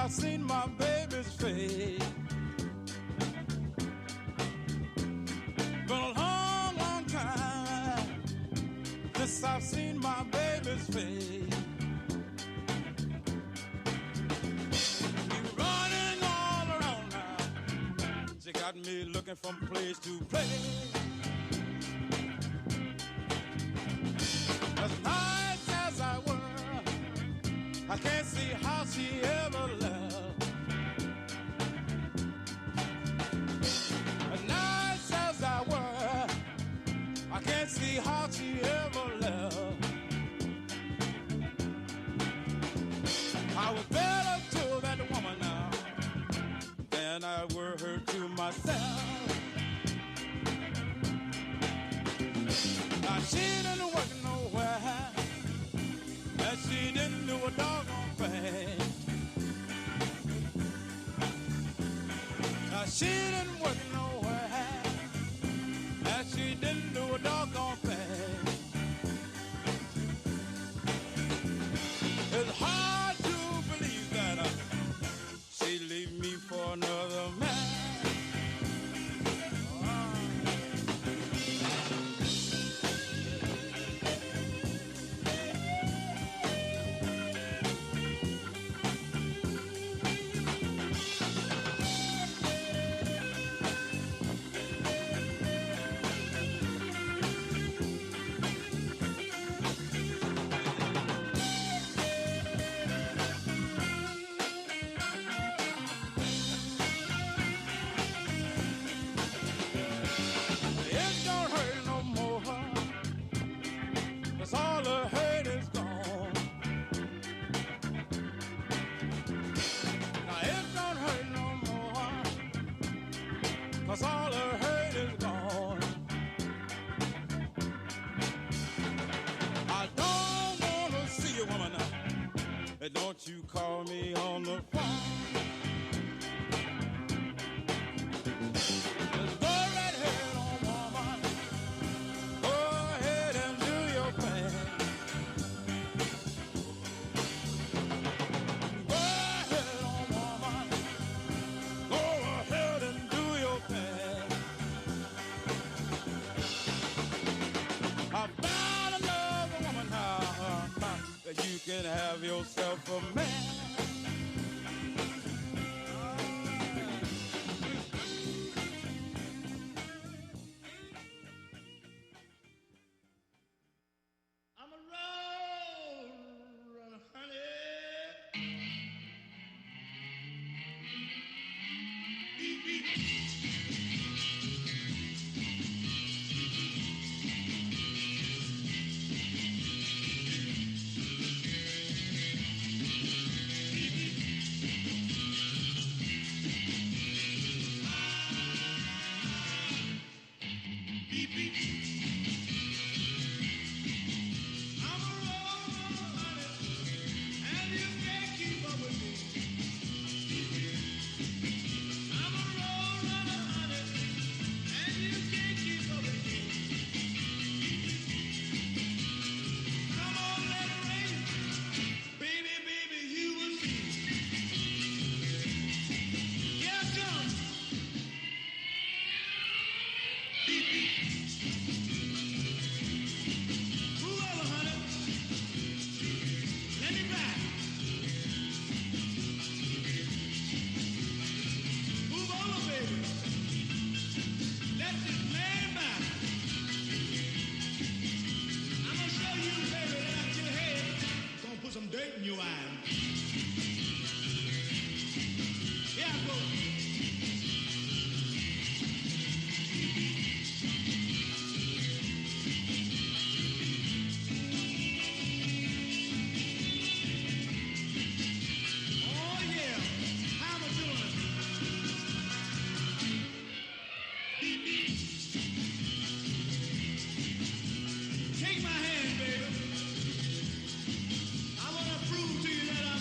I've seen my baby's face. Been a long, long time since I've seen my baby's face. She's running all around now. She got me looking from place to place. As nice as I were, I can't see how she ever left. As nice as I were, I can't see how she ever left. I was better to that woman now than I were her to myself. Now she didn't work nowhere, and she didn't do a doggone thing. Now she didn't work nowhere, and she didn't do a doggone thing. It's hard to believe that she leave me for another man. All the hurt is gone. Now it don't hurt no more, 'cause all the hurt is gone. I don't wanna see you, woman, now. Don't you call me on the phone. Just go right ahead on, woman. Go ahead and do your thing. I found another woman now that you can have yourself a man. I'm a road runner, honey. Beep, beep. Take my hand, baby. I want to prove to you that I'm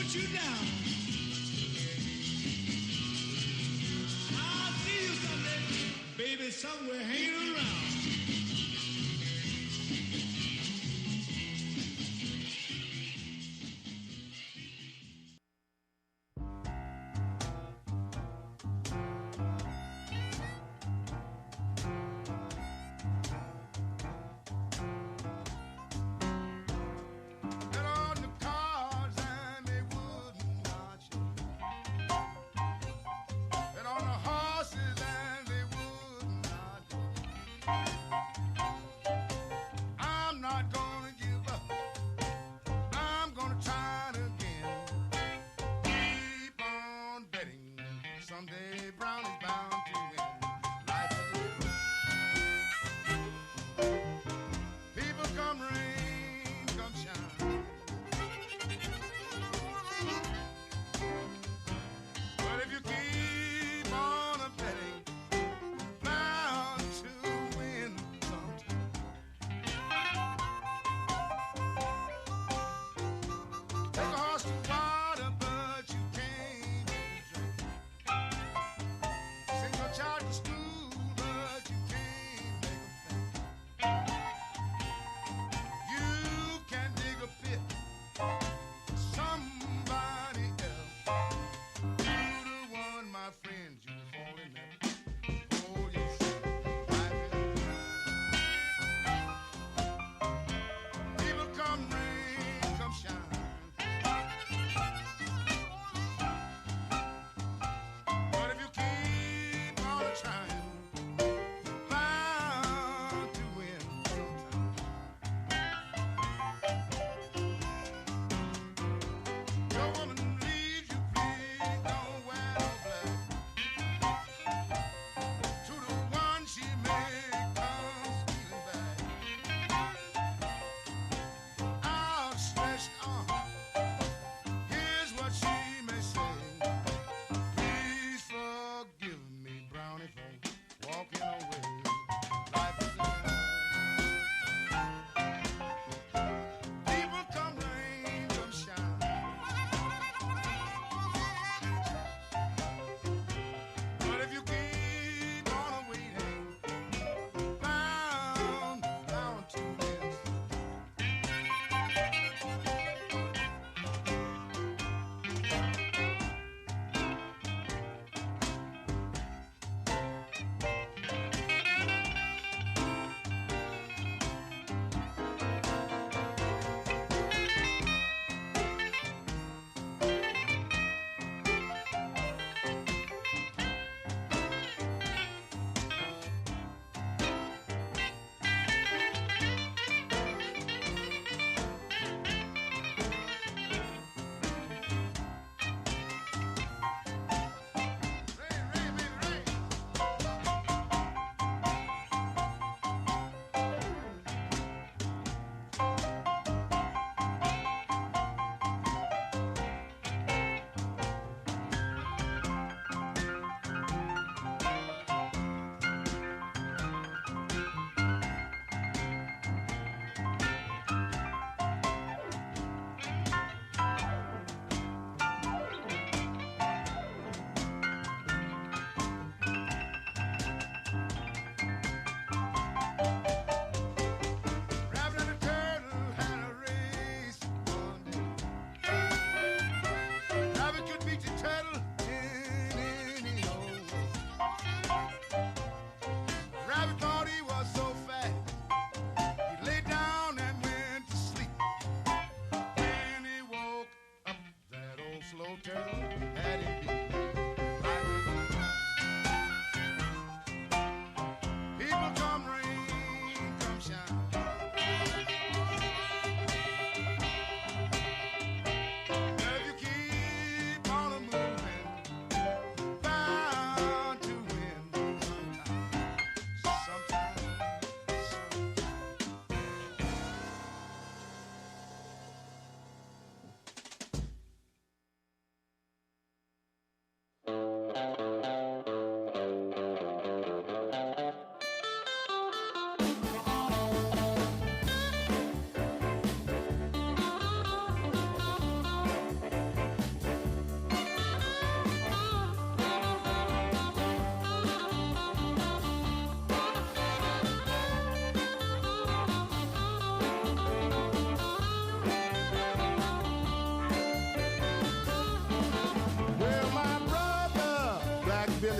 put you down. I'll see you someday, baby, somewhere hanging around.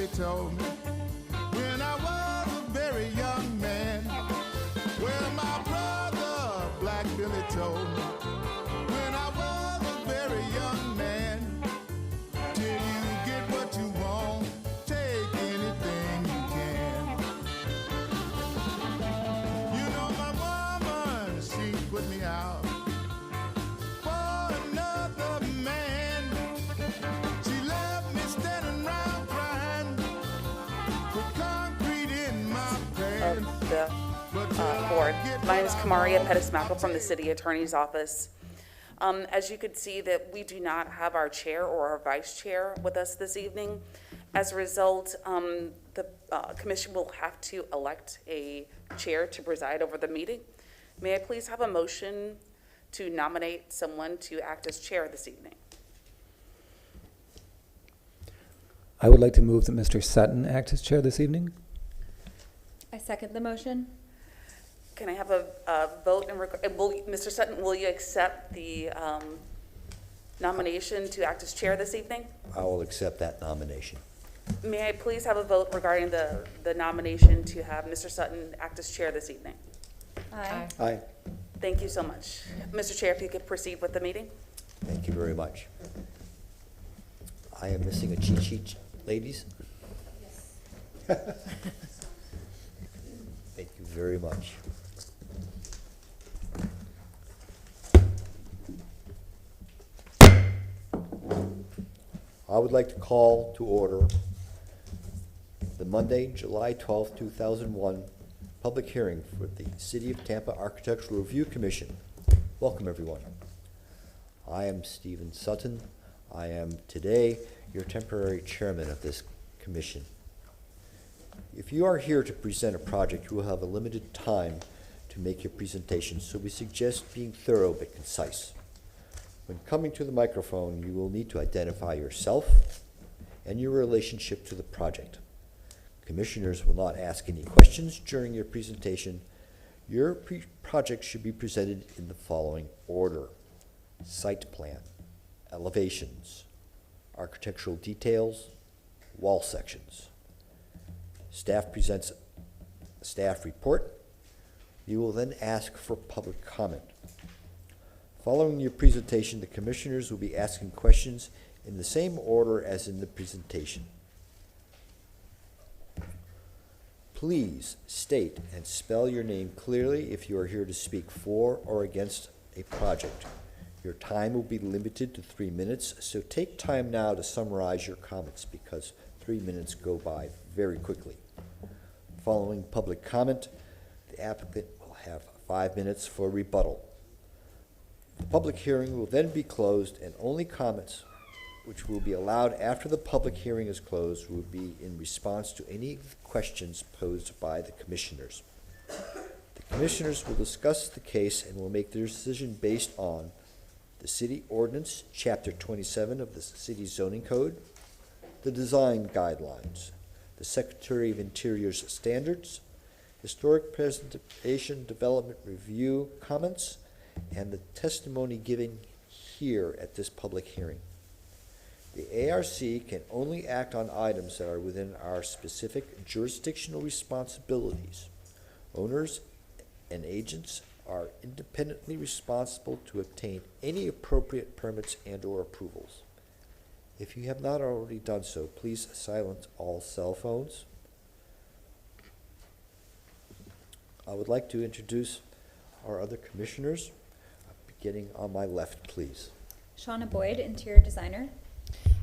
Billy told me when I was a very young man. Well, my brother Black Billy told me when I was a very young man. Till you get what you want, take anything you can. You know my woman, she put me out for another man. She left me standing round crying with concrete in my pants. Of the board. My name is Kamaria Pettis-Mackel from the City Attorney's Office. As you could see, that we do not have our chair or our vice chair with us this evening. As a result, the commission will have to elect a chair to preside over the meeting. May I please have a motion to nominate someone to act as chair this evening? I would like to move that Mr. Sutton act as chair this evening. I second the motion. Can I have a vote? Mr. Sutton, will you accept the nomination to act as chair this evening? I will accept that nomination. May I please have a vote regarding the nomination to have Mr. Sutton act as chair this evening? Aye. Aye. Thank you so much. Mr. Chair, if you could proceed with the meeting. Thank you very much. I am missing a cheat sheet, ladies. Yes. Thank you very much. I would like to call to order the Monday, July 12th, 2001 public hearing for the City of Tampa Architectural Review Commission. Welcome, everyone. I am Stephen Sutton. I am today your temporary chairman of this commission. If you are here to present a project, you will have a limited time to make your presentation, so we suggest being thorough but concise. When coming to the microphone, you will need to identify yourself and your relationship to the project. Commissioners will not ask any questions during your presentation. Your project should be presented in the following order: site plan, elevations, architectural details, wall sections. Staff presents a staff report. You will then ask for public comment. Following your presentation, the commissioners will be asking questions in the same order as in the presentation. Please state and spell your name clearly if you are here to speak for or against a project. Your time will be limited to 3 minutes, so take time now to summarize your comments because 3 minutes go by very quickly. Following public comment, the applicant will have 5 minutes for rebuttal. The public hearing will then be closed, and only comments which will be allowed after the public hearing is closed will be in response to any questions posed by the commissioners. The commissioners will discuss the case and will make their decision based on the city ordinance, chapter 27 of the city zoning code, the design guidelines, the Secretary of Interior's standards, historic preservation development review comments, and the testimony given here at this public hearing. The ARC can only act on items that are within our specific jurisdictional responsibilities. Owners and agents are independently responsible to obtain any appropriate permits and/or approvals. If you have not already done so, please silence all cell phones. I would like to introduce our other commissioners, beginning on my left, please. Shauna Boyd, interior designer.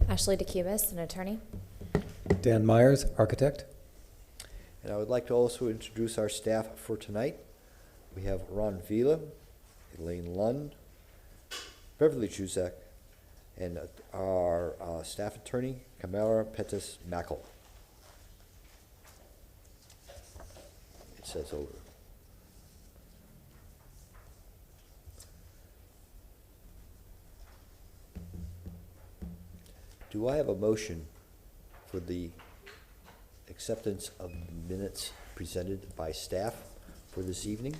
Ashley DeCubis, an attorney. Dan Myers, architect. And I would like to also introduce our staff for tonight. We have Ron Vila, Elaine Lund, Beverly Juzek, and our staff attorney, Kamala Pettis-Mackel. It says over. Do I have a motion for the acceptance of the minutes presented by staff for this evening,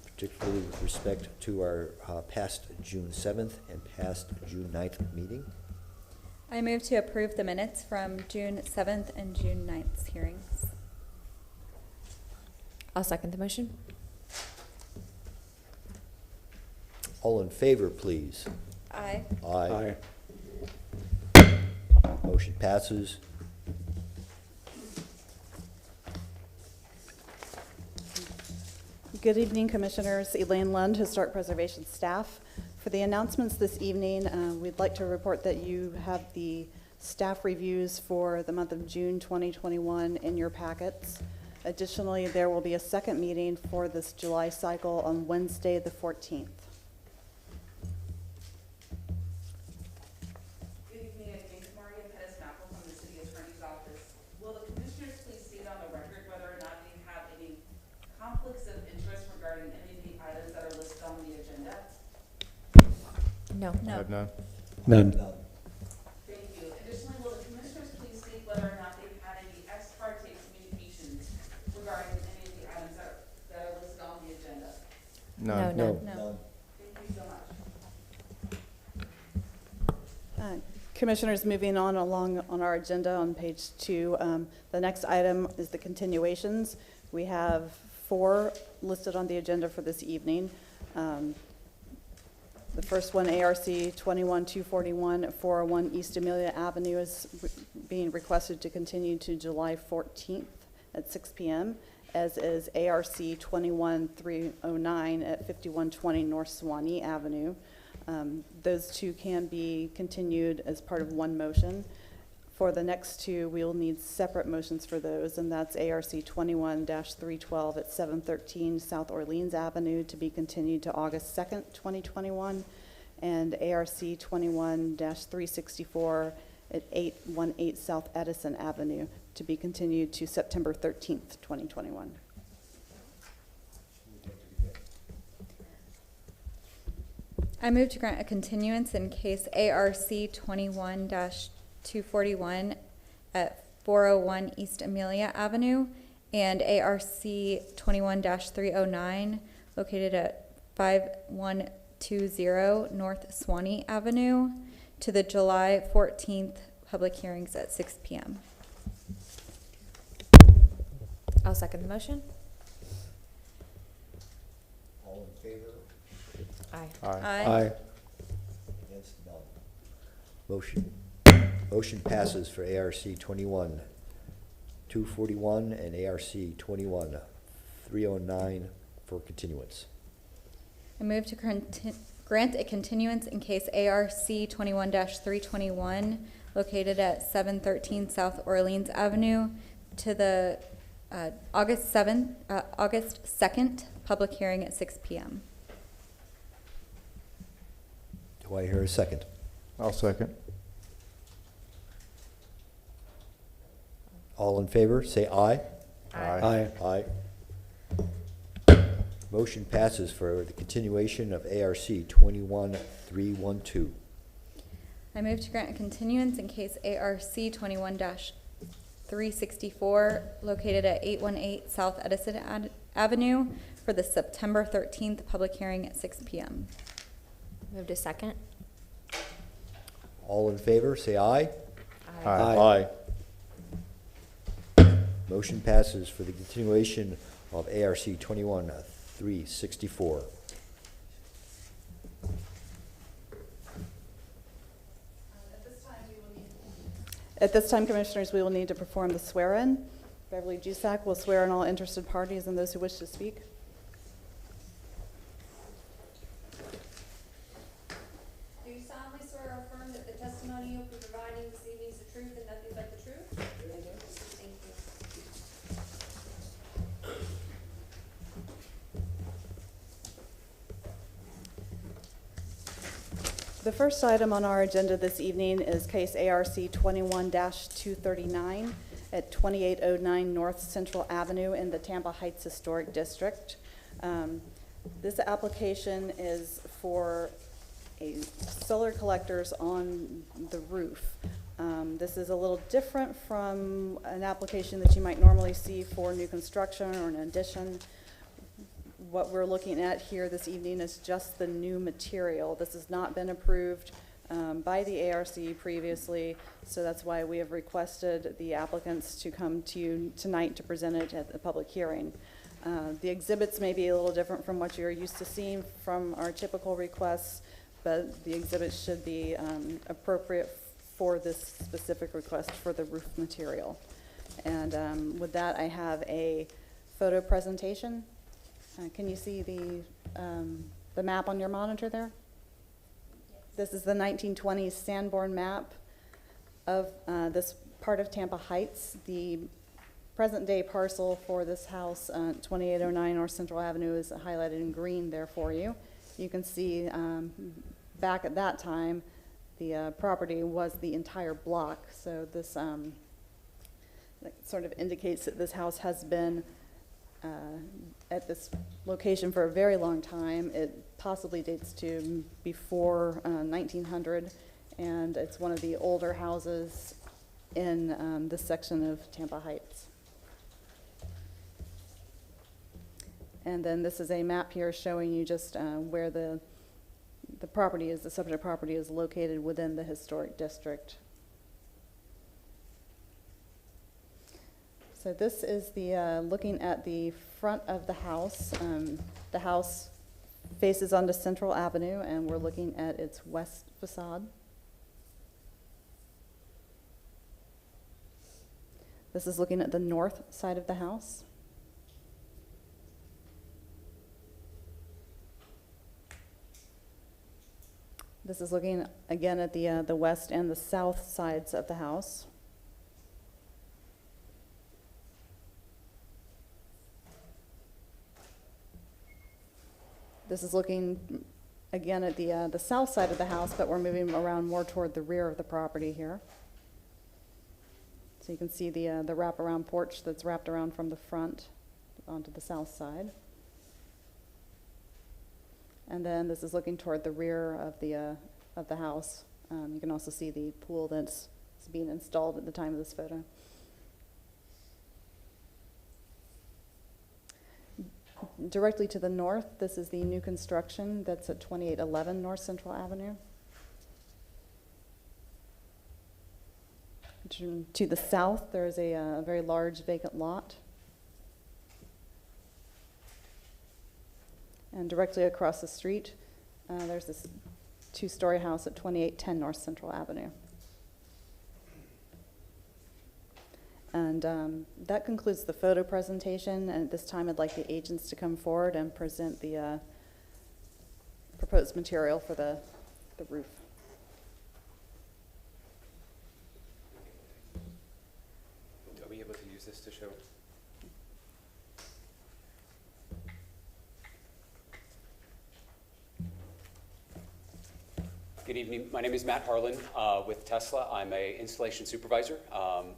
particularly with respect to our past June 7th and past June 9th meeting? I move to approve the minutes from June 7th and June 9th hearings. I'll second the motion. All in favor, please. Aye. Aye. Motion passes. Good evening, Commissioners. Elaine Lund, Historic Preservation staff. For the announcements this evening, we'd like to report that you have the staff reviews for the month of June 2021 in your packets. Additionally, there will be a second meeting for this July cycle on Wednesday, the 14th. Good evening, I'm Maria Pettis-Mackel from the City Attorney's Office. Will the Commissioners please state on the record whether or not they have any conflicts of interest regarding any of the items that are listed on the agenda? No. No. none. None. Thank you. Additionally, will the Commissioners please state whether or not they've had any ex parte communications regarding any of the items that are listed on the agenda? None. No. No. Thank you so much. Commissioners, moving on along on our agenda on page 2, the next item is the continuations. We have 4 listed on the agenda for this evening. The first one, ARC 21-241 at 401 East Amelia Avenue, is being requested to continue to July 14th at 6 p.m., as is ARC 21-309 at 5120 North Swanee Avenue. Those 2 can be continued as part of one motion. For the next 2, we'll need separate motions for those, and that's ARC 21-312 at 713 South Orleans Avenue to be continued to August 2nd, 2021, and ARC 21-364 at 818 South Edison Avenue to be continued to September 13th, 2021. I move to grant a continuance in case ARC 21-241 at 401 East Amelia Avenue and ARC 21-309 located at 5120 North Swanee Avenue to the July 14th public hearings at 6 p.m. I'll second the motion. All in favor? Aye. Aye. Against? None. Motion passes for ARC 21-241 and ARC 21-309 for continuance. I move to grant a continuance in case ARC 21-321 located at 713 South Orleans Avenue to the August 2nd public hearing at 6 p.m. Do I hear a second? I'll second. All in favor, say aye. Aye. Aye. Motion passes for the continuation of ARC 21-312. I move to grant a continuance in case ARC 21-364 located at 818 South Edison Avenue for the September 13th public hearing at 6 p.m. Move to second. All in favor, say aye. Aye. Motion passes for the continuation of ARC 21-364. At this time, Commissioners, we will need to perform the swear-in. Beverly Jusak will swear in all interested parties and those who wish to speak. Do you solemnly swear or affirm that the testimony you'll be providing this evening is the truth and nothing but the truth? I do. Thank you. The first item on our agenda this evening is case ARC 21-239 at 2809 North Central Avenue in the Tampa Heights Historic District. This application is for a solar collectors on the roof. This is a little different from an application that you might normally see for new construction or an addition. What we're looking at here this evening is just the new material. This has not been approved by the ARC previously, so that's why we have requested the applicants to come to you tonight to present it at the public hearing. The exhibits may be a little different from what you're used to seeing from our typical requests, but the exhibits should be appropriate for this specific request for the roof material. And with that, I have a photo presentation. Can you see the map on your monitor there? This is the 1920s Sanborn map of this part of Tampa Heights. The present-day parcel for this house, 2809 North Central Avenue, is highlighted in green there for you. You can see back at that time, the property was the entire block. So this that sort of indicates that this house has been at this location for a very long time. It possibly dates to before 1900, and it's one of the older houses in this section of Tampa Heights. And then this is a map here showing you just where the property is, the subject property is located within the historic district. So this is the looking at the front of the house. The house faces onto Central Avenue, and we're looking at its west facade. This is looking at the north side of the house. This is looking again at the west and the south sides of the house. This is looking again at the south side of the house, but we're moving around more toward the rear of the property here. So you can see the wraparound porch that's wrapped around from the front onto the south side. And then this is looking toward the rear of the house. You can also see the pool that's being installed at the time of this photo. Directly to the north, this is the new construction that's at 2811 North Central Avenue. To the south, there is a very large vacant lot. And directly across the street, there's this two-story house at 2810 North Central Avenue. And that concludes the photo presentation. And at this time, I'd like the agents to come forward and present the proposed material for the roof. Are we able to use this to show? Good evening. My name is Matt Harlan with Tesla. I'm a installation supervisor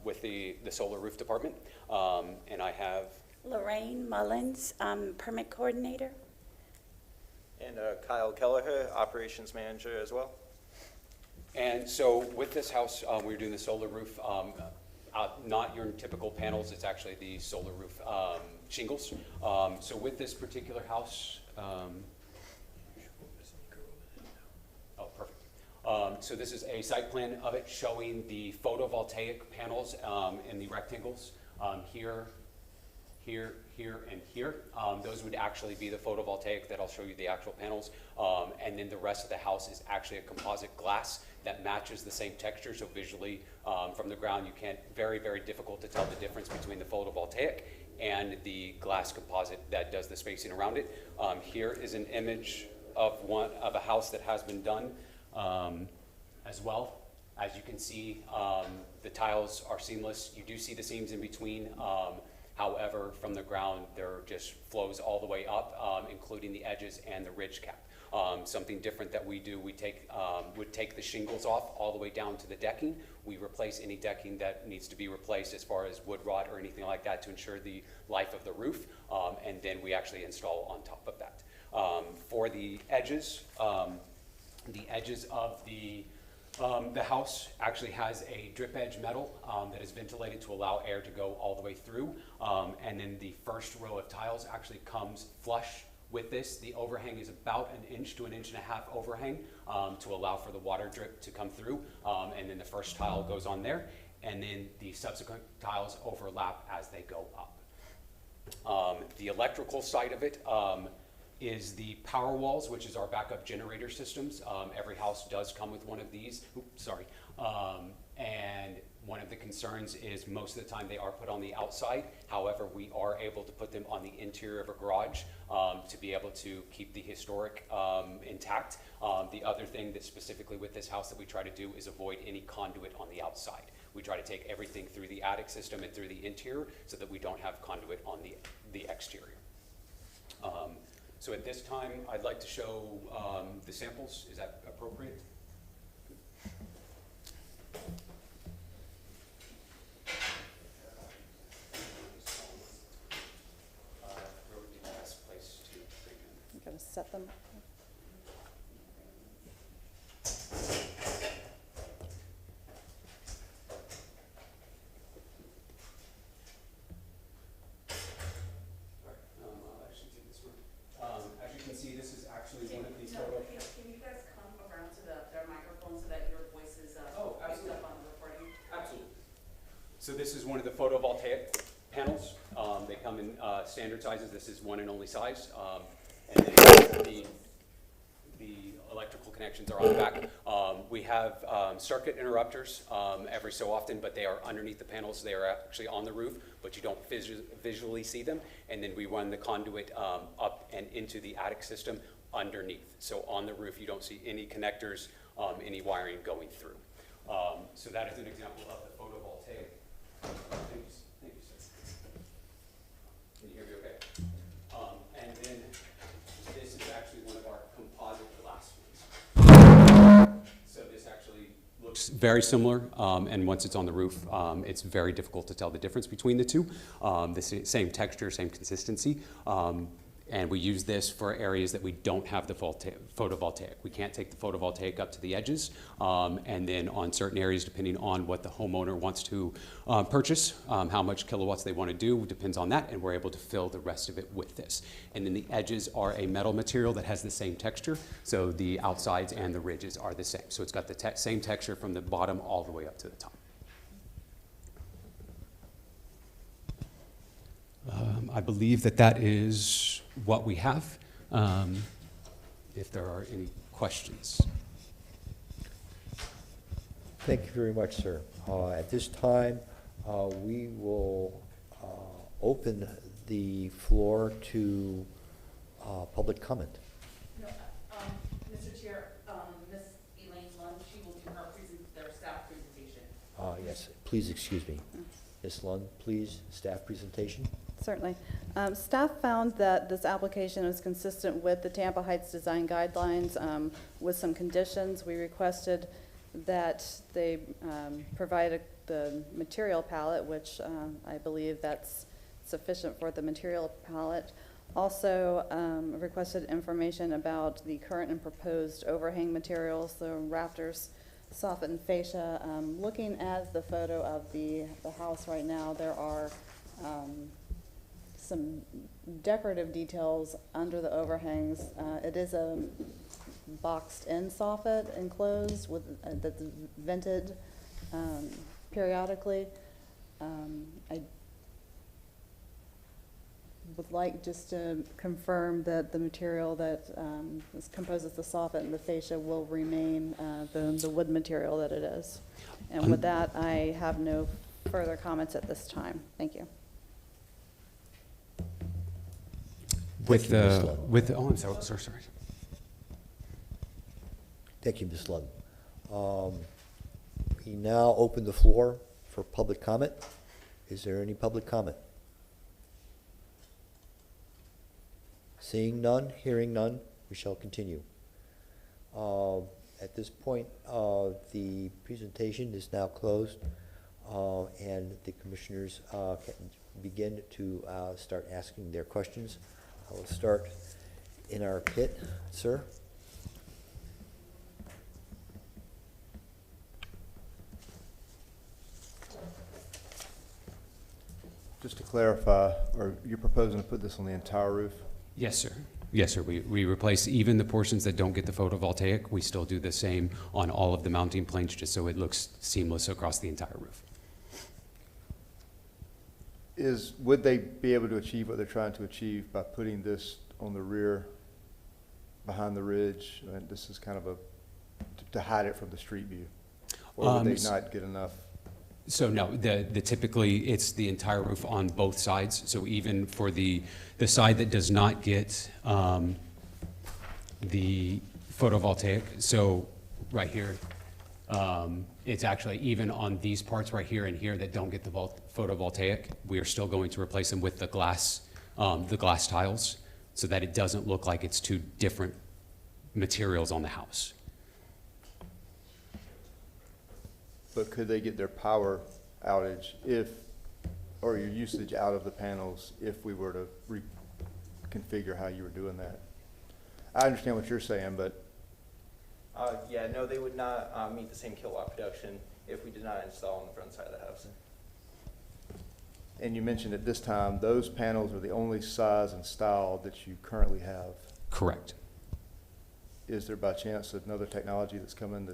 with the solar roof department, and I have Lorraine Mullins, permit coordinator. And Kyle Kelleher, operations manager as well. And so with this house, we're doing the solar roof, not your typical panels, it's actually the solar roof shingles. So with this particular house, oh, perfect. So this is a site plan of it showing the photovoltaic panels in the rectangles here, here, here, and here. Those would actually be the photovoltaic that I'll show you the actual panels. And then the rest of the house is actually a composite glass that matches the same texture. So visually from the ground, you can't, very, very difficult to tell the difference between the photovoltaic and the glass composite that does the spacing around it. Here is an image of a house that has been done as well. As you can see, the tiles are seamless. You do see the seams in between. However, from the ground, there just flows all the way up, including the edges and the ridge cap. Something different that we do, would take the shingles off all the way down to the decking. We replace any decking that needs to be replaced as far as wood rot or anything like that to ensure the life of the roof, and then we actually install on top of that. For the edges of the house actually has a drip edge metal that is ventilated to allow air to go all the way through. And then the first row of tiles actually comes flush With this, the overhang is about an inch to an inch and a half overhang to allow for the water drip to come through. And then the first tile goes on there, and then the subsequent tiles overlap as they go up. The electrical side of it is the power walls, which is our backup generator systems. Every house does come with one of these. Oops, sorry. And one of the concerns is most of the time they are put on the outside. However, we are able to put them on the interior of a garage to be able to keep the historic intact. The other thing that specifically with this house that we try to do is avoid any conduit on the outside. We try to take everything through the attic system and through the interior so that we don't have conduit on the exterior. So at this time, I'd like to show the samples. Is that appropriate? Where would be the best place to bring in? I'm going to set them. I'll actually take this one. As you can see, this is actually one of these photos. Can you guys come around to their microphone so that your voice is picked up on the recording? Absolutely. So this is one of the photovoltaic panels. They come in standard sizes. This is one and only size. And then the electrical connections are on the back. We have circuit interrupters every so often, but they are underneath the panels. They are actually on the roof, but you don't visually see them. And then we run the conduit up and into the attic system underneath. So on the roof, you don't see any connectors, any wiring going through. So that is an example of the photovoltaic. Thank you, sir. Can you hear me okay? And then this is actually one of our composite glass ones. So this actually looks very similar, and once it's on the roof, it's very difficult to tell the difference between the two. The same texture, same consistency. And we use this for areas that we don't have the photovoltaic. We can't take the photovoltaic up to the edges. And then on certain areas, depending on what the homeowner wants to purchase, how much kilowatts they want to do, depends on that. And we're able to fill the rest of it with this. And then the edges are a metal material that has the same texture. So the outsides and the ridges are the same. So it's got the same texture from the bottom all the way up to the top. I believe that is what we have. If there are any questions. Thank you very much, sir. At this time, we will open the floor to public comment. No, Mr. Chair, Ms. Elaine Lund, she will do their staff presentation. Yes, please excuse me. Ms. Lund, please, staff presentation. Certainly. Staff found that this application was consistent with the Tampa Heights Design Guidelines with some conditions. We requested that they provide the material palette, which I believe that's sufficient for the material palette. Also requested information about the current and proposed overhang materials, the rafters, soffit, and fascia. Looking at the photo of the house right now, there are some decorative details under the overhangs. It is a boxed-in soffit enclosed with that's vented periodically. I would like just to confirm that the material that composes the soffit and the fascia will remain the wood material that it is. And with that, I have no further comments at this time. Thank you. Oh, I'm sorry. Thank you, Ms. Lund. We now open the floor for public comment. Is there any public comment? Seeing none, hearing none, we shall continue. At this point, the presentation is now closed, and the commissioners can begin to start asking their questions. I will start in our pit, sir. Just to clarify, you're proposing to put this on the entire roof? Yes, sir. Yes, sir. We replace even the portions that don't get the photovoltaic. We still do the same on all of the mounting planes just so it looks seamless across the entire roof. Would they be able to achieve what they're trying to achieve by putting this on the rear, behind the ridge? And this is kind of to hide it from the street view? Or would they not get enough? So no, the typically it's the entire roof on both sides. So even for the side that does not get the photovoltaic, so right here, it's actually even on these parts right here and here that don't get the photovoltaic, we are still going to replace them with the glass tiles so that it doesn't look like it's two different materials on the house. But could they get their power outage or your usage out of the panels if we were to reconfigure how you were doing that? I understand what you're saying, but Yeah, no, they would not meet the same kilowatt production if we did not install on the front side of the house. and you mentioned at this time, those panels are the only size and style that you currently have. Correct. Is there by chance another technology that's coming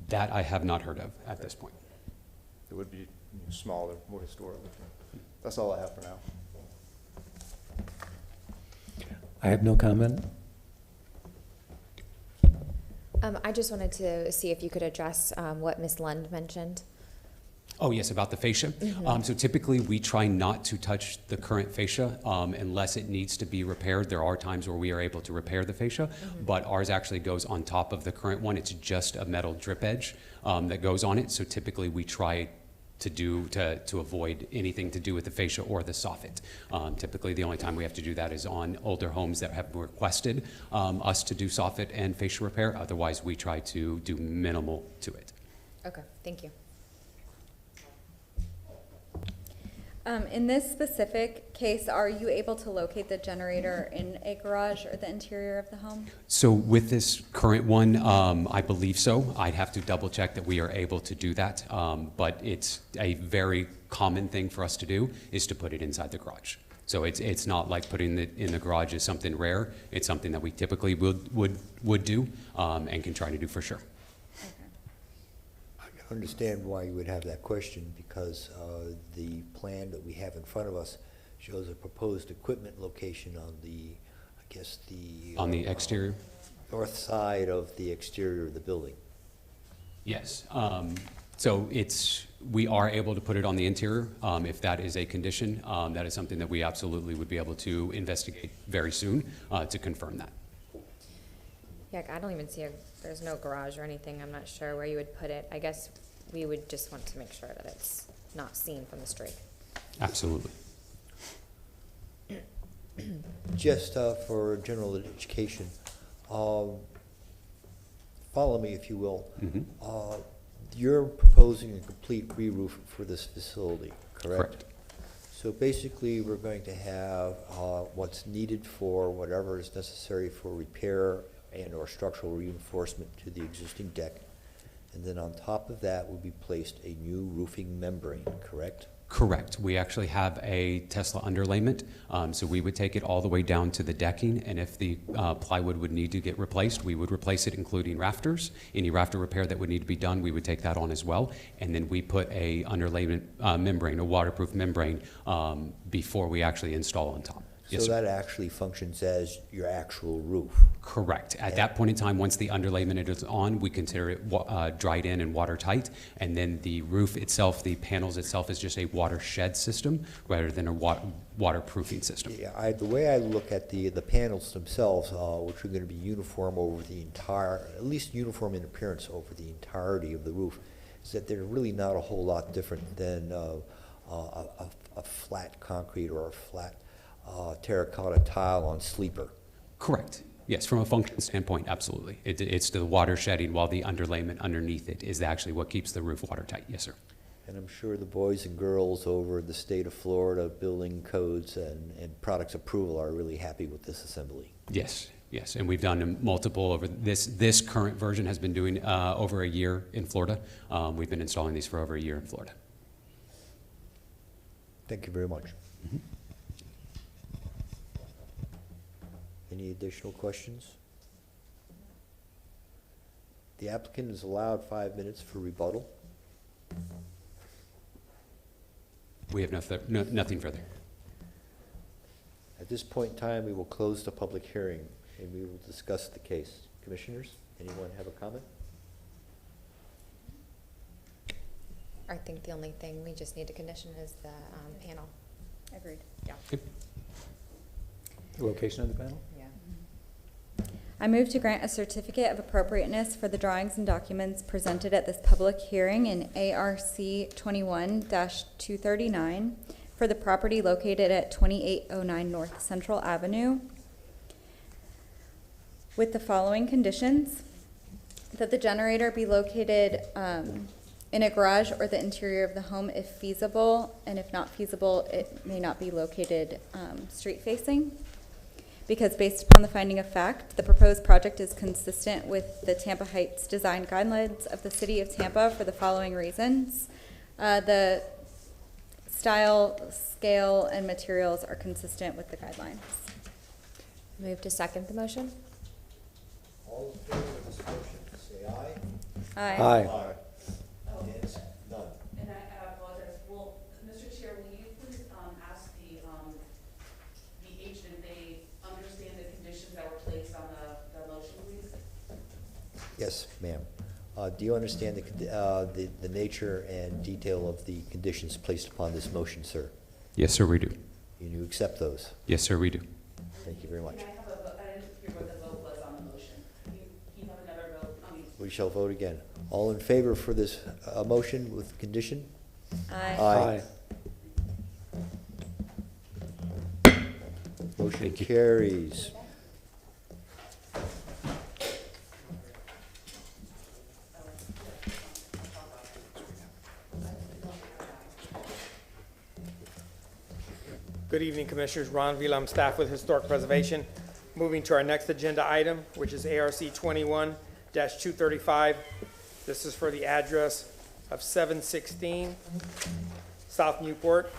That I have not heard of at this point. that would be smaller, more historic? That's all I have for now. I have no comment. I just wanted to see if you could address what Ms. Lund mentioned. Oh, yes, about the fascia. So typically, we try not to touch the current fascia unless it needs to be repaired. There are times where we are able to repair the fascia, but ours actually goes on top of the current one. It's just a metal drip edge that goes on it. So typically, we try to avoid anything to do with the fascia or the soffit. Typically, the only time we have to do that is on older homes that have requested us to do soffit and fascia repair. Otherwise, we try to do minimal to it. Okay, thank you. In this specific case, are you able to locate the generator in a garage or the interior of the home? So with this current one, I believe so. I'd have to double check that we are able to do that. But it's a very common thing for us to do is to put it inside the garage. So it's not like putting it in the garage is something rare. It's something that we typically would do and can try to do for sure. I understand why you would have that question, because the plan that we have in front of us shows a proposed equipment location on the, I guess, On the exterior? north side of the exterior of the building. Yes. So we are able to put it on the interior. If that is a condition, that is something that we absolutely would be able to investigate very soon to confirm that. Yeah, I don't even see there's no garage or anything. I'm not sure where you would put it. I guess we would just want to make sure that it's not seen from the street. Absolutely. Just for general education, follow me if you will. You're proposing a complete re-roof for this facility, correct? Correct. So basically, we're going to have what's needed for whatever is necessary for repair and or structural reinforcement to the existing deck. And then on top of that will be placed a new roofing membrane, correct? Correct. We actually have a Tesla underlayment, so we would take it all the way down to the decking, and if the plywood would need to get replaced, we would replace it, including rafters. Any rafter repair that would need to be done, we would take that on as well. And then we put a underlayment membrane, a waterproof membrane, before we actually install on top. Yes, So sir. that actually functions as your actual roof. Correct. At that point in time, once the underlayment is on, we consider it dried in and watertight, and then the roof itself, the panels itself, is just a watershed system rather than a waterproofing system. Yeah, the way I look at the panels themselves, which are going to be uniform over the entire, at least uniform in appearance over the entirety of the roof, is that they're really not a whole lot different than a flat concrete or a flat terracotta tile on sleeper. Correct. Yes, from a function standpoint, absolutely. It's the water shedding, while the underlayment underneath it is actually what keeps the roof watertight. Yes, sir. And I'm sure the boys and girls over the state of Florida building codes and products approval are really happy with this assembly. Yes, yes, and we've done multiple over this current version has been doing over a year in Florida. We've been installing these for over a year in Florida. Thank you very much. Any additional questions? The applicant is allowed 5 minutes for rebuttal. We have nothing further. At this point in time, we will close the public hearing and we will discuss the case. Commissioners, anyone have a comment? I think the only thing we just need to condition is the panel. Agreed. Yeah. The location of the panel? Yeah. I move to grant a certificate of appropriateness for the drawings and documents presented at this public hearing in ARC 21-239 for the property located at 2809 North Central Avenue with the following conditions: that the generator be located in a garage or the interior of the home if feasible, and if not feasible, it may not be located street facing. Because based upon the finding of fact, the proposed project is consistent with the Tampa Heights design guidelines of the city of Tampa for the following reasons. The style, scale, and materials are consistent with the guidelines. Move to second the motion? All in favor of this motion, say aye. Aye. Against? None. And I apologize, well, Mr. Chair, will you please ask the agent if they understand the conditions that were placed on the motion, please? Yes, ma'am. Do you understand the nature and detail of the conditions placed upon this motion, sir? Yes, sir, we do. And you accept those? Yes, sir, we do. Thank you very much. Can I have a vote? I didn't hear what the vote was on the motion. Can you have another vote? We shall vote again. All in favor for this motion with condition? Aye. Motion Thank you. carries. Good evening, Commissioners. Ron Vila, I'm staff with Historic Preservation. Moving to our next agenda item, which is ARC 21-235. This is for the address of 716 South Newport.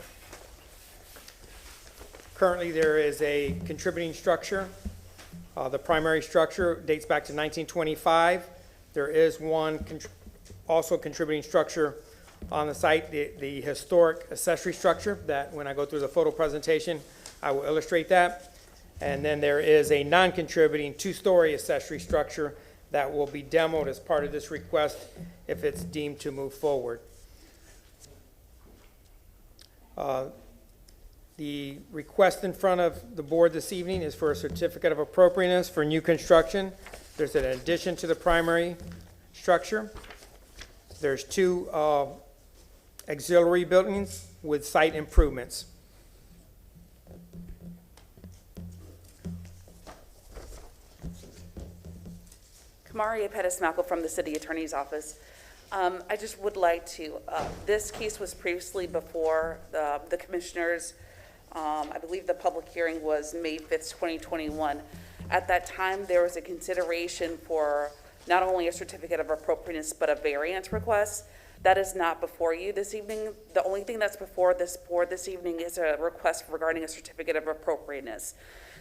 Currently, there is a contributing structure. The primary structure dates back to 1925. There is one also contributing structure on the site, the historic accessory structure that when I go through the photo presentation, I will illustrate that. And then there is a non-contributing two-story accessory structure that will be demoed as part of this request if it's deemed to move forward. The request in front of the board this evening is for a certificate of appropriateness for new construction. There's an addition to the primary structure. There's two auxiliary buildings with site improvements. Kamaria Pettis-Malco from the City Attorney's Office. I just would like to, this case was previously before the Commissioners. I believe the public hearing was May 5th, 2021. At that time, there was a consideration for not only a certificate of appropriateness, but a variance request. That is not before you this evening. The only thing that's before this board this evening is a request regarding a certificate of appropriateness.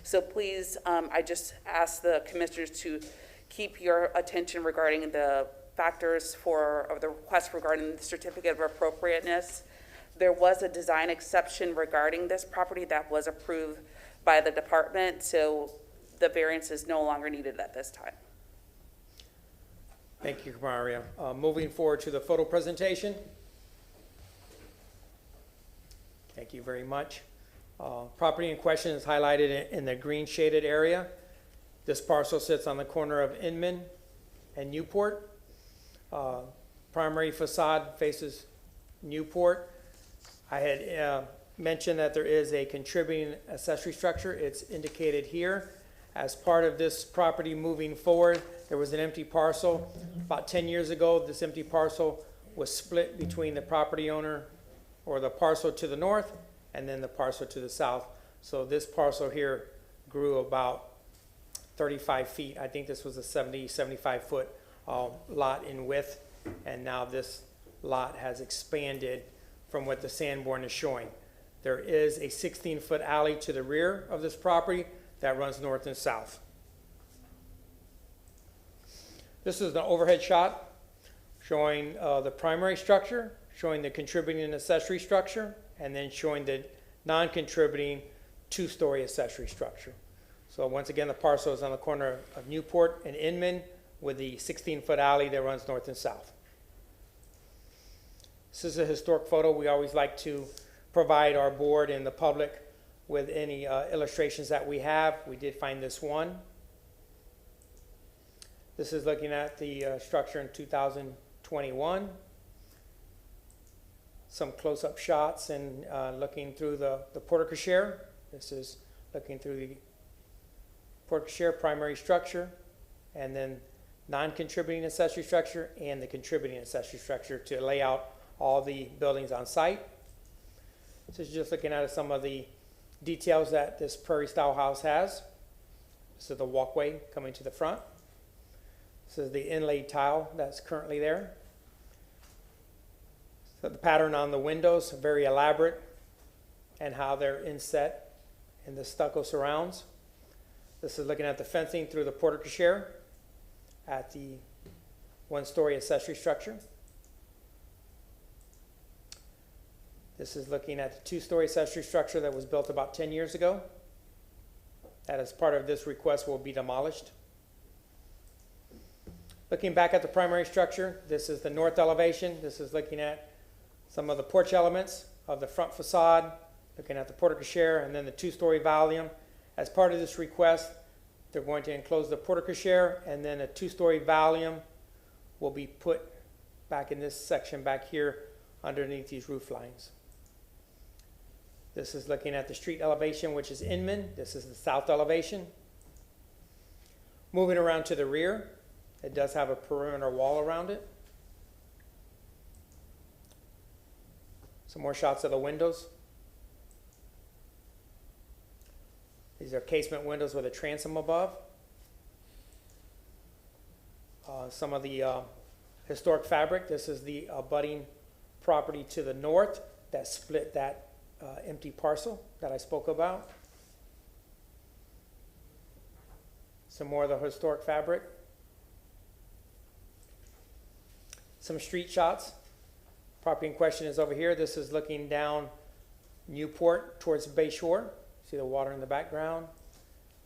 So please, I just ask the Commissioners to keep your attention regarding the factors or the request regarding the certificate of appropriateness. There was a design exception regarding this property that was approved by the department, so the variance is no longer needed at this time. Thank you, Kamaria. Moving forward to the photo presentation. Thank you very much. Property in question is highlighted in the green shaded area. This parcel sits on the corner of Inman and Newport. Primary facade faces Newport. I had mentioned that there is a contributing accessory structure. It's indicated here. As part of this property moving forward, there was an empty parcel. About 10 years ago, this empty parcel was split between the property owner or the parcel to the north and then the parcel to the south. So this parcel here grew about 35 feet. I think this was a 75 foot lot in width. And now this lot has expanded from what the Sanborn is showing. There is a 16-foot alley to the rear of this property that runs north and south. This is the overhead shot showing the primary structure, showing the contributing and accessory structure, and then showing the non-contributing two-story accessory structure. So once again, the parcel is on the corner of Newport and Inman with the 16-foot alley that runs north and south. This is a historic photo. We always like to provide our board and the public with any illustrations that we have. We did find this one. This is looking at the structure in 2021. Some close-up shots and looking through the porte-cochere. This is looking through the porte-cochere primary structure, and then non-contributing accessory structure and the contributing accessory structure to lay out all the buildings on site. This is just looking at some of the details that this Prairie-style house has. This is the walkway coming to the front. This is the inlaid tile that's currently there. So the pattern on the windows, very elaborate, and how they're inset in the stucco surrounds. This is looking at the fencing through the porte-cochere at the one-story accessory structure. This is looking at the two-story accessory structure that was built about 10 years ago. That, as part of this request, will be demolished. Looking back at the primary structure, this is the north elevation. This is looking at some of the porch elements of the front facade, looking at the porte-cochere, and then the two-story volume. As part of this request, they're going to enclose the porte-cochere, and then a two-story volume will be put back in this section back here underneath these roof lines. This is looking at the street elevation, which is Inman. This is the south elevation. Moving around to the rear, it does have a perimeter wall around it. Some more shots of the windows. These are casement windows with a transom above. Some of the historic fabric. This is the abutting property to the north that split that empty parcel that I spoke about. Some more of the historic fabric. Some street shots. Property in question is over here. This is looking down Newport towards Bay Shore. See the water in the background.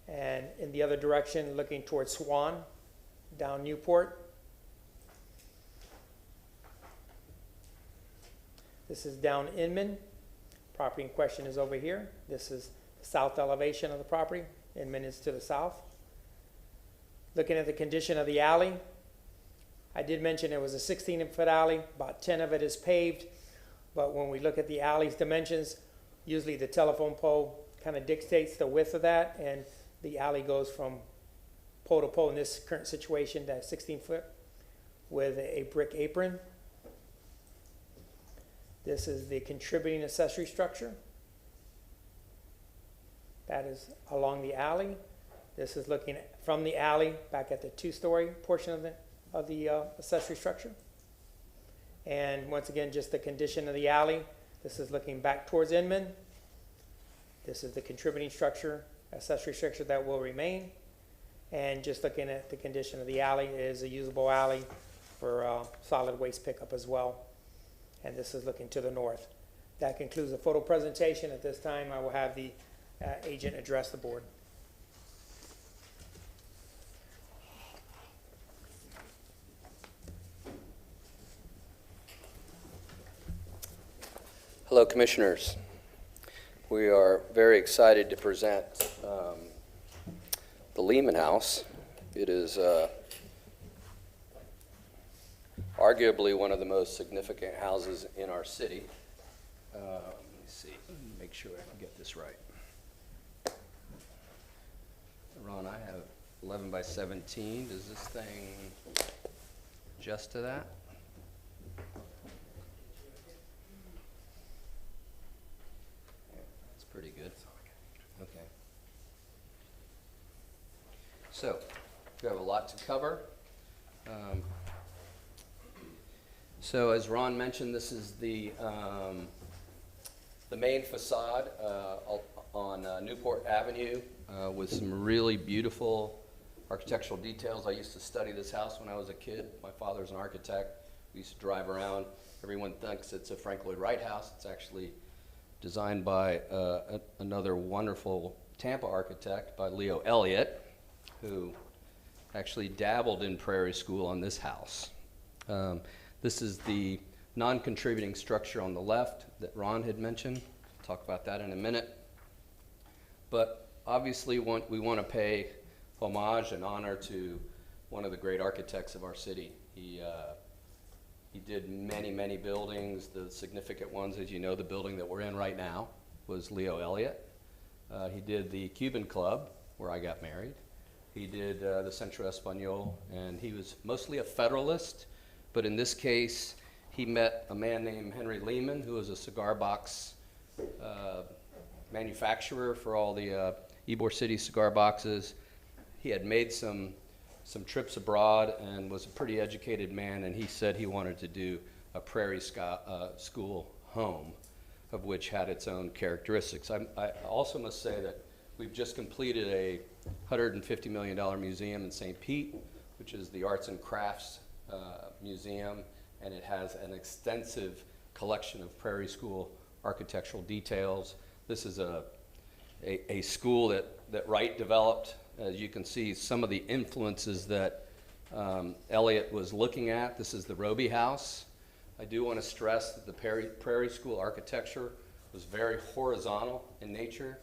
And in the other direction, looking towards Swan, down Newport. This is down Inman. Property in question is over here. This is the south elevation of the property. Inman is to the south. Looking at the condition of the alley, I did mention it was a 16-foot alley. About 10 of it is paved. But when we look at the alley's dimensions, usually the telephone pole kind of dictates the width of that, and the alley goes from pole to pole in this current situation, that 16-foot with a brick apron. This is the contributing accessory structure. That is along the alley. This is looking from the alley back at the two-story portion of the accessory structure. And once again, just the condition of the alley. This is looking back towards Inman. This is the contributing structure, accessory structure that will remain. And just looking at the condition of the alley, it is a usable alley for solid waste pickup as well. And this is looking to the north. That concludes the photo presentation. At this time, I will have the agent address the board. Hello, Commissioners. We are very excited to present the Lehman House. It is arguably one of the most significant houses in our city. Let me see, make sure I can get this right. Ron, I have 11 by 17. Does this thing adjust to that? That's pretty good. Okay. So, we have a lot to cover. So as Ron mentioned, this is the main facade on Newport Avenue. with some really beautiful architectural details. I used to study this house when I was a kid. My father's an architect. We used to drive around. Everyone thinks it's a Frank Lloyd Wright house. It's actually designed by another wonderful Tampa architect, by Leo Elliott, who actually dabbled in Prairie School on this house. This is the non-contributing structure on the left that Ron had mentioned. I'll talk about that in a minute. But obviously we want to pay homage and honor to one of the great architects of our city. He did many, many buildings. The significant ones, as you know, the building that we're in right now was Leo Elliott. He did the Cuban Club, where I got married. He did the Centro Español, and he was mostly a Federalist, but in this case, he met a man named Henry Lehman, who was a cigar box manufacturer for all the Ybor City cigar boxes. He had made some trips abroad and was a pretty educated man, and he said he wanted to do a Prairie School home, of which had its own characteristics. I also must say that we've just completed a $150 million museum in St. Pete, which is the Arts and Crafts Museum, and it has an extensive collection of Prairie School architectural details. This is a school that Wright developed. As you can see, some of the influences that Elliott was looking at. This is the Roby House. I do want to stress that the Prairie School architecture was very horizontal in nature.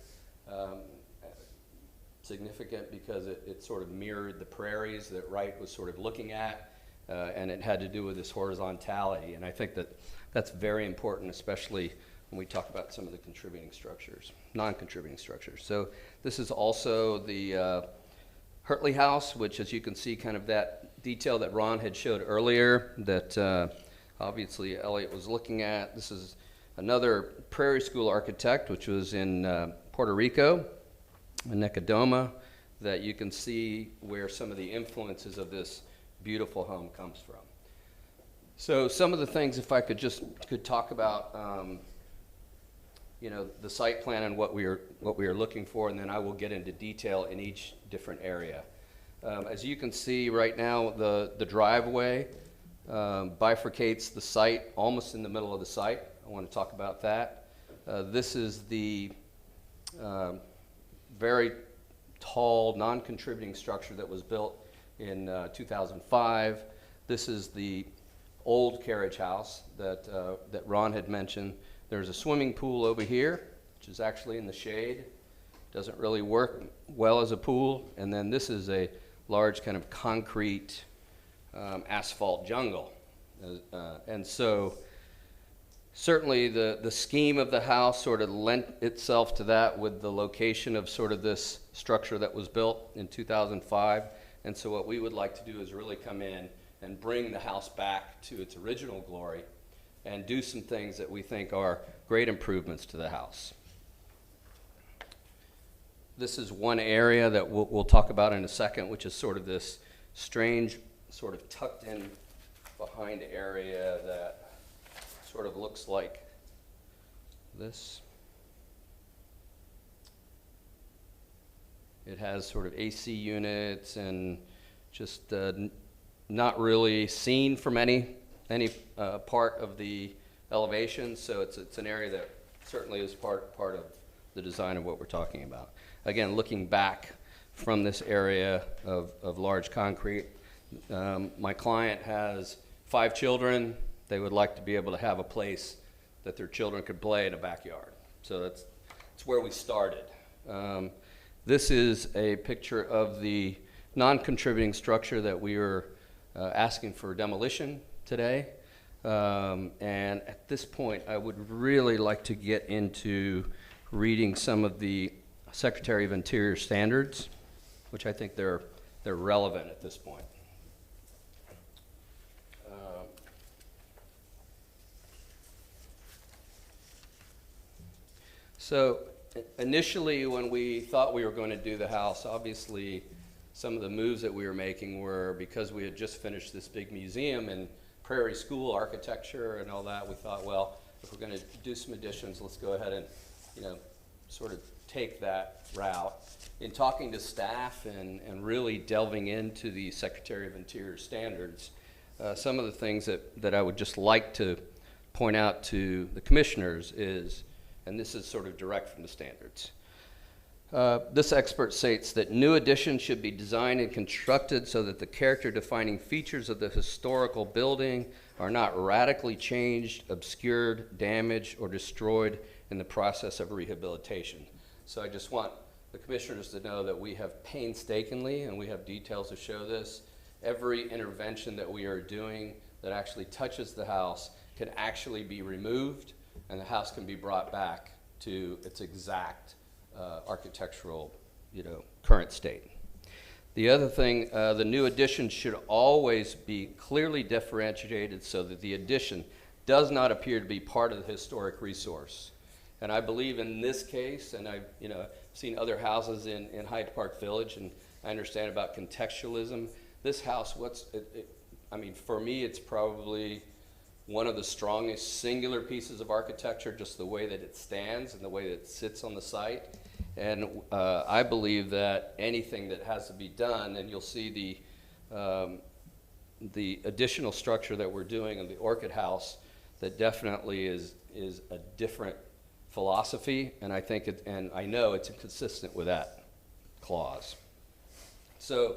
Significant because it sort of mirrored the prairies that Wright was sort of looking at, and it had to do with this horizontality. And I think that that's very important, especially when we talk about some of the contributing structures, non-contributing structures. So this is also the Hertley House, which, as you can see, kind of that detail that Ron had showed earlier that obviously Elliott was looking at. This is another Prairie School architect, which was in Puerto Rico, in Nicodoma, that you can see where some of the influences of this beautiful home comes from. So some of the things, if I could talk about, the site plan and what we are looking for, and then I will get into detail in each different area. As you can see right now, the driveway bifurcates the site almost in the middle of the site. I want to talk about that. This is the very tall, non-contributing structure that was built in 2005. This is the old carriage house that Ron had mentioned. There's a swimming pool over here, which is actually in the shade. Doesn't really work well as a pool. And then this is a large kind of concrete asphalt jungle. And so certainly the scheme of the house sort of lent itself to that with the location of sort of this structure that was built in 2005. And so what we would like to do is really come in and bring the house back to its original glory and do some things that we think are great improvements to the house. This is one area that we'll talk about in a second, which is sort of this strange, sort of tucked in behind area that sort of looks like this. It has sort of AC units and just not really seen from any part of the elevation, so it's an area that certainly is part of the design of what we're talking about. Again, looking back from this area of large concrete, my client has 5 children. They would like to be able to have a place that their children could play in a backyard. So that's where we started. This is a picture of the non-contributing structure that we were asking for demolition today. And at this point, I would really like to get into reading some of the Secretary of Interior standards, which I think they're relevant at this point. So initially, when we thought we were going to do the house, obviously some of the moves that we were making were because we had just finished this big museum and Prairie School architecture and all that. We thought, well, if we're going to do some additions, let's go ahead and, sort of take that route. In talking to staff and really delving into the Secretary of Interior standards, some of the things that I would just like to point out to the commissioners is, and this is sort of direct from the standards, this expert states that new additions should be designed and constructed so that the character-defining features of the historical building are not radically changed, obscured, damaged, or destroyed in the process of rehabilitation. So I just want the commissioners to know that we have painstakingly, and we have details to show this, every intervention that we are doing that actually touches the house can actually be removed, and the house can be brought back to its exact architectural, current state. The other thing, the new addition should always be clearly differentiated so that the addition does not appear to be part of the historic resource. And I believe in this case, and I've seen other houses in Hyde Park Village, and I understand about contextualism. This house, for me, it's probably one of the strongest singular pieces of architecture, just the way that it stands and the way that it sits on the site. And I believe that anything that has to be done, and you'll see the additional structure that we're doing in the Orchid House, that definitely is a different philosophy, and I think and I know it's consistent with that clause. So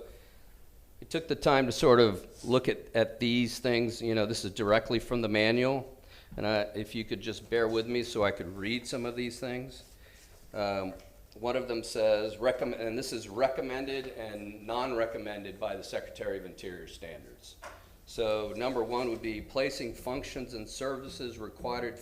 I took the time to sort of look at these things. This is directly from the manual, and if you could just bear with me so I could read some of these things. One of them says, and this is recommended and non-recommended by the Secretary of Interior standards. So number one would be placing functions and services required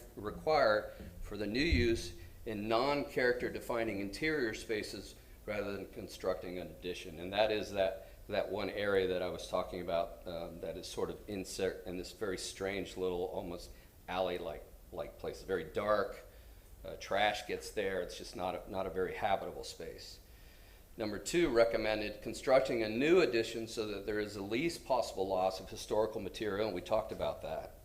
for the new use in non-character defining interior spaces rather than constructing an addition. And that is that one area that I was talking about that is sort of insert in this very strange little almost alley-like place. It's very dark, trash gets there, it's just not a very habitable space. Number two, recommended constructing a new addition so that there is the least possible loss of historical material, and we talked about that.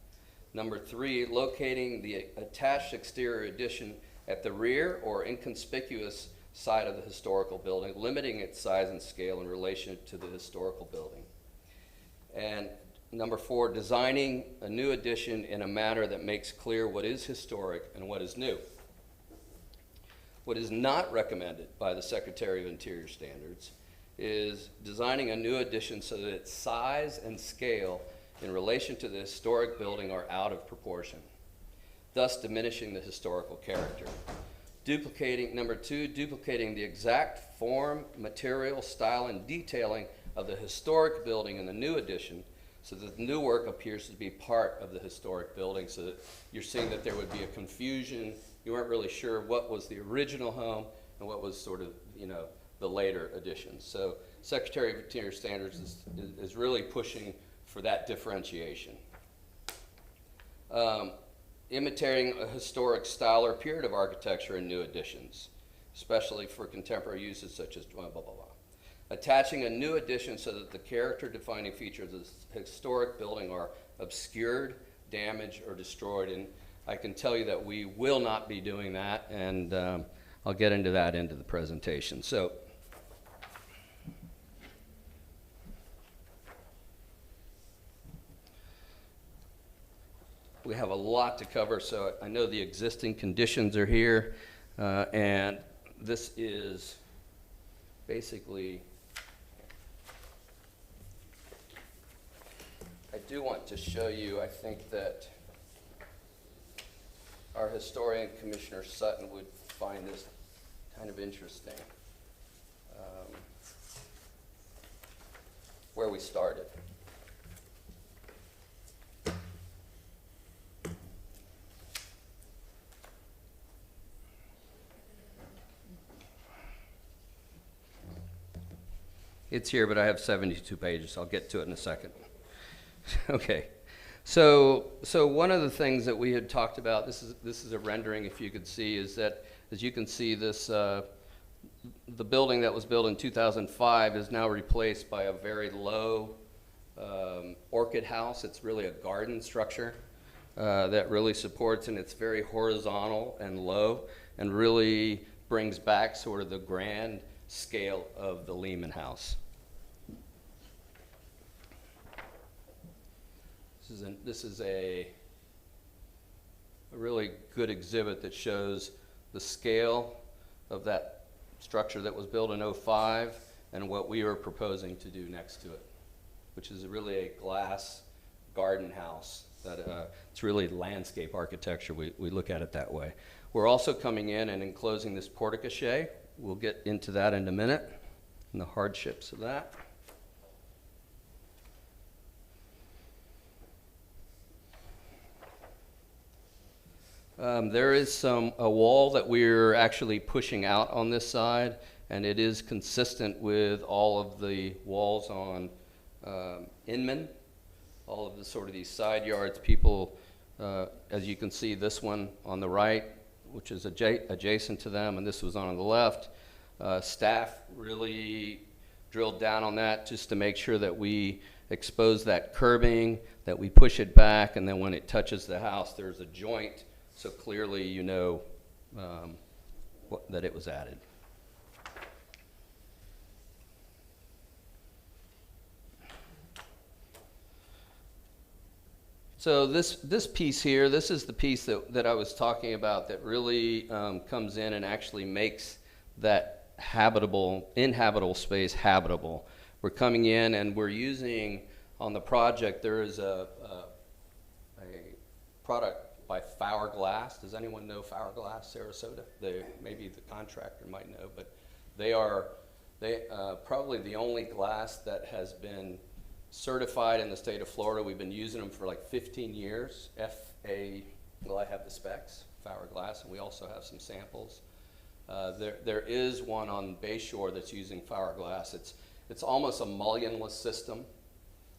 Number three, locating the attached exterior addition at the rear or inconspicuous side of the historical building, limiting its size and scale in relation to the historical building. And number four, designing a new addition in a manner that makes clear what is historic and what is new. What is not recommended by the Secretary of Interior standards is designing a new addition so that its size and scale in relation to the historic building are out of proportion, thus diminishing the historical character. Number two, duplicating the exact form, material, style, and detailing of the historic building in the new addition so that the new work appears to be part of the historic building, so that you're seeing that there would be a confusion. You weren't really sure what was the original home and what was sort of, the later additions. So Secretary of Interior Standards is really pushing for that differentiation. Imitating a historic style or period of architecture in new additions, especially for contemporary uses such as blah, blah, blah, blah. Attaching a new addition so that the character-defining features of the historic building are obscured, damaged, or destroyed. And I can tell you that we will not be doing that, and I'll get into that into the presentation. So, we have a lot to cover, so I know the existing conditions are here, and this is basically, I do want to show you, I think that our historian, Commissioner Sutton, would find this kind of interesting, where we started. It's here, but I have 72 pages. I'll get to it in a second. Okay. So one of the things that we had talked about, this is a rendering, if you could see, is that, as you can see, this the building that was built in 2005 is now replaced by a very low orchid house. It's really a garden structure that really supports, and it's very horizontal and low, and really brings back sort of the grand scale of the Lehman House. This is a really good exhibit that shows the scale of that structure that was built in '05 and what we are proposing to do next to it, which is really a glass garden house. It's really landscape architecture. We look at it that way. We're also coming in and enclosing this porte-cochere. We'll get into that in a minute and the hardships of that. There is a wall that we're actually pushing out on this side, and it is consistent with all of the walls on Inman, all of the sort of these side yards. People, as you can see, this one on the right, which is adjacent to them, and this was on the left. Staff really drilled down on that just to make sure that we expose that curbing, that we push it back, and then when it touches the house, there's a joint. So clearly you know that it was added. So this piece here, this is the piece that I was talking about that really comes in and actually makes that inhabitable space habitable. We're coming in and we're using, on the project, there is a product by Fower Glass. Does anyone know Fower Glass, Sarasota? Maybe the contractor might know, but they are probably the only glass that has been certified in the state of Florida. We've been using them for like 15 years. Well, I have the specs, Fower Glass, and we also have some samples. There is one on Bayshore that's using Fower Glass. It's almost a mullionless system.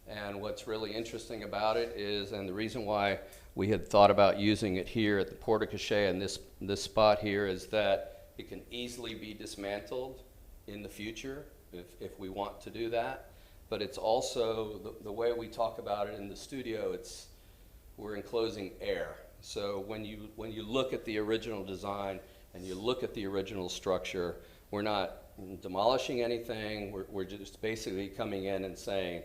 And what's really interesting about it is, and the reason why we had thought about using it here at the porte-cochere and this spot here, is that it can easily be dismantled in the future if we want to do that. But it's also, the way we talk about it in the studio, we're enclosing air. So when you look at the original design and you look at the original structure, we're not demolishing anything. We're just basically coming in and saying,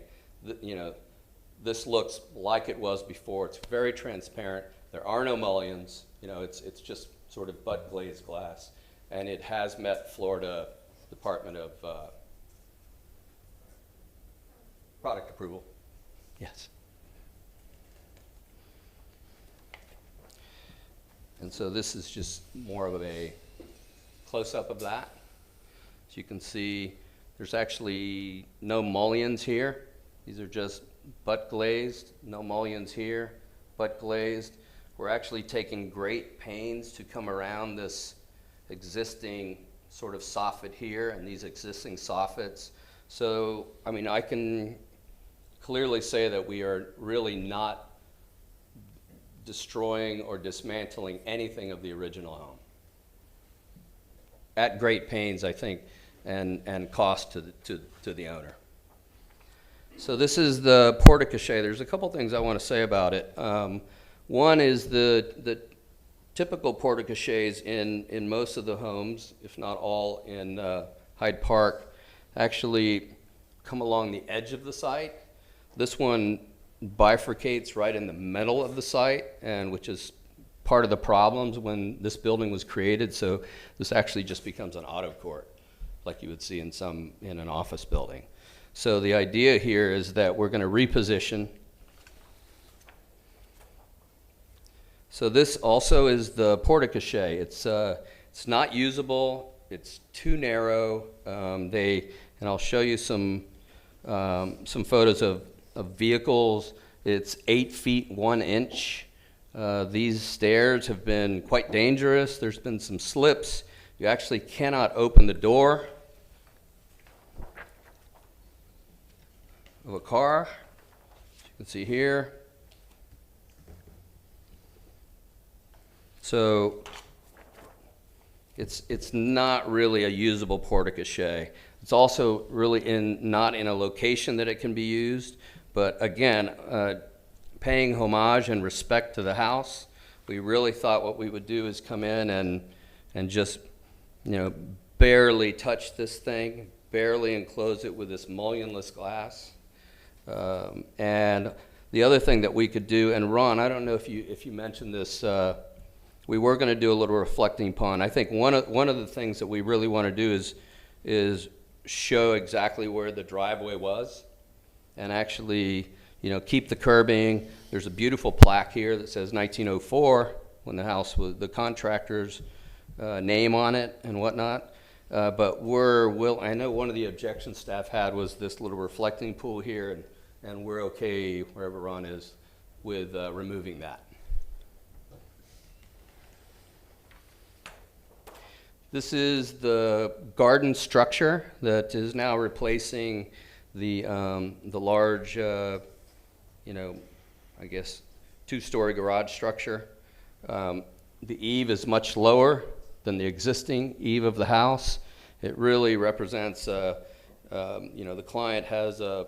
this looks like it was before. It's very transparent. There are no mullions. It's just sort of butt glazed glass. And it has met Florida Department of Product Approval. Yes. And so this is just more of a close-up of that. As you can see, there's actually no mullions here. These are just butt glazed, no mullions here, butt glazed. We're actually taking great pains to come around this existing sort of soffit here and these existing soffits. So, I can clearly say that we are really not destroying or dismantling anything of the original home. At great pains, I think, and cost to the owner. So this is the porte-cochere. There's a couple things I want to say about it. One is the typical porte-cocheres in most of the homes, if not all, in Hyde Park, actually come along the edge of the site. This one bifurcates right in the middle of the site, and which is part of the problems when this building was created. So this actually just becomes an auto court, like you would see in an office building. So the idea here is that we're going to reposition. So this also is the porte-cochere. It's not usable. It's too narrow. And I'll show you some photos of vehicles. It's 8 feet 1 inch. These stairs have been quite dangerous. There's been some slips. You actually cannot open the door of a car, as you can see here. So it's not really a usable porte-cochere. It's also really not in a location that it can be used. But again, paying homage and respect to the house, we really thought what we would do is come in and just barely touched this thing, barely enclosed it with this mullionless glass. And the other thing that we could do, and Ron, I don't know if you mentioned this, we were going to do a little reflecting pond. I think one of the things that we really want to do is show exactly where the driveway was, and actually, keep the curbing. There's a beautiful plaque here that says 1904 when the house was the contractor's name on it and whatnot. But I know one of the objections staff had was this little reflecting pool here, and we're okay, wherever Ron is, with removing that. This is the garden structure that is now replacing the large, I guess, two-story garage structure. The eave is much lower than the existing eave of the house. It really represents, the client has a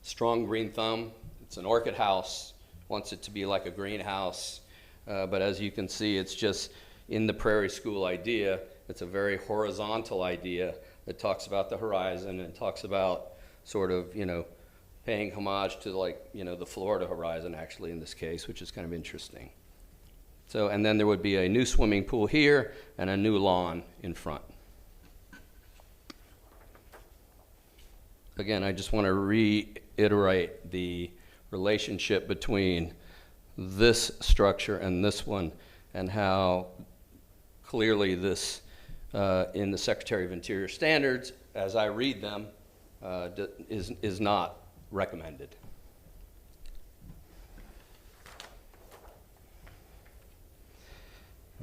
strong green thumb. It's an orchid house, wants it to be like a greenhouse, but as you can see, it's just in the Prairie School idea. It's a very horizontal idea that talks about the horizon and talks about sort of, paying homage to the Florida horizon actually in this case, which is kind of interesting. So, and then there would be a new swimming pool here and a new lawn in front. Again, I just want to reiterate the relationship between this structure and this one, and how clearly this, in the Secretary of Interior standards, as I read them, is not recommended.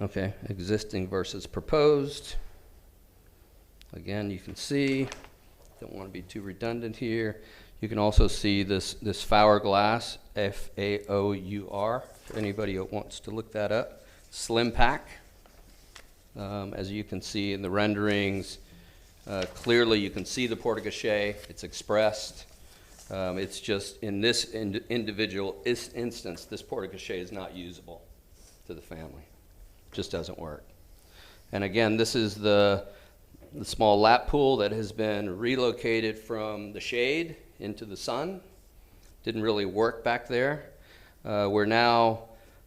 Okay, existing versus proposed. Again, you can see, don't want to be too redundant here. You can also see this Faur glass, F-A-O-U-R, if anybody wants to look that up. Slim pack. As you can see in the renderings, clearly you can see the porte-cochere. It's expressed. It's just in this individual instance, this porte-cochere is not usable to the family. Just doesn't work. And again, this is the small lap pool that has been relocated from the shade into the sun. Didn't really work back there. We're now,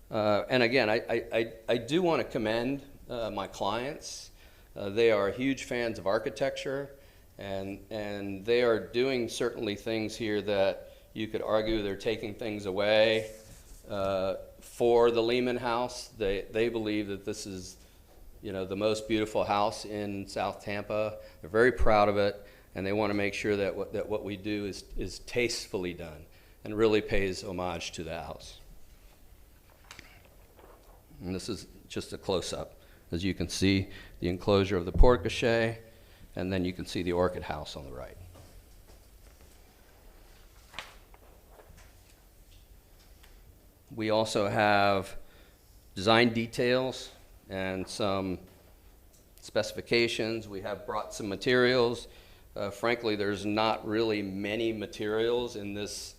and again, I do want to commend my clients. They are huge fans of architecture, and they are doing certainly things here that you could argue they're taking things away for the Lehman House. They believe that this is, the most beautiful house in South Tampa. They're very proud of it, and they want to make sure that what we do is tastefully done and really pays homage to the house. And this is just a close-up. As you can see, the enclosure of the porte-cochere, and then you can see the orchid house on the right. We also have design details and some specifications. We have brought some materials. Frankly, there's not really many materials in this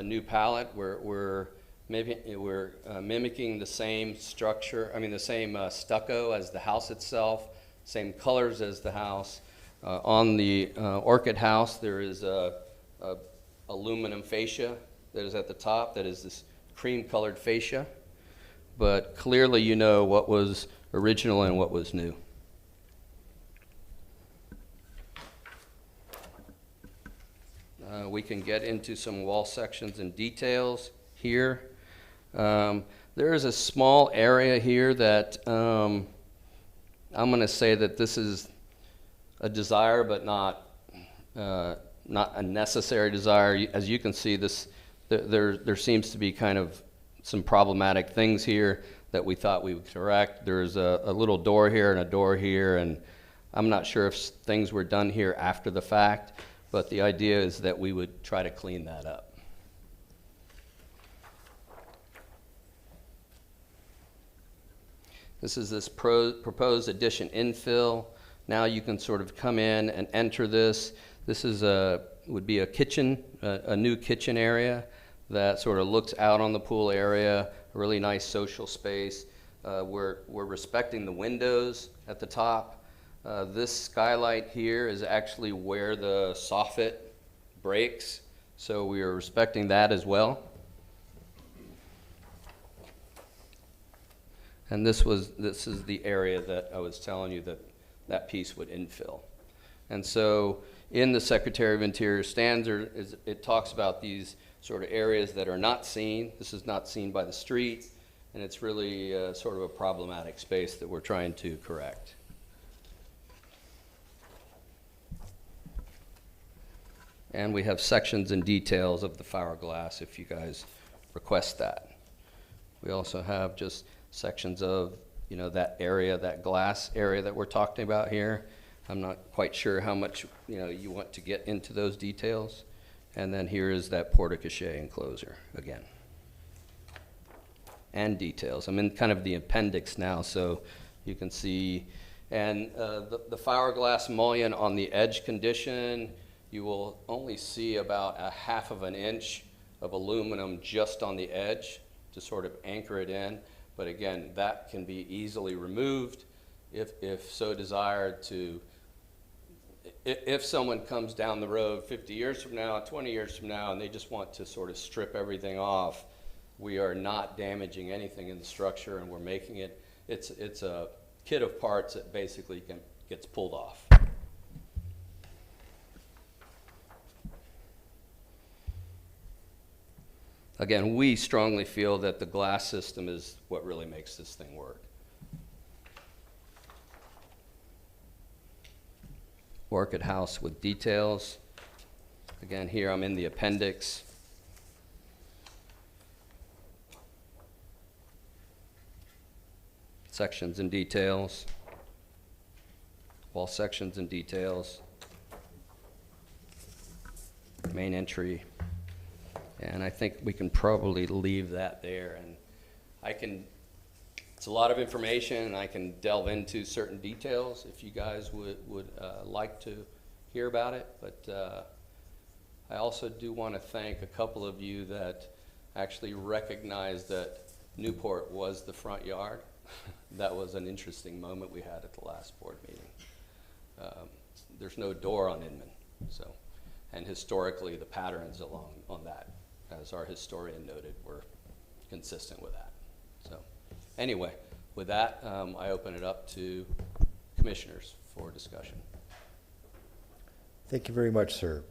new palette. We're mimicking the same structure, the same stucco as the house itself, same colors as the house. On the orchid house, there is a aluminum fascia that is at the top, that is this cream-colored fascia. But clearly you know what was original and what was new. We can get into some wall sections and details here. There is a small area here that I'm going to say that this is a desire, but not a necessary desire. As you can see, there seems to be kind of some problematic things here that we thought we would correct. There's a little door here and a door here, and I'm not sure if things were done here after the fact, but the idea is that we would try to clean that up. This is this proposed addition infill. Now you can sort of come in and enter this. This is would be a kitchen, a new kitchen area that sort of looks out on the pool area, a really nice social space. We're respecting the windows at the top. This skylight here is actually where the soffit breaks, so we are respecting that as well. And this is the area that I was telling you that piece would infill. And so in the Secretary of Interior standard, it talks about these sort of areas that are not seen. This is not seen by the street, and it's really sort of a problematic space that we're trying to correct. And we have sections and details of the fiberglass if you guys request that. We also have just sections of, you know, that area, that glass area that we're talking about here. I'm not quite sure how much, you know, you want to get into those details. And then here is that porte-cochere enclosure again. And details. I'm in kind of the appendix now, so you can see. And the fiberglass mullion on the edge condition, you will only see about a 1/2 of an inch of aluminum just on the edge to sort of anchor it in. But again, that can be easily removed if so desired to. If someone comes down the road 50 years from now, 20 years from now, and they just want to sort of strip everything off, we are not damaging anything in the structure, and we're making it, it's a kit of parts that basically gets pulled off. Again, we strongly feel that the glass system is what really makes this thing work. Orchid house with details. Again, here I'm in the appendix. Sections and details. Wall sections and details. Main entry. And I think we can probably leave that there. And it's a lot of information, and I can delve into certain details if you guys would like to hear about it. But I also do want to thank a couple of you that actually recognized that Newport was the front yard. That was an interesting moment we had at the last board meeting. There's no door on Inman, so, and historically the patterns along on that, as our historian noted, were consistent with that. So anyway, with that, I open it up to commissioners for discussion. Thank you very much, sir.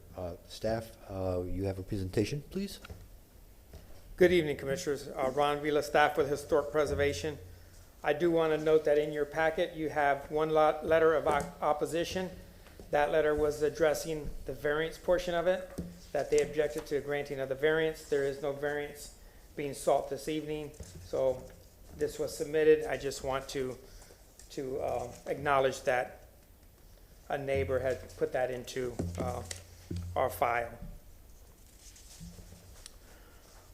Staff, you have a presentation, please? Good evening, Commissioners. Ron Vila, staff with Historic Preservation. I do want to note that in your packet, you have one letter of opposition. That letter was addressing the variance portion of it, that they objected to granting of the variance. There is no variance being sought this evening, so this was submitted. I just want to acknowledge that a neighbor had put that into our file.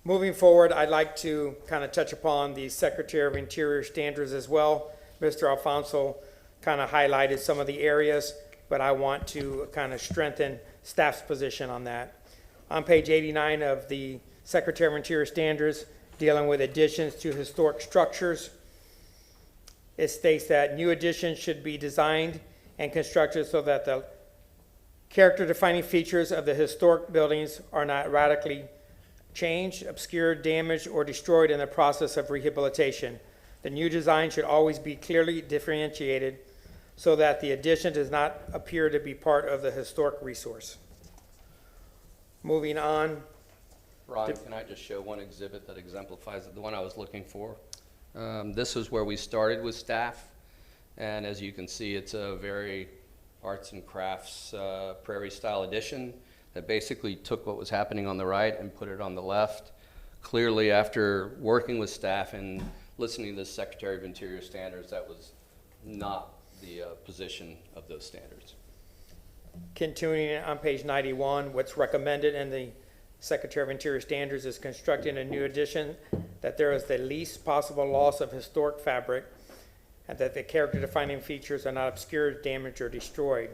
Moving forward, I'd like to kind of touch upon the Secretary of Interior standards as well. Mr. Alfonso kind of highlighted some of the areas, but I want to kind of strengthen staff's position on that. On page 89 of the Secretary of Interior standards, dealing with additions to historic structures, it states that new additions should be designed and constructed so that the character-defining features of the historic buildings are not radically changed, obscured, damaged, or destroyed in the process of rehabilitation. The new design should always be clearly differentiated so that the addition does not appear to be part of the historic resource. Moving on. Ron, can I just show one exhibit that exemplifies it, the one I was looking for? This is where we started with staff, and as you can see, it's a very arts and crafts prairie style addition that basically took what was happening on the right and put it on the left. Clearly, after working with staff and listening to the Secretary of Interior standards, that was not the position of those standards. Continuing on page 91, what's recommended in the Secretary of Interior standards is constructing a new addition that there is the least possible loss of historic fabric and that the character-defining features are not obscured, damaged, or destroyed.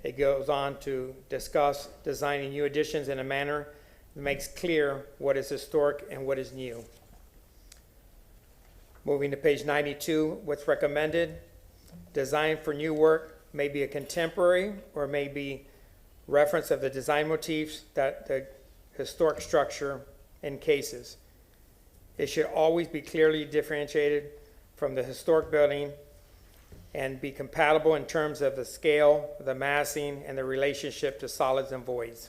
It goes on to discuss designing new additions in a manner that makes clear what is historic and what is new. Moving to page 92, what's recommended? Design for new work may be a contemporary or may be reference of the design motifs that the historic structure encases. It should always be clearly differentiated from the historic building and be compatible in terms of the scale, the massing, and the relationship to solids and voids.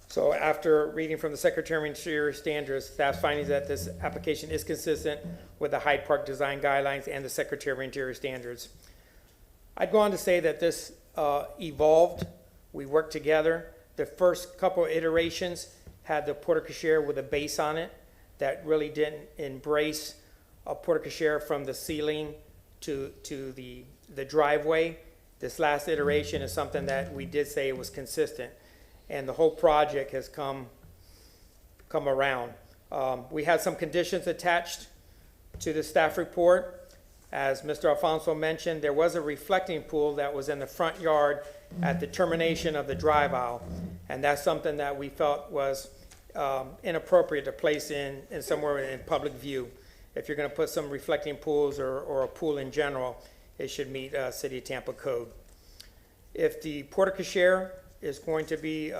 So after reading from the Secretary of Interior standards, staff's findings that this application is consistent with the Hyde Park design guidelines and the Secretary of Interior standards. I'd go on to say that this evolved. We worked together. The first couple of iterations had the porte-cochere with a base on it that really didn't embrace a porte-cochere from the ceiling to the driveway. This last iteration is something that we did say was consistent, and the whole project has come around. We had some conditions attached to the staff report. As Mr. Alfonso mentioned, there was a reflecting pool that was in the front yard at the termination of the drive aisle, and that's something that we felt was inappropriate to place in somewhere in public view. If you're going to put some reflecting pools or a pool in general, it should meet City of Tampa code. If the porte-cochere is going to be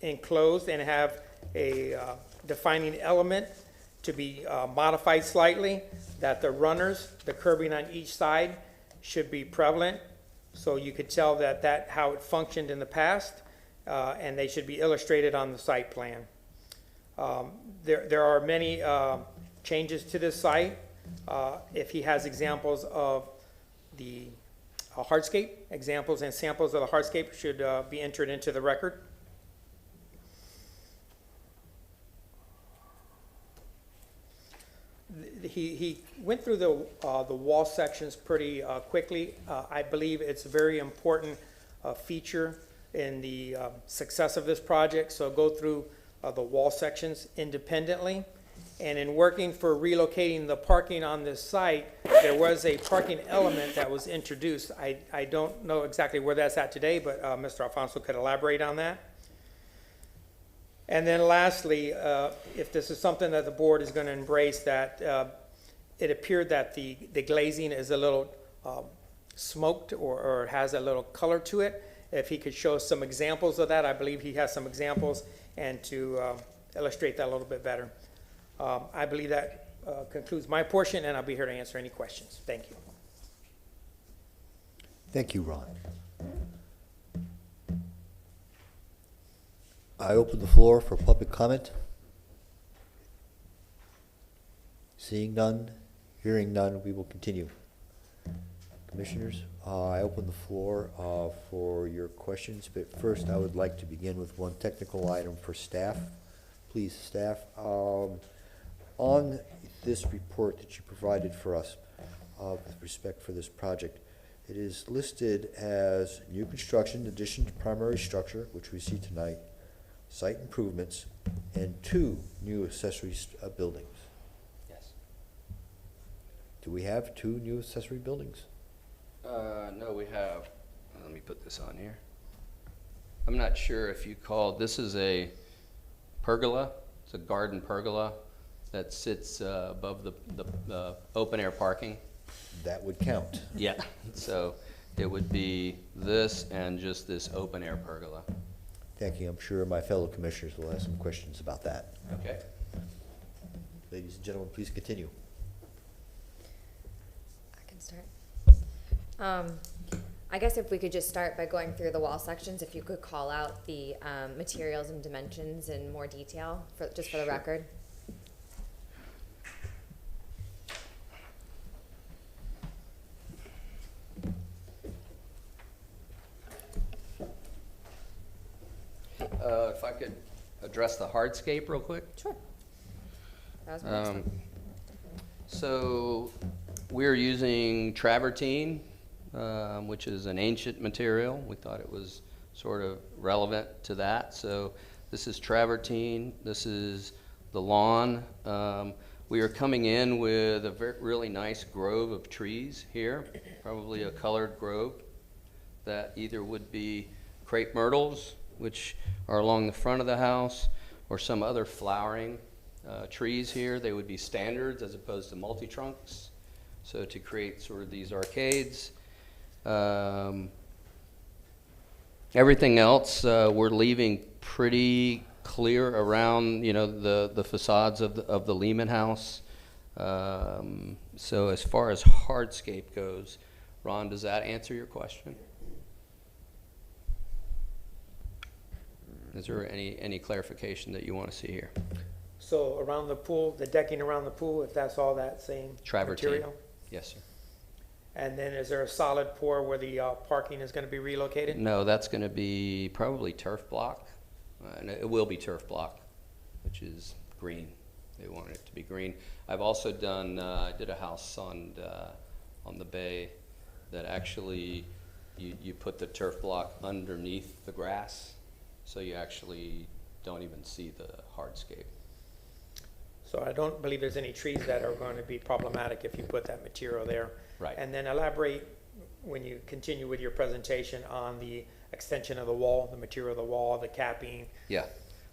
enclosed and have a defining element to be modified slightly, that the runners, the curbing on each side should be prevalent, so you could tell that how it functioned in the past, and they should be illustrated on the site plan. There are many changes to this site. If he has examples of the hardscape, examples and samples of the hardscape should be entered into the record. He went through the wall sections pretty quickly. I believe it's a very important feature in the success of this project, so go through the wall sections independently. And in working for relocating the parking on this site, there was a parking element that was introduced. I don't know exactly where that's at today, but Mr. Alfonso could elaborate on that. And then lastly, if this is something that the board is going to embrace, that it appeared that the glazing is a little smoked or has a little color to it. If he could show some examples of that, I believe he has some examples, and to illustrate that a little bit better. I believe that concludes my portion, and I'll be here to answer any questions. Thank you. Thank you, Ron. I open the floor for public comment. Seeing none, hearing none, we will continue. Commissioners, I open the floor for your questions, but first I would like to begin with one technical item for staff. Please, staff, on this report that you provided for us with respect for this project, it is listed as new construction, addition to primary structure, which we see tonight, site improvements, and 2 new accessory buildings. Yes. Do we have 2 new accessory buildings? No, we have, let me put this on here. I'm not sure if you called, this is a pergola. It's a garden pergola that sits above the open air parking. That would count. Yeah, so it would be this and just this open air pergola. Thank you. I'm sure my fellow commissioners will have some questions about that. Okay. Ladies and gentlemen, please continue. I can start. I guess if we could just start by going through the wall sections, if you could call out the materials and dimensions in more detail, just for the record. If I could address the hardscape real quick. Sure. That was my next one. So we're using travertine, which is an ancient material. We thought it was sort of relevant to that. So this is travertine. This is the lawn. We are coming in with a really nice grove of trees here, probably a colored grove that either would be crepe myrtles which are along the front of the house, or some other flowering trees here. They would be standards as opposed to multi-trunks. So to create sort of these arcades. Everything else, we're leaving pretty clear around, you know, the facades of the Lehman House. So as far as hardscape goes, Ron, does that answer your question? Is there any clarification that you want to see here? So around the pool, the decking around the pool, if that's all that same Travertine. material? Yes, sir. And then is there a solid pour where the parking is going to be relocated? No, that's going to be probably turf block. And it will be turf block, which is green. They want it to be green. I've also done, I did a house on the bay that actually you put the turf block underneath the grass, so you actually don't even see the hardscape. So I don't believe there's any trees that are going to be problematic if you put that material there. Right. And then elaborate, when you continue with your presentation, on the extension of the wall, the material of the wall, the capping. Yeah.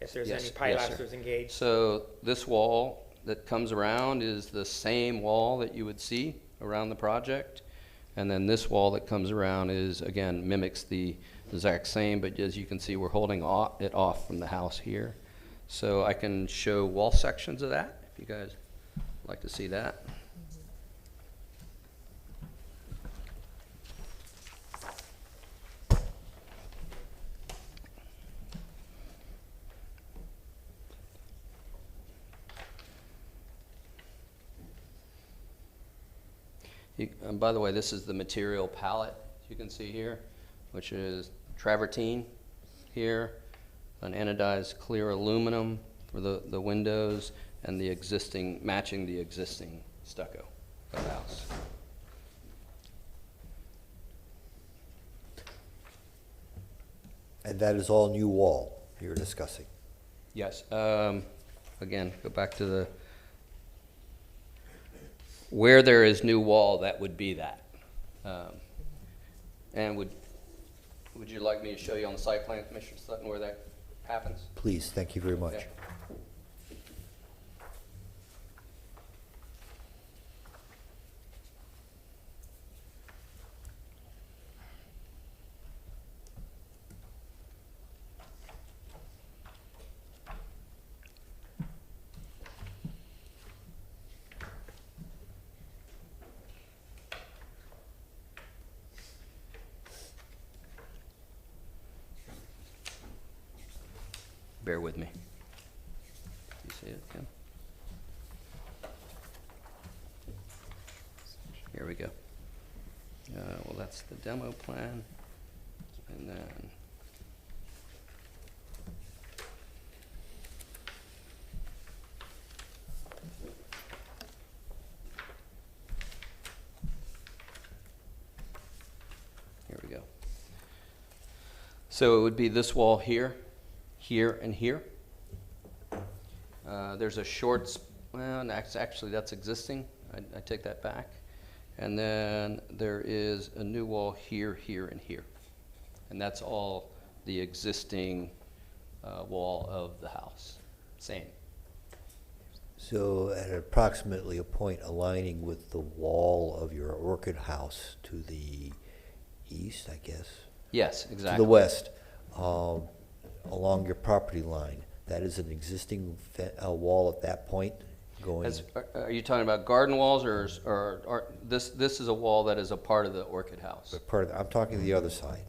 If there's Yes, any yes, pilasters sir. engaged. So this wall that comes around is the same wall that you would see around the project. And then this wall that comes around is, again, mimics the exact same, but as you can see, we're holding it off from the house here. So I can show wall sections of that, if you guys would like to see that. And by the way, this is the material palette you can see here, which is travertine here, an anodized clear aluminum for the windows, and the existing, matching the existing stucco of the house. And that is all new wall you're discussing? Yes. Again, go back to where there is new wall, that would be that. And would you like me to show you on the site plan, Commissioner Sutton, where that happens? Please, thank you very much. Okay. Bear with me. You see it, Kim? Here we go. Well, that's the demo plan. And then here we go. So it would be this wall here, here, and here. There's a short, well, actually that's existing. I take that back. And then there is a new wall here, here, and here. And that's all the existing wall of the house. Same. So at approximately a point aligning with the wall of your orchid house to the east, I guess? Yes, exactly. To the west, along your property line, that is an existing wall at that point going? Are you talking about garden walls, or this is a wall that is a part of the orchid house? I'm talking the other side.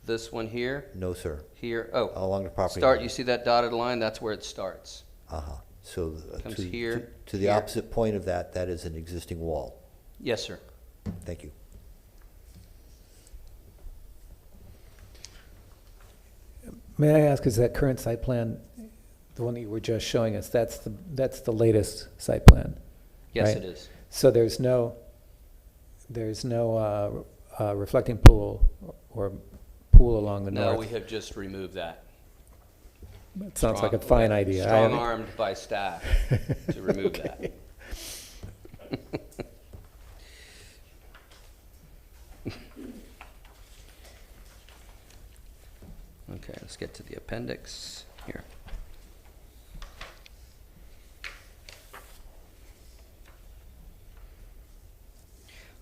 This one here? No, sir. Here, oh. Along the property line. You see that dotted line? That's where it starts. Uh-huh. So Comes here, to the opposite point of that, that is an existing wall. Yes, sir. Thank you. May I ask, is that current site plan, the one that you were just showing us, that's the latest site plan? Yes, right? it is. So there's no reflecting pool or pool along the north? No, we have just removed that. It sounds like a fine idea. Strong-armed by staff to remove that. Okay, let's get to the appendix here.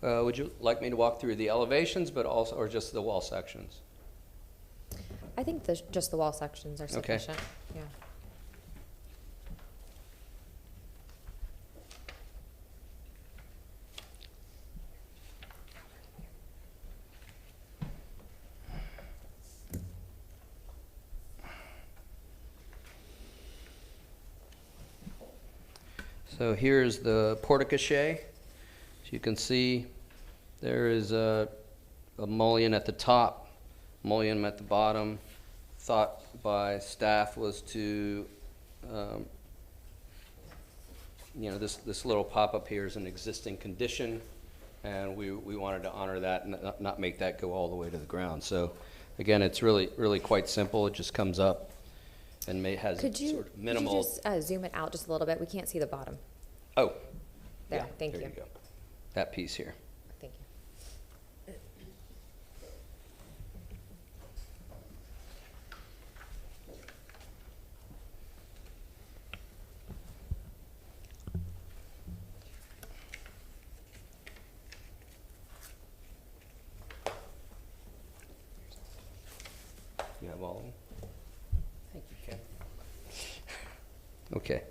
Would you like me to walk through the elevations, but also, or just the wall sections? I think just the wall sections are Okay. sufficient, yeah. So here's the porte-cochere. As you can see, there is a mullion at the top, mullion at the bottom. Thought by staff was to, this little pop-up here is an existing condition, and we wanted to honor that and not make that go all the way to the ground. So again, it's really quite simple. It just comes up and has sort of minimal. Could you just zoom it out just a little bit? We can't see the bottom. Oh. There, yeah, thank there you. you go. That piece here. Thank you. You have all of them? Thank you, Ken. Okay.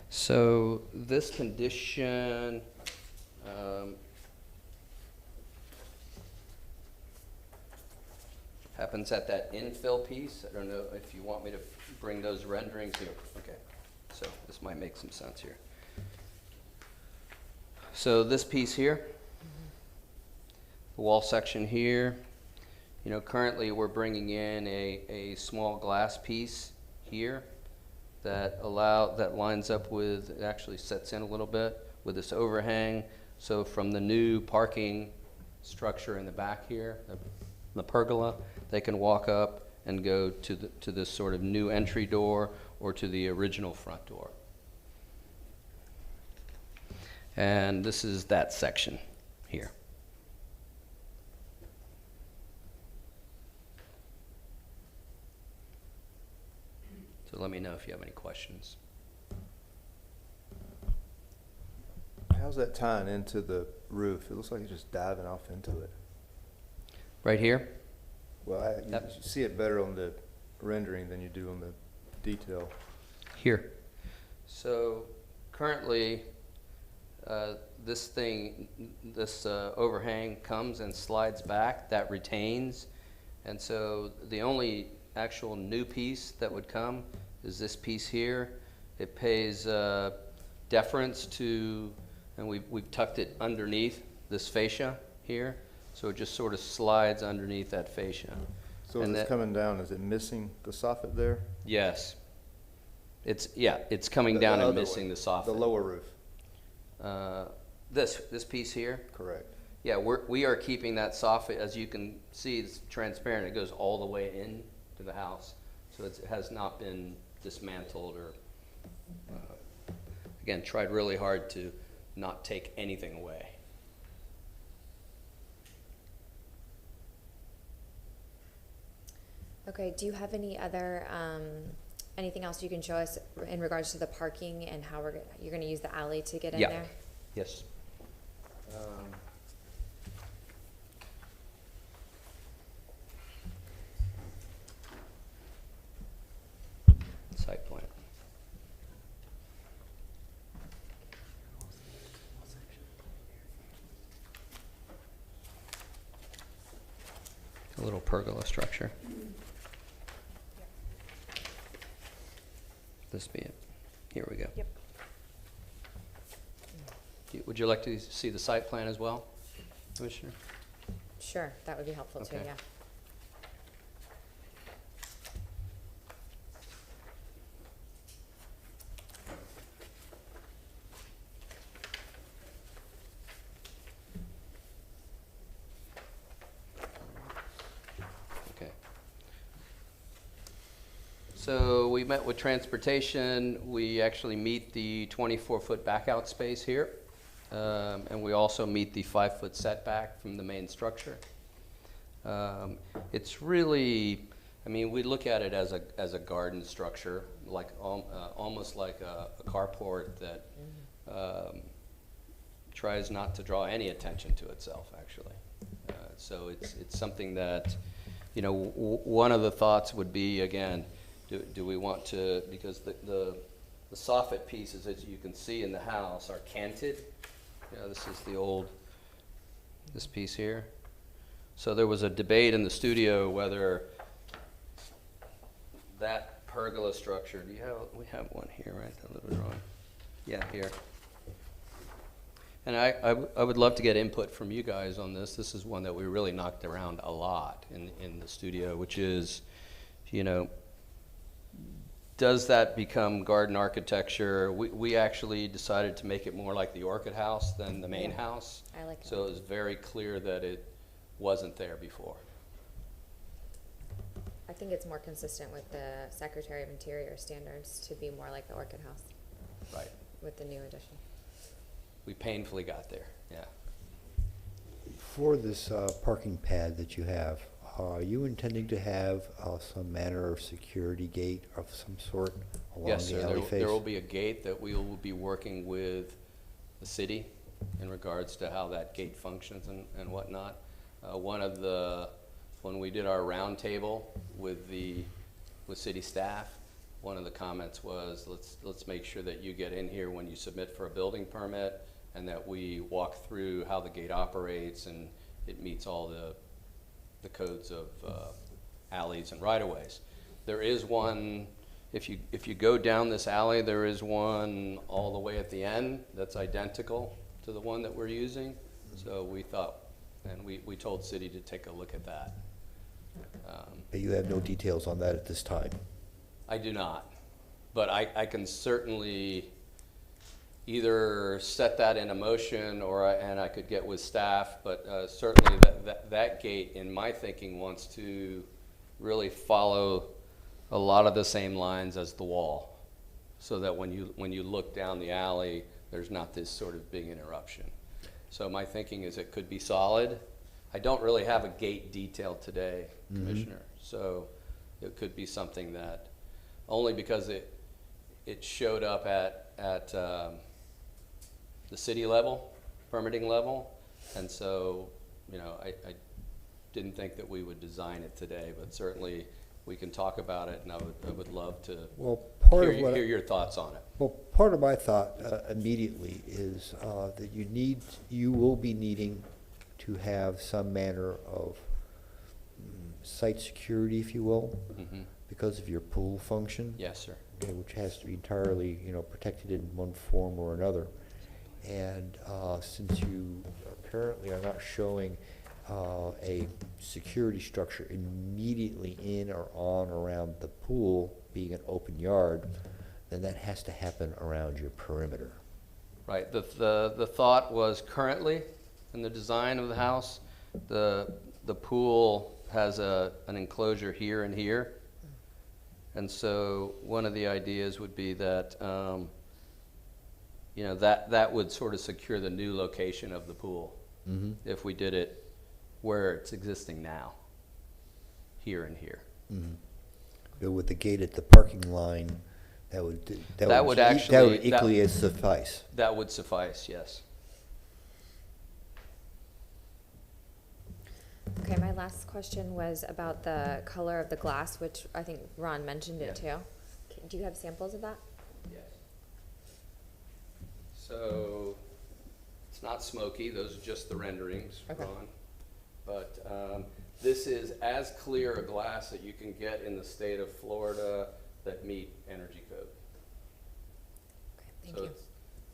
So this condition, happens at that infill piece. I don't know if you want me to bring those renderings here. Okay. So this might make some sense here. So this piece here, the wall section here, currently we're bringing in a small glass piece here that lines up with, it actually sets in a little bit with this overhang. So from the new parking structure in the back here, the pergola, they can walk up and go to this sort of new entry door or to the original front door. And this is that section here. So let me know if you have any questions. How's that tying into the roof? It looks like it's just diving off into it. Right here? Well, you see it better on the rendering than you do on the detail. Here. So currently, this overhang comes and slides back, that retains. And so the only actual new piece that would come is this piece here. It pays deference to, and we've tucked it underneath this fascia here. So it just sort of slides underneath that fascia. So as it's coming down, is it missing the soffit there? Yes. It's coming down and missing the soffit. The lower roof. This piece here? Correct. Yeah, we are keeping that soffit, as you can see, it's transparent. It goes all the way in to the house. So it has not been dismantled or, again, tried really hard to not take anything away. Okay, do you have any other, anything else you can show us in regards to the parking and how you're gonna use the alley to get in there? Yes. Site plan. A little pergola structure. This be it. Here we go. Yep. Would you like to see the site plan as well, Commissioner? Sure, that would be helpful too, Okay. yeah. Okay. So we met with transportation. We actually meet the 24-foot backout space here. And we also meet the 5-foot setback from the main structure. It's really, I mean, we look at it as a garden structure, like almost like a carport that tries not to draw any attention to itself, actually. So it's something that, you know, one of the thoughts would be, again, do we want to, because the soffit pieces, as you can see in the house, are canted. You know, this is the old, this piece here. So there was a debate in the studio whether that pergola structure, we have one here, right, that little drawing? Yeah, here. And I would love to get input from you guys on this. This is one that we really knocked around a lot in the studio, which is, you know, does that become garden architecture? We actually decided to make it more like the orchid house than the main house. I like that. So it was very clear that it wasn't there before. I think it's more consistent with the Secretary of Interior standards to be more like the Orchid House. Right. With the new addition. We painfully got there, yeah. For this parking pad that you have, are you intending to have some manner of security gate of some sort along Yes, the sir. alley face? There will be a gate that we will be working with the city in regards to how that gate functions and whatnot. When we did our roundtable with city staff, one of the comments was, let's make sure that you get in here when you submit for a building permit, and that we walk through how the gate operates and it meets all the codes of alleys and right-of-ways. There is one, if you go down this alley, there is one all the way at the end that's identical to the one that we're using. So we thought, and we told city to take a look at that. But you have no details on that at this time? I do not, but I can certainly either set that in motion and I could get with staff, but certainly that gate, in my thinking, wants to really follow a lot of the same lines as the wall, so that when you look down the alley, there's not this sort of big interruption. So my thinking is it could be solid. I don't really have a gate detailed today, Commissioner, so it could be something that, only because it showed up at the city level, permitting level, and so, you know, I didn't think that we would design it today, but certainly we can talk about it, and I would love to hear your thoughts on it. Well, part of my thought immediately is that you will be needing to have some manner of site security, if you will, because of your pool function. Yes, sir. Okay, which has to be entirely, you know, protected in one form or another. And since you apparently are not showing a security structure immediately in or on around the pool, being an open yard, then that has to happen around your perimeter. Right. The thought was, currently in the design of the house, the pool has an enclosure here and here. And so one of the ideas would be that, you know, that would sort of secure the new location of the pool if we did it where it's existing now, here and here. But with the gate at the parking line, that would equally as suffice. That would suffice, yes. Okay, my last question was about the color of the glass, which I think Ron mentioned it too. Do you have samples of that? Yes. So it's not smoky, those are just the renderings, Ron. But this is as clear a glass that you can get in the state of Florida that meet energy code. Okay, thank So you. it's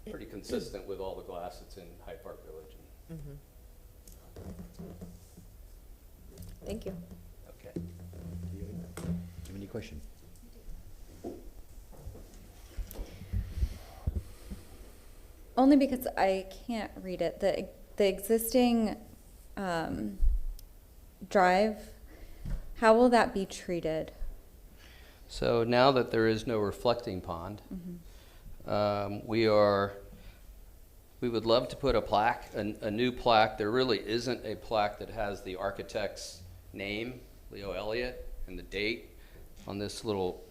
pretty consistent with all the glass that's in Hyde Park Village. Thank you. Okay. Do you have any question? Only because I can't read it. The existing drive, how will that be treated? So now that there is no reflecting pond, we would love to put a plaque, a new plaque. There really isn't a plaque that has the architect's name, Leo Elliott, and the date on this little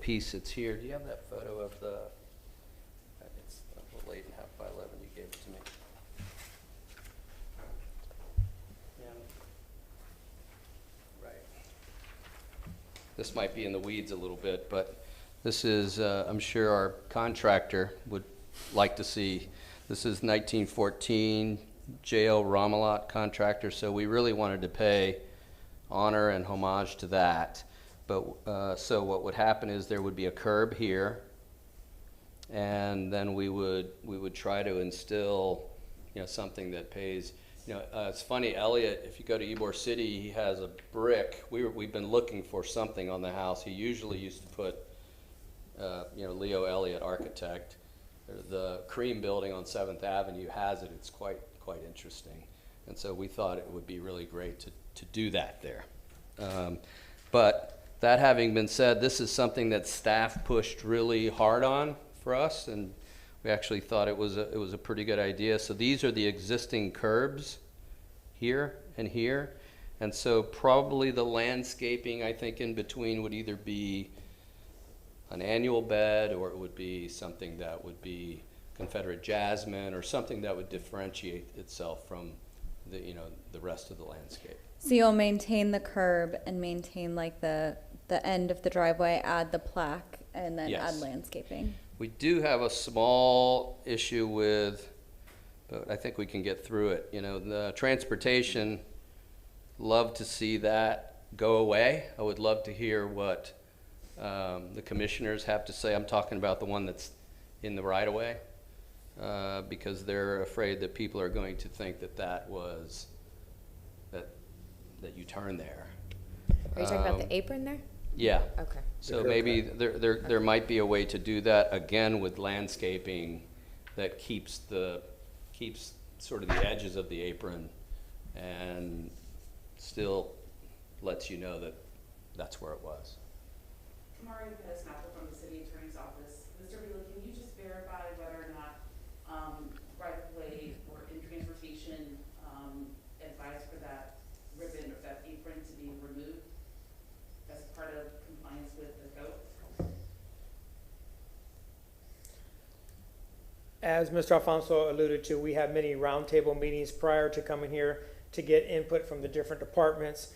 piece that's here. Do you have that photo of the, it's a little 8.5 by 11 you gave it to me. Right. This might be in the weeds a little bit, but this is, I'm sure our contractor would like to see. This is 1914 J.L. Ramalot contractor, so we really wanted to pay honor and homage to that. But so what would happen is there would be a curb here, and then we would try to instill, something that pays. It's funny, Elliot, if you go to Ybor City, he has a brick. We've been looking for something on the house. He usually used to put, Leo Elliott, architect. The Cream building on 7th Avenue has it. It's quite interesting. And so we thought it would be really great to do that there. But that having been said, this is something that staff pushed really hard on for us, and we actually thought it was a pretty good idea. So these are the existing curbs here and here. And so probably the landscaping, I think, in between would either be an annual bed, or it would be something that would be Confederate jasmine, or something that would differentiate itself from the rest of the landscape. So you'll maintain the curb and maintain like the end of the driveway, add the plaque, and then Yes. add landscaping. We do have a small issue with, but I think we can get through it. The transportation, love to see that go away. I would love to hear what the commissioners have to say. I'm talking about the one that's in the right-of-way, because they're afraid that people are going to think that you turn there. Are you talking about the apron there? Yeah. Okay. So maybe there might be a way to do that, again, with landscaping that keeps sort of the edges of the apron and still lets you know that that's where it was. Mario Pettis-Mackle from the City Attorney's Office. Mr. Wheeler, can you just verify whether or not right-of-way or in transportation advised for that ribbon or that apron to be removed as part of compliance with the code? As Mr. Alfonso alluded to, we have many roundtable meetings prior to coming here to get input from the different departments.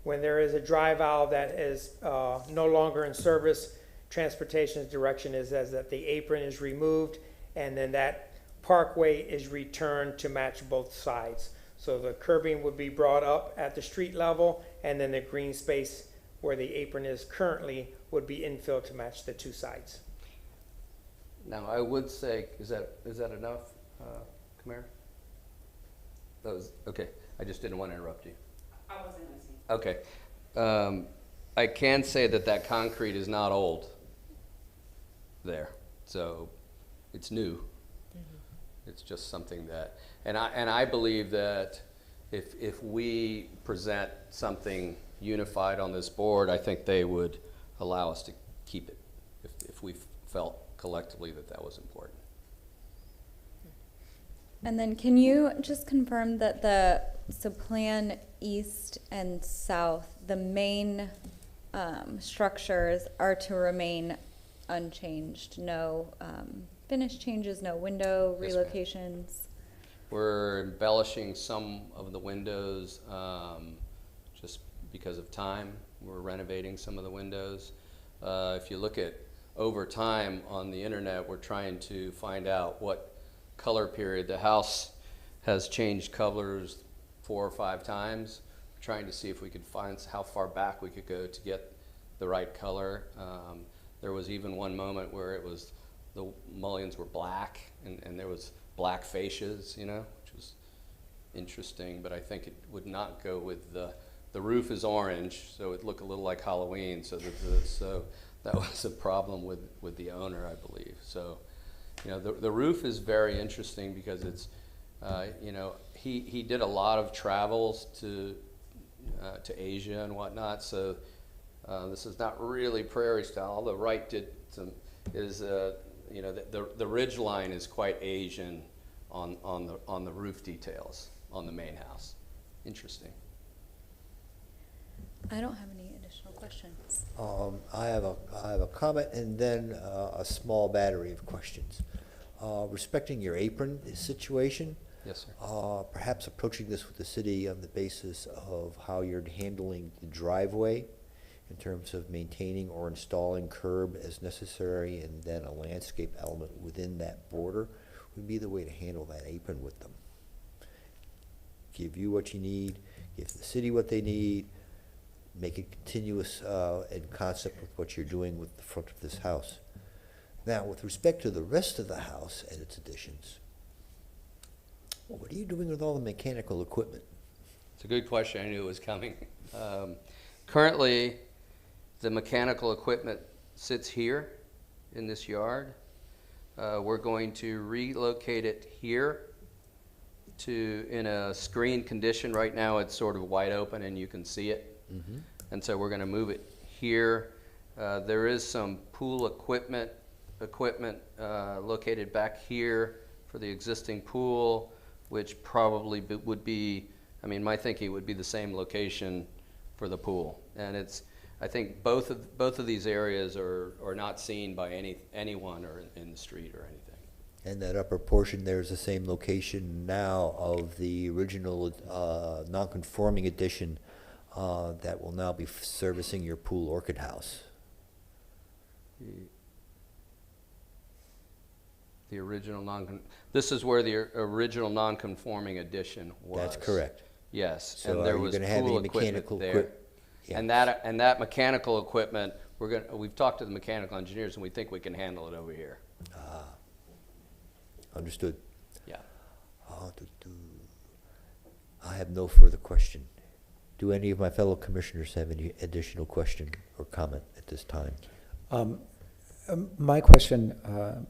When there is a dry valve that is no longer in service, transportation's direction is that the apron is removed, and then that parkway is returned to match both sides. So the curbing would be brought up at the street level, and then the green space where the apron is currently would be infilled to match the two sides. Now, I would say, is that enough, Kamara? That was, okay. I just didn't want to interrupt you. I wasn't listening. Okay. I can say that concrete is not old there. So it's new. Mm-hmm. It's just something that, and I believe that if we present something unified on this board, I think they would allow us to keep it if we felt collectively that was important. And then can you just confirm that so plan east and south, the main structures are to remain unchanged? No finish changes, no window Yes, ma'am. relocations? We're embellishing some of the windows just because of time. We're renovating some of the windows. If you look at over time on the internet, we're trying to find out what color period. The house has changed colors 4 or 5 times. We're trying to see if we could find how far back we could go to get the right color. There was even one moment where the mullions were black and there was black fascias, which was interesting, but I think it would not go with the roof is orange, so it looked a little like Halloween, so that was a problem with the owner, I believe. So, the roof is very interesting because it's, he did a lot of travels to Asia and whatnot. So this is not really prairie style. Although Wright did some, the ridge line is quite Asian on the roof details on the main house. Interesting. I don't have any additional questions. I have a comment and then a small battery of questions. Respecting your apron situation, Yes, sir. perhaps approaching this with the city on the basis of how you're handling the driveway in terms of maintaining or installing curb as necessary, and then a landscape element within that border would be the way to handle that apron with them. Give you what you need, give the city what they need, make it continuous in concept with what you're doing with the front of this house. Now, with respect to the rest of the house and its additions, what are you doing with all the mechanical equipment? It's a good question. I knew it was coming. Currently, the mechanical equipment sits here in this yard. We're going to relocate it here in a screened condition. Right now, it's sort of wide open and you can see it. Mm-hmm. And so we're going to move it here. There is some pool equipment located back here for the existing pool, which probably would be, I mean, my thinking would be the same location for the pool. And I think both of these areas are not seen by anyone or in the street or anything. And that upper portion there is the same location now of the original non-conforming addition that will now be servicing your pool orchid house. The original this is where the original non-conforming addition was. That's correct. Yes, So and there are you was gonna have pool any equipment mechanical there. Yeah. And that mechanical equipment, we've talked to the mechanical engineers and we think we can handle it over here. Understood. Yeah. I have no further question. Do any of my fellow commissioners have any additional question or comment at this time? My question,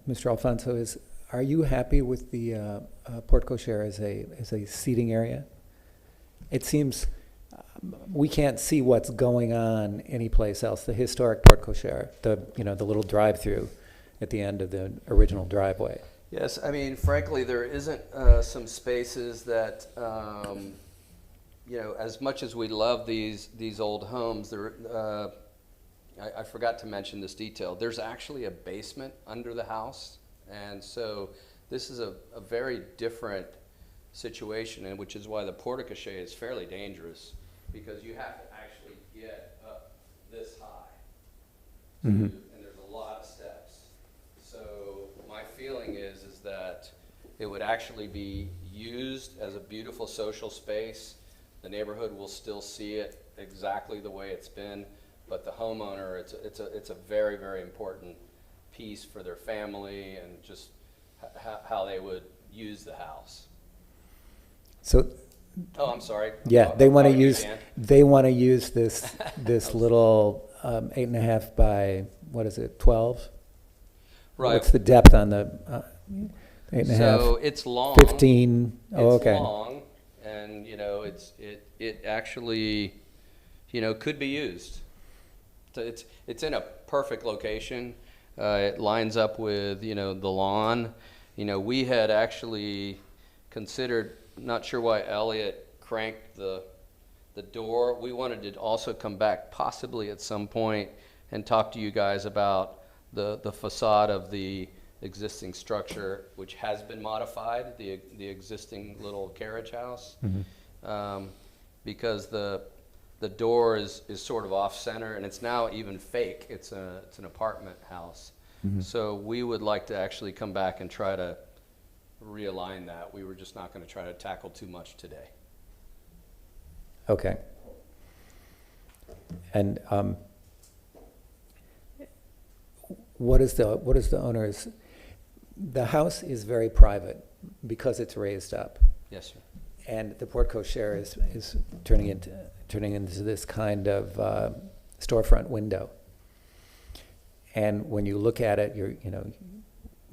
Mr. Alfonso, is: are you happy with the porte cochere as a seating area? It seems we can't see what's going on anyplace else. The historic porte cochere, the little drive-through at the end of the original driveway. Yes, I mean, frankly, there isn't some spaces that, as much as we love these old homes, I forgot to mention this detail. There's actually a basement under the house, and so this is a very different situation, and which is why the porte cochere is fairly dangerous, because you have to actually get up this high, Mm-hmm. and there's a lot of steps. So my feeling is that it would actually be used as a beautiful social space. The neighborhood will still see it exactly the way it's been, but the homeowner, it's a very, very important piece for their family and just how they would use the house. So, Oh, I'm sorry. yeah, they want How to would you use stand? this little 8.5 by, what is it, 12? Right. What's the depth on the 8.5? So it's long. 15. Oh, okay. It's long, and it actually, could be used. So it's in a perfect location. It lines up with the lawn. We had actually considered, not sure why Elliot cranked the door. We wanted to also come back possibly at some point and talk to you guys about the facade of the existing structure, which has been modified, the existing little carriage house, because the door is sort of off center, and it's now even fake. It's an apartment house. So we would like to actually come back and try to realign that. We were just not going to try to tackle too much today. Okay. And what is the owner's? The house is very private because it's raised up, Yes, sir. and the porte cochere is turning into this kind of storefront window. And when you look at it,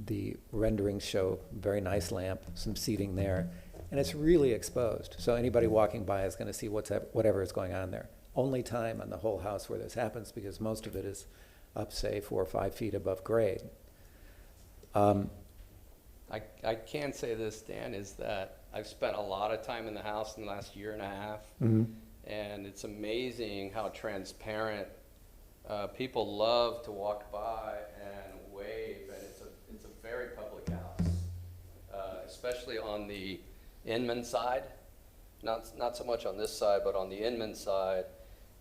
the renderings show a very nice lamp, some seating there, and it's really exposed. So anybody walking by is going to see whatever is going on there. Only time on the whole house where this happens, because most of it is up, say, 4 or 5 feet above grade. I can say this, Dan, is that I've spent a lot of time in the house in the last year and a half, And it's amazing how transparent, people love to walk by and wave, and it's a very public house, especially on the Inman side. Not so much on this side, but on the Inman side.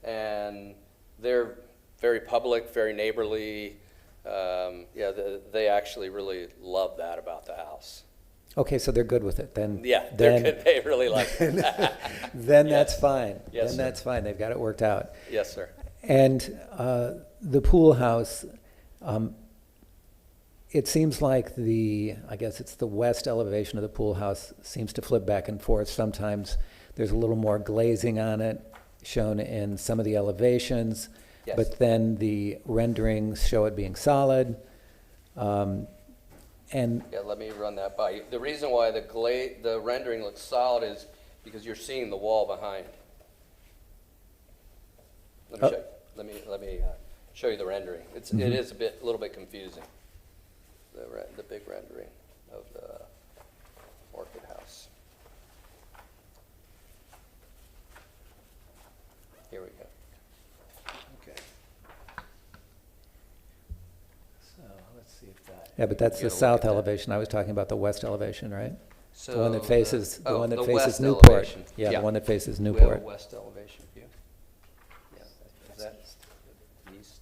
And they're very public, very neighborly. They actually really love that about the house. Okay, so they're good with it, then. Yeah, they're good. They really like it. Then Yes. that's fine. Yes, Then sir. that's fine, they've got it worked out. Yes, sir. And the pool house, it seems like I guess it's the west elevation of the pool house seems to flip back and forth. Sometimes there's a little more glazing on it, shown in some of the elevations. Yes. But then the renderings show it being solid. And Yeah, let me run that by you. The reason why the rendering looks solid is because you're seeing the wall behind. Let me Oh. show you. Let me show you the rendering. It is a little bit confusing. The big rendering of the Orchid House. Here we go. Okay. So let's see if that. Yeah, but that's get the a look south at that. elevation. I was talking about the west elevation, right? The one that So, faces, the oh, one that the faces west Newport. elevation. Yeah, the one that faces We have Newport. a west elevation view. Yeah, is that east,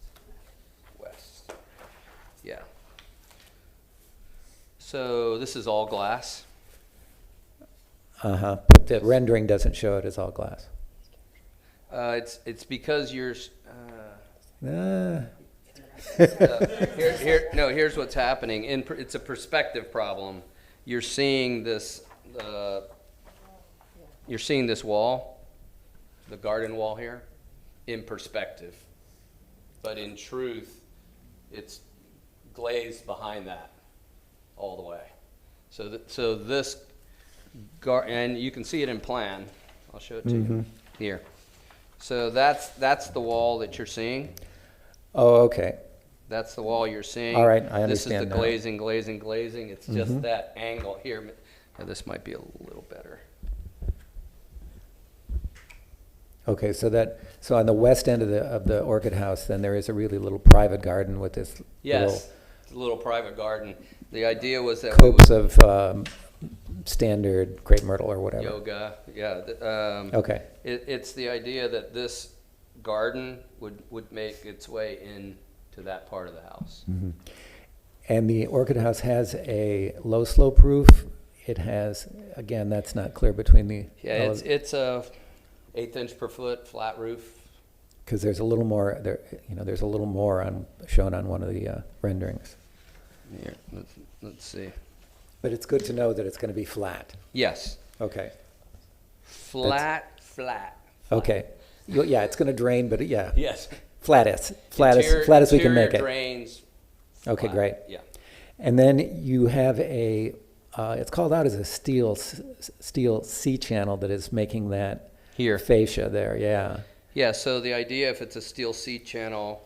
west? Yeah. So this is all glass. Uh-huh, but the rendering doesn't show it as all glass. It's because you're, Ah, here's what's happening. It's a perspective problem. You're seeing this wall, the garden wall here, in perspective. But in truth, it's glazed behind that all the way. So this and you can see it in plan. I'll show it to you here. So that's the wall that you're seeing. Oh, okay. That's the wall you're seeing. All right, I This is understand the now. glazing. It's just that angle here. Now, this might be a little better. Okay, so on the west end of the Orchid House, then there is a really little private garden with this Yes, it's a little private garden. The idea was that little copse of standard crepe myrtle or whatever. yoga, yeah. Okay. It's the idea that this garden would make its way into that part of the house. Mhm. And the Orchid House has a low slope roof. It has, again, that's not clear between the. Yeah, it's a 1/8 inch per foot flat roof. Because there's a little more, there's a little more shown on one of the renderings. Here, let's see. But it's good to know that it's going to be flat. Yes, Okay. flat. Okay. Yeah, it's going to drain, but yeah, Yes. flat as flat as we can make it. Interior drains. Okay, flat. great. Yeah. And then you have it's called out as a steel C channel that is making that Here. fascia there. Yeah. Yeah, so the idea, if it's a steel seat channel,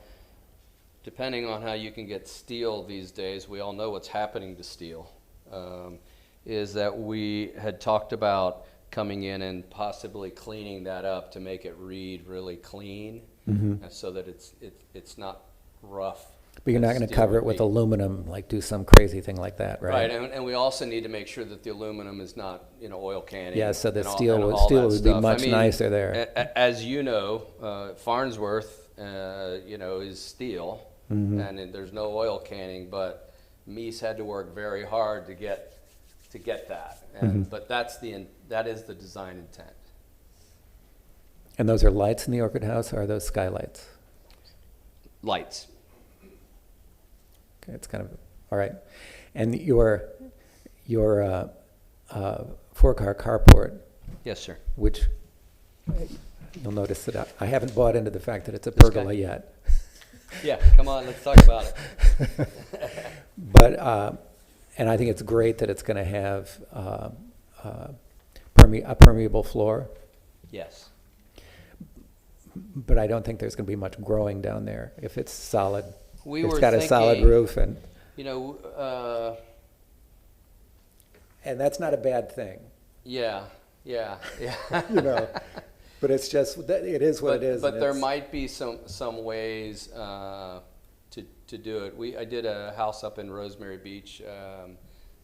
depending on how you can get steel these days, we all know what's happening to steel, is that we had talked about coming in and possibly cleaning that up to make it read really clean, so that it's not rough. But you're not as going to steel cover would it with be. aluminum, like do some crazy thing like that, right? Right, and we also need to make sure that the aluminum is not, oil canning. Yeah, so the and all- steel and would- all steel that would be stuff. much nicer there. As you know, Farnsworth, is steel, and there's no oil canning, but Mies had to work very hard to get that. And but that is the design intent. And those are lights in the Orchid House, or are those skylights? Lights. Okay, it's kind of, all right. And your 4-car carport, Yes, sir. which you'll notice that I haven't bought into the fact that it's a This guy? pergola yet. Yeah, come on, let's talk about it. But, and I think it's great that it's going to have a permeable floor, Yes. but I don't think there's going to be much growing down there if it's solid. We It's were got a solid thinking, roof, and uh, that's not a bad thing. yeah. You know. But it's just, it is what it is. But and there it's- might be some ways to do it. I did a house up in Rosemary Beach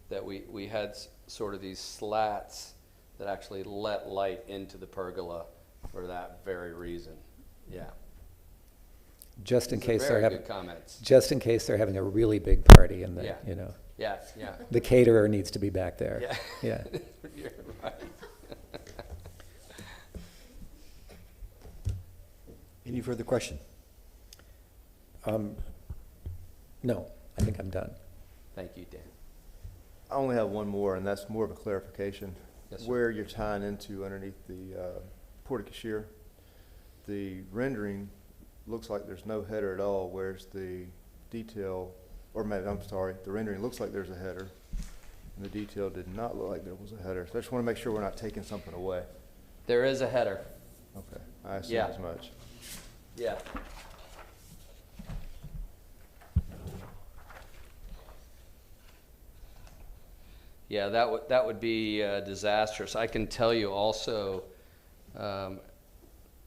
that we had sort of these slats that actually let light into the pergola for that very reason. Yeah. Just in These are case they're very having, good comments. just in case they're having a really big party and Yeah. Yeah, yeah. the caterer needs to be back there. Yeah. Yeah. You're right. Any further question? No, I think I'm done. Thank you, Dan. I only have one more, and that's more of a clarification. Yes, sir. Where you're tying into underneath the porte-cochere, the rendering looks like there's no header at all, whereas the detail, or maybe, I'm sorry, the rendering looks like there's a header, and the detail did not look like there was a header. So I just want to make sure we're not taking something away. There is a header. Okay, I assume Yeah. as much. Yeah. Yeah, that would be disastrous. I can tell you also,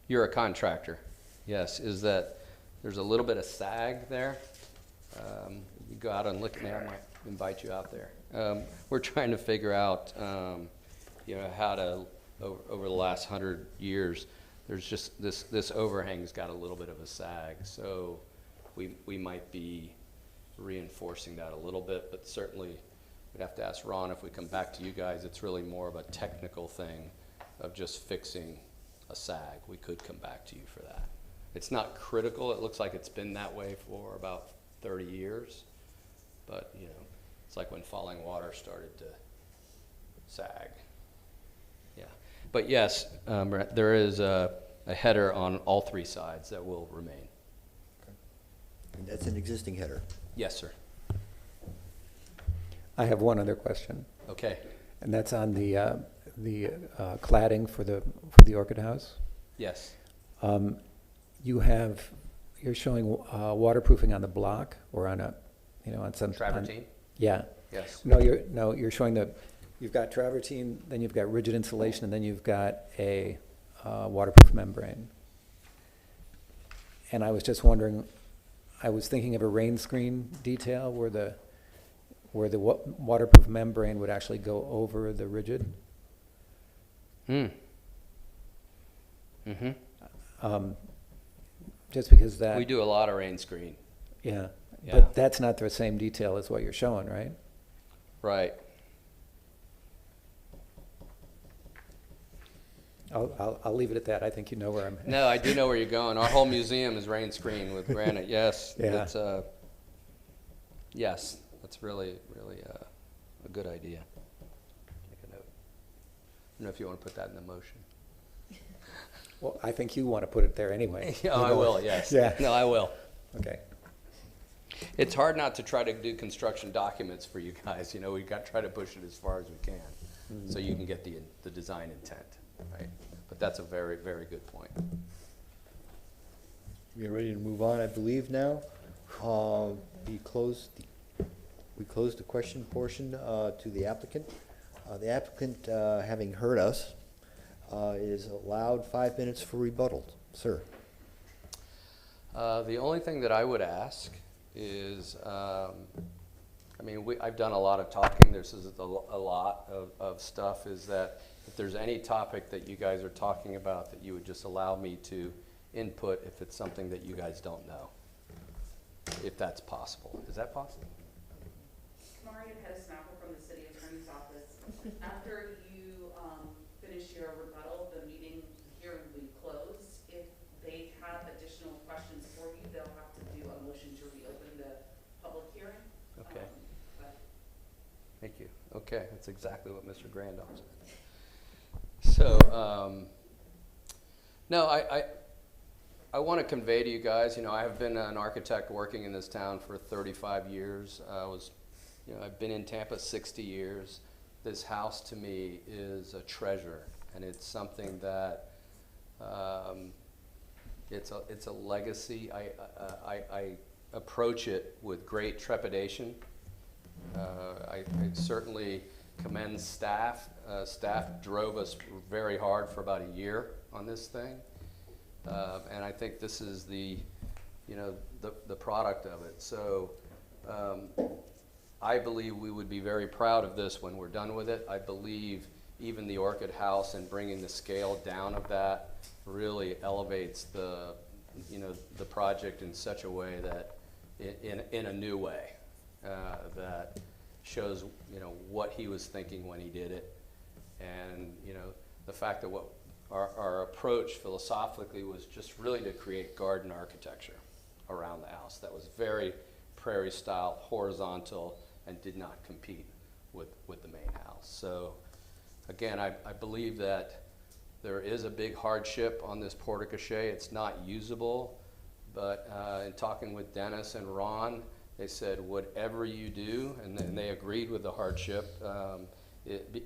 you're a contractor. Yes, is that there's a little bit of sag there. You go out and look, I might invite you out there. We're trying to figure out, how to, over the last 100 years, there's just this overhang's got a little bit of a sag. So we might be reinforcing that a little bit, but certainly we'd have to ask Ron if we come back to you guys. It's really more of a technical thing of just fixing a sag. We could come back to you for that. It's not critical. It looks like it's been that way for about 30 years. But, it's like when falling water started to sag. Yeah. But yes, there is a header on all three sides that will remain. And that's an existing header. Yes, sir. I have one other question, Okay. and that's on the cladding for the Orchid House. Yes. You're showing waterproofing on the block or on on some. Travertine? Yeah. Yes. You're showing you've got travertine, then you've got rigid insulation, and then you've got a waterproof membrane. And I was just wondering, I was thinking of a rain screen detail where the waterproof membrane would actually go over the rigid. Just because that. We do a lot of rain screen. Yeah. Yeah. But that's not the same detail as what you're showing, right? Right. I'll leave it at that. I think you know where I'm. No, I do know where you're going. Our whole museum is rain screened with granite. Yes. Yeah. That's yes, that's really a good idea. Make a note. I don't know if you want to put that in the motion. Well, I think you want to put it there anyway. Yeah, I will. Yes. Yeah. No, I will. Okay. It's hard not to try to do construction documents for you guys. We try to push it as far as we can, so you can get the design intent, right? But that's a very, very good point. We are ready to move on, I believe now. We close the question portion to the applicant. The applicant, having heard us, is allowed 5 minutes for rebuttal. Sir. The only thing that I would ask is, I've done a lot of talking. This is a lot of stuff. Is that if there's any topic that you guys are talking about that you would just allow me to input if it's something that you guys don't know, if that's possible. Is that possible? Maria Pettis-Mackle from the City Attorney's Office. After you finish your rebuttal, the meeting hearing will be closed. If they have additional questions for you, they'll have to do a motion to reopen the public hearing. Okay. Thank you. Okay, that's exactly what Mr. Grandal said. So, no, I want to convey to you guys, I have been an architect working in this town for 35 years. I've been in Tampa 60 years. This house to me is a treasure, and it's something that it's a legacy. I approach it with great trepidation. I certainly commend staff. Staff drove us very hard for about a year on this thing. And I think this is the product of it. So I believe we would be very proud of this when we're done with it. I believe even the Orchid House and bringing the scale down of that really elevates the project in such a way that, in a new way, that shows, what he was thinking when he did it. And, the fact that what our approach philosophically was just really to create garden architecture around the house that was very prairie style, horizontal, and did not compete with the main house. So again, I believe that there is a big hardship on this porte-cochere. It's not usable, but in talking with Dennis and Ron, they said whatever you do, and they agreed with the hardship,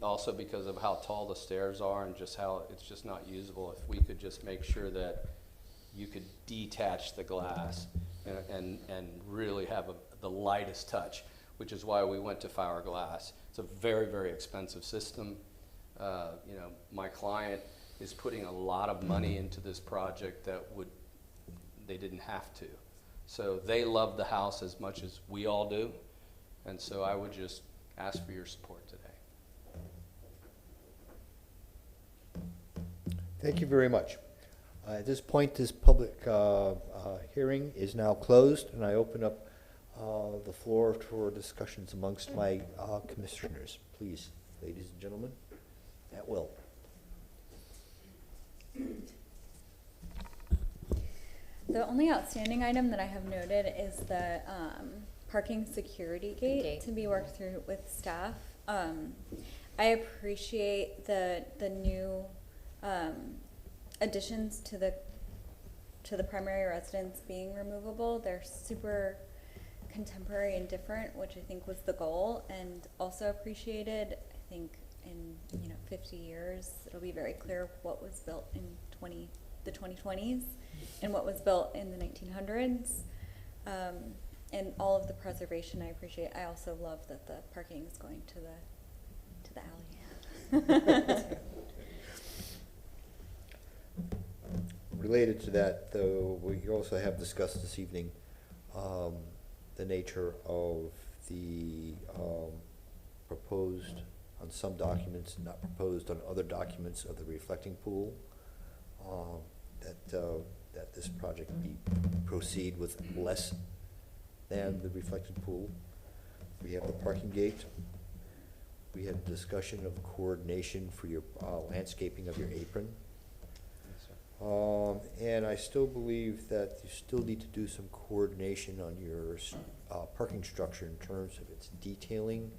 also because of how tall the stairs are and just how it's just not usable. If we could just make sure that you could detach the glass and really have the lightest touch, which is why we went to fiberglass. It's a very, very expensive system. My client is putting a lot of money into this project that they didn't have to. So they love the house as much as we all do. And so I would just ask for your support today. Thank you very much. At this point, this public hearing is now closed, and I open up the floor for discussions amongst my commissioners. Please, ladies and gentlemen, at will. The only outstanding item that I have noted is the parking security gate to be worked through with staff. I appreciate the new additions to the primary residence being removable. They're super contemporary and different, which I think was the goal, and also appreciated. I think in 50 years it'll be very clear what was built in the 2020s and what was built in the 1900s, and all of the preservation I appreciate. I also love that the parking is going to the alley. Related to that, though, we also have discussed this evening the nature of the proposed on some documents, not proposed on other documents of the reflecting pool, that this project proceed with less than the reflecting pool. We have the parking gate. We had discussion of coordination for your landscaping of your apron. And I still believe that you still need to do some coordination on your parking structure in terms of its detailing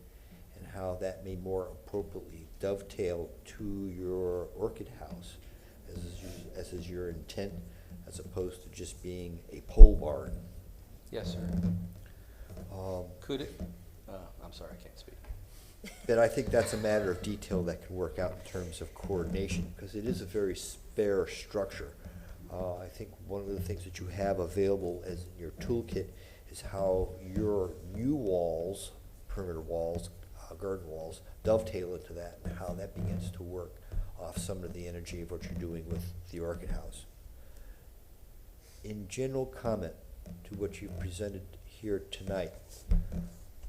and how that may more appropriately dovetail to your orchid house, as is your intent, as opposed to just being a pole barn. Yes, sir. Could it? I'm sorry, I can't speak. But I think that's a matter of detail that can work out in terms of coordination, because it is a very spare structure. I think one of the things that you have available as in your toolkit is how your new walls, perimeter walls, garden walls, dovetail into that, and how that begins to work off some of the energy of what you're doing with the orchid house. In general comment to what you've presented here tonight,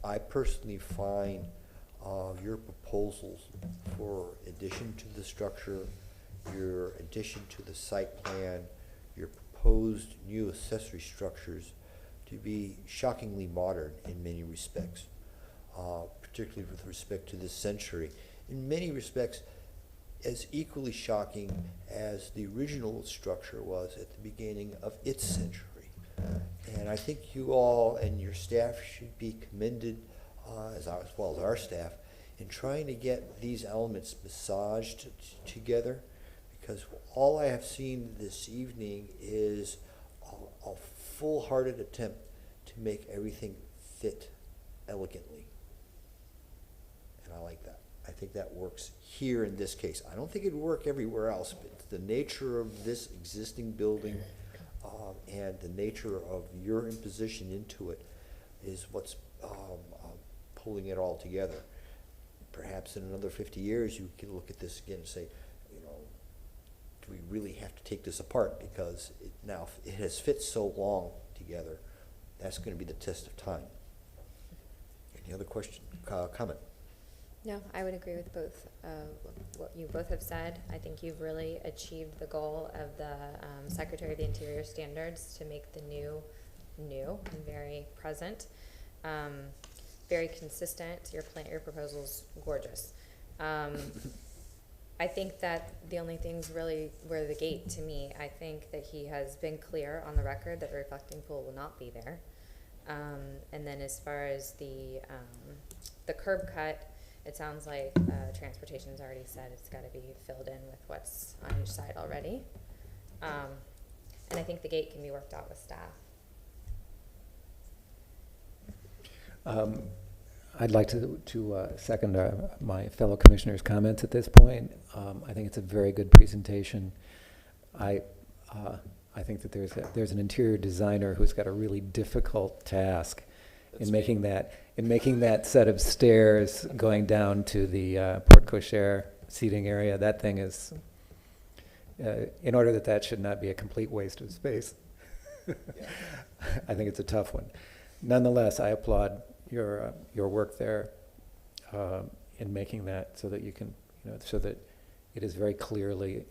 I personally find your proposals for addition to the structure, your addition to the site plan, your proposed new accessory structures to be shockingly modern in many respects, particularly with respect to this century. In many respects, as equally shocking as the original structure was at the beginning of its century. And I think you all and your staff should be commended, as well as our staff, in trying to get these elements massaged together, because all I have seen this evening is a full-hearted attempt to make everything fit elegantly. And I like that. I think that works here in this case. I don't think it'd work everywhere else, but the nature of this existing building and the nature of your imposition into it is what's pulling it all together. perhaps in another 50 years, you can look at this again and say, you know, do we really have to take this apart? Because now it has fit so long together. That's going to be the test of time. Any other question, comment? No, I would agree with both, what you both have said. I think you've really achieved the goal of the Secretary of the Interior standards to make the new and very present, very consistent. Your proposal's gorgeous. I think that the only things really were the gate to me. I think that he has been clear on the record that the reflecting pool will not be there. And then as far as the curb cut, it sounds like transportation's already said it's got to be filled in with what's on each side already. And I think the gate can be worked out with staff. I'd like to second my fellow commissioners' comments at this point. I think it's a very good presentation. I think that there's an interior designer who's got a really difficult task in making that set of stairs going down to the porte cochere seating area. That thing is, in order that should not be a complete waste of space. I think it's a tough one. Nonetheless, I applaud your work there in making that so that you can, so that it is very clearly,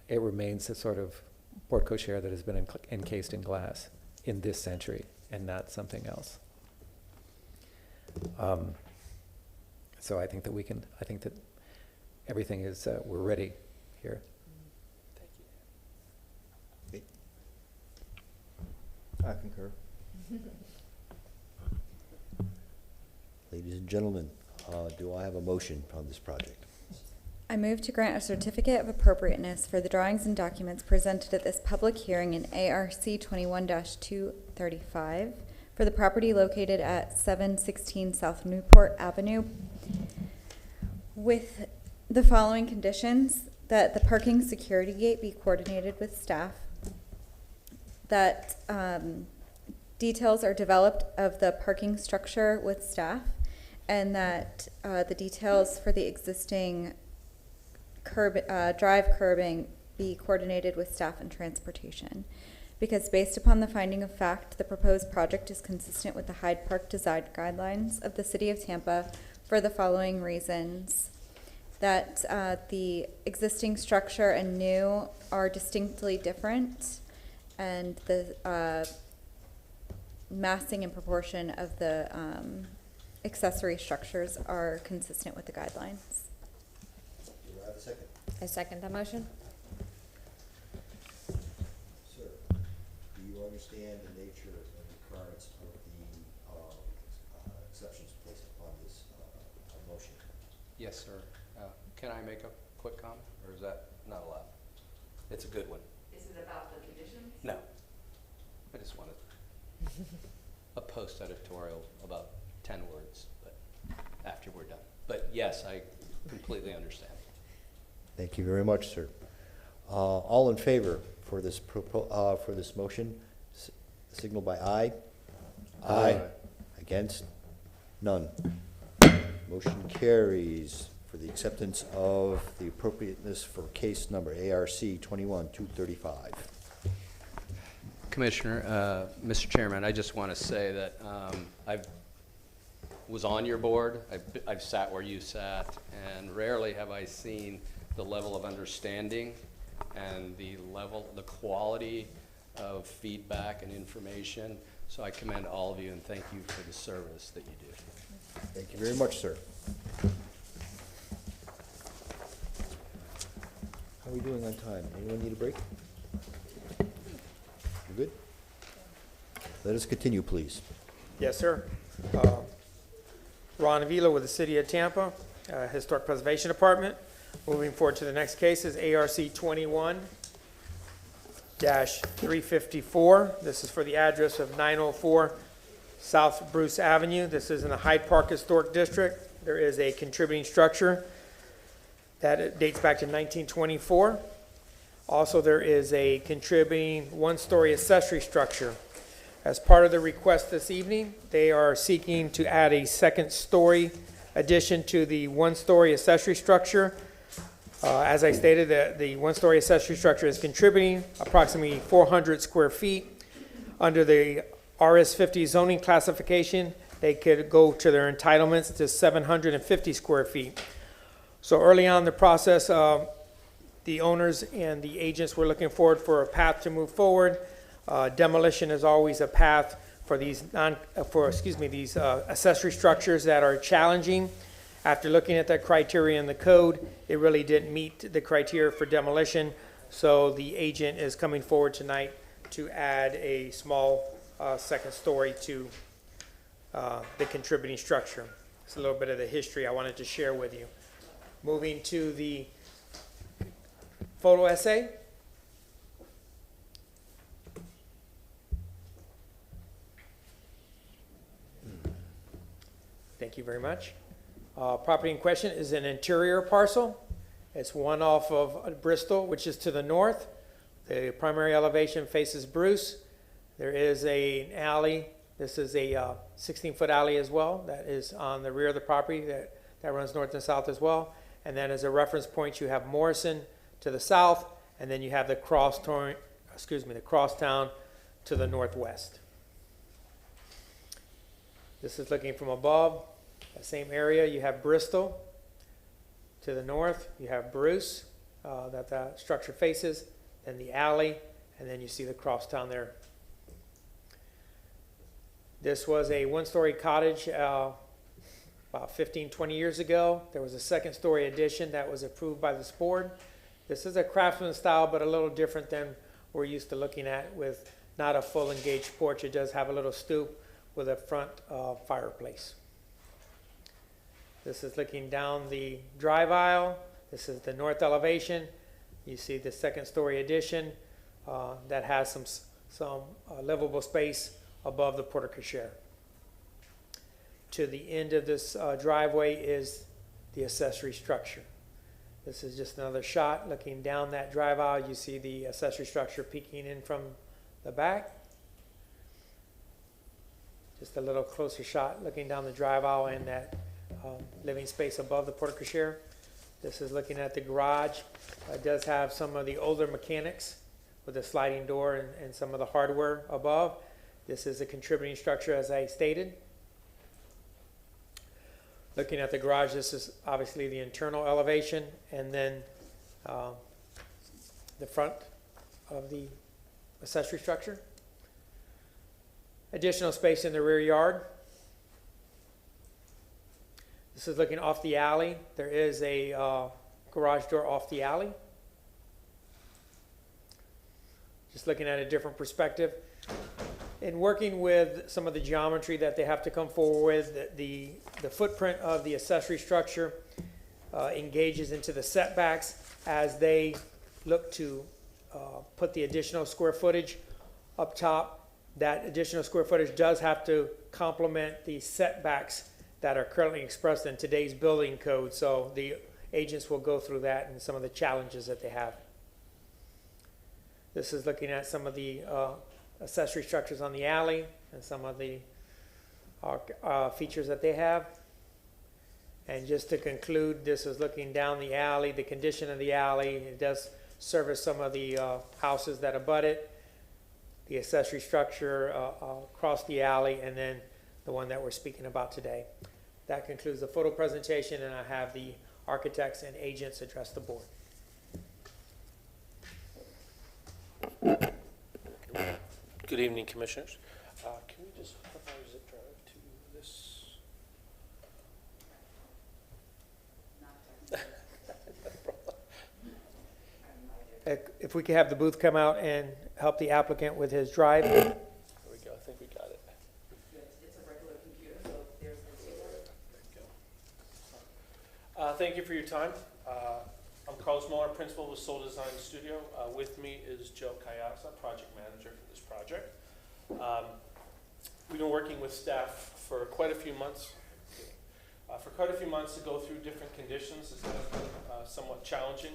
it remains a sort of porte cochere that has been encased in glass in this century and not something else. So I think that everything is, we're ready here. Okay. I concur. Ladies and gentlemen, do I have a motion on this project? I move to grant a certificate of appropriateness for the drawings and documents presented at this public hearing in ARC 21-235 for the property located at 716 South Newport Avenue with the following conditions: that the parking security gate be coordinated with staff, that details are developed of the parking structure with staff, and that the details for the existing drive curbing be coordinated with staff and transportation. Because based upon the finding of fact, the proposed project is consistent with the Hyde Park design guidelines of the City of Tampa for the following reasons: that the existing structure and new are distinctly different, and the massing and proportion of the accessory structures are consistent with the guidelines. Do I have a second? I second that motion. Sir, do you understand the nature and requirements of the exceptions placed upon this motion? Yes, sir. Can I make a quick comment, or is that not allowed? It's a good one. Is it about the conditions? No. I just wanted a post editorial about 10 words, but after we're done. But yes, I completely understand. Thank you very much, sir. All in favor for this motion, signal by aye. Aye. Against? None. Motion carries for the acceptance of the appropriateness for case number ARC 21-235. Commissioner, Mr. Chairman, I just want to say that I was on your board. I've sat where you sat, and rarely have I seen the level of understanding and the quality of feedback and information. So I commend all of you and thank you for the service that you do. Thank you very much, sir. How are we doing on time? Anyone need a break? You good? Let us continue, please. Yes, sir. Ron Avila with the City of Tampa, Historic Preservation Department. Moving forward to the next case is ARC 21-354. This is for the address of 904 South Bruce Avenue. This is in the Hyde Park Historic District. There is a contributing structure that dates back to 1924. Also, there is a contributing one-story accessory structure. As part of the request this evening, they are seeking to add a second-story addition to the one-story accessory structure. As I stated, the one-story accessory structure is contributing approximately 400 square feet. Under the RS50 zoning classification, they could go to their entitlements to 750 square feet. So early on in the process, the owners and the agents were looking forward for a path to move forward. Demolition is always a path for these accessory structures that are challenging. After looking at that criteria in the code, it really didn't meet the criteria for demolition. So the agent is coming forward tonight to add a small second story to the contributing structure. It's a little bit of the history I wanted to share with you. Moving to the photo essay. Thank you very much. Property in question is an interior parcel. It's one off of Bristol, which is to the north. The primary elevation faces Bruce. There is an alley. This is a 16-foot alley as well that is on the rear of the property that runs north and south as well. And then as a reference point, you have Morrison to the south, and then you have the crosstown to the northwest. This is looking from above. The same area, you have Bristol to the north. You have Bruce that the structure faces, then the alley, and then you see the crosstown there. This was a one-story cottage about 15, 20 years ago. There was a second-story addition that was approved by this board. This is a craftsman style, but a little different than we're used to looking at, with not a full engaged porch. It does have a little stoop with a front fireplace. This is looking down the drive aisle. This is the north elevation. You see the second-story addition that has some livable space above the porte-cochere. To the end of this driveway is the accessory structure. This is just another shot looking down that drive aisle. You see the accessory structure peeking in from the back. Just a little closer shot looking down the drive aisle and that living space above the porte-cochere. This is looking at the garage. It does have some of the older mechanics with the sliding door and some of the hardware above. This is a contributing structure, as I stated. Looking at the garage, this is obviously the internal elevation, and then the front of the accessory structure. Additional space in the rear yard. This is looking off the alley. There is a garage door off the alley. Just looking at a different perspective. In working with some of the geometry that they have to come forward with, the footprint of the accessory structure engages into the setbacks as they look to put the additional square footage up top. That additional square footage does have to complement the setbacks that are currently expressed in today's building code. So the agents will go through that and some of the challenges that they have. This is looking at some of the accessory structures on the alley and some of the features that they have. And just to conclude, this is looking down the alley, the condition of the alley. It does service some of the houses that abut it, the accessory structure across the alley, and then the one that we're speaking about today. That concludes the photo presentation, and I have the architects and agents address the board. Good evening, Commissioners. Can we just hook our zip drive to this? If we could have the booth come out and help the applicant with his drive. There we go. I think we got it. It's a regular computer, so there's the keyboard. There you go. Thank you for your time. I'm Carlos Muller, principal with Soul Design Studio. With me is Joe Kayasa, project manager for this project. We've been working with staff for quite a few months. To go through different conditions. This has been somewhat challenging,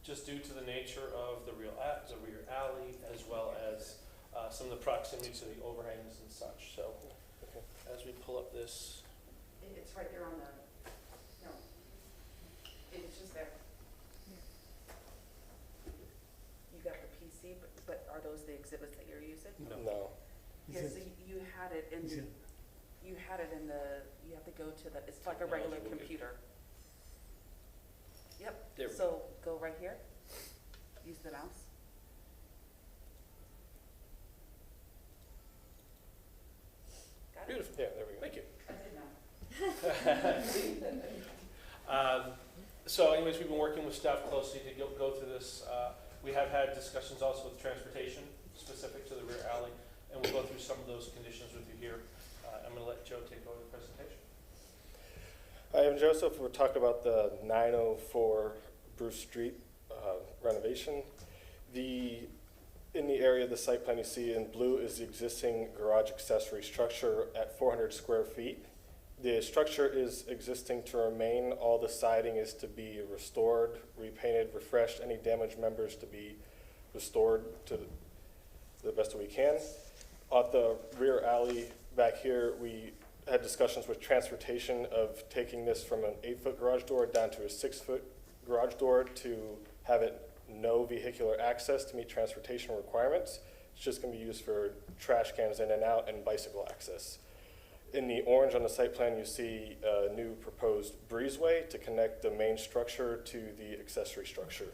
just due to the nature of the rear alley, as well as some of the proximity to the overhangs and such. So, as we pull up this, It's right there on the can see, but are those the exhibits that you're using? No. Yeah, so you had it in, you had it in the, you have to go to the, it's like a regular computer. There Yep, we so go right here, use the mouse. Got it? Beautiful, yeah, there we go. Thank you. I did know. So anyways, we've been working with staff closely to go through this. We have had discussions also with transportation specific to the rear alley, and we'll go through some of those conditions with you here. I'm going to let Joe take over the presentation. Hi, I'm Joseph. We're talking about the 904 Bruce Street renovation. In the area of the site plan you see in blue is the existing garage accessory structure at 400 square feet. The structure is existing to remain. All the siding is to be restored, repainted, refreshed, any damaged members to be restored to the best that we can. At the rear alley back here, we had discussions with transportation of taking this from an 8-foot garage door down to a 6-foot garage door to have it no vehicular access to meet transportation requirements. It's just going to be used for trash cans in and out and bicycle access. In the orange on the site plan, you see a new proposed breezeway to connect the main structure to the accessory structure.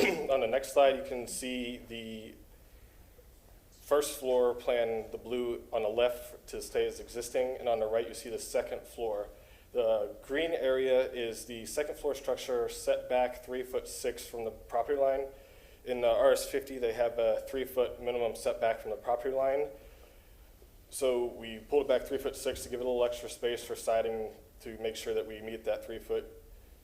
On the next slide, you can see the first floor plan, the blue on the left to stay as existing, and on the right you see the second floor. The green area is the second floor structure set back 3'6" from the property line. In the RS50, they have a 3-foot minimum setback from the property line. So we pulled it back 3'6" to give it a little extra space for siding to make sure that we meet that 3-foot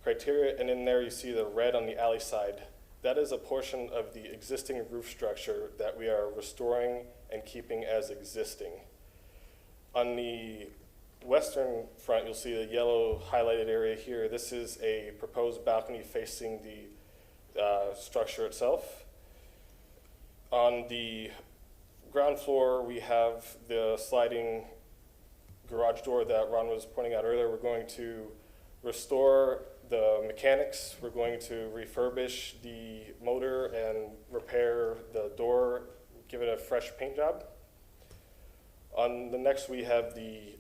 criteria. And in there you see the red on the alley side. That is a portion of the existing roof structure that we are restoring and keeping as existing. On the western front, you'll see the yellow highlighted area here. This is a proposed balcony facing the structure itself. On the ground floor, we have the sliding garage door that Ron was pointing out earlier. We're going to restore the mechanics. We're going to refurbish the motor and repair the door, give it a fresh paint job. On the next, we have the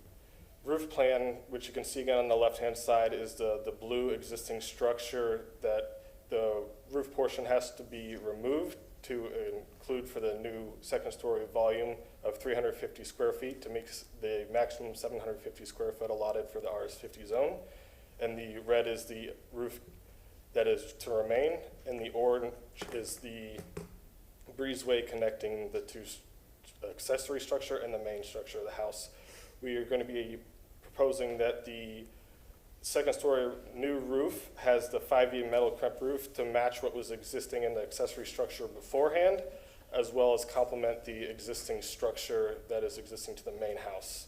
roof plan, which you can see again on the left-hand side is the blue existing structure that the roof portion has to be removed to include for the new second-story volume of 350 square feet to make the maximum 750 square foot allotted for the RS50 zone. And the red is the roof that is to remain, and the orange is the breezeway connecting the two accessory structure and the main structure of the house. We are going to be proposing that the second-story new roof has the 5E metal crep roof to match what was existing in the accessory structure beforehand, as well as complement the existing structure that is existing to the main house.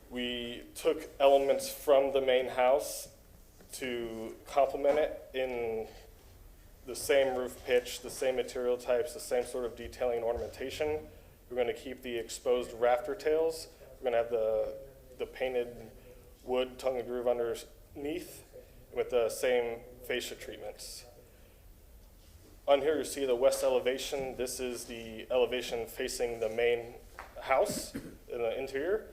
We took elements from the main house to complement it in the same roof pitch, the same material types, the same sort of detailing and ornamentation. We're going to keep the exposed rafter tails. We're going to have the painted wood tongue and groove underneath with the same fascia treatments. On here you see the west elevation. This is the elevation facing the main house in the interior.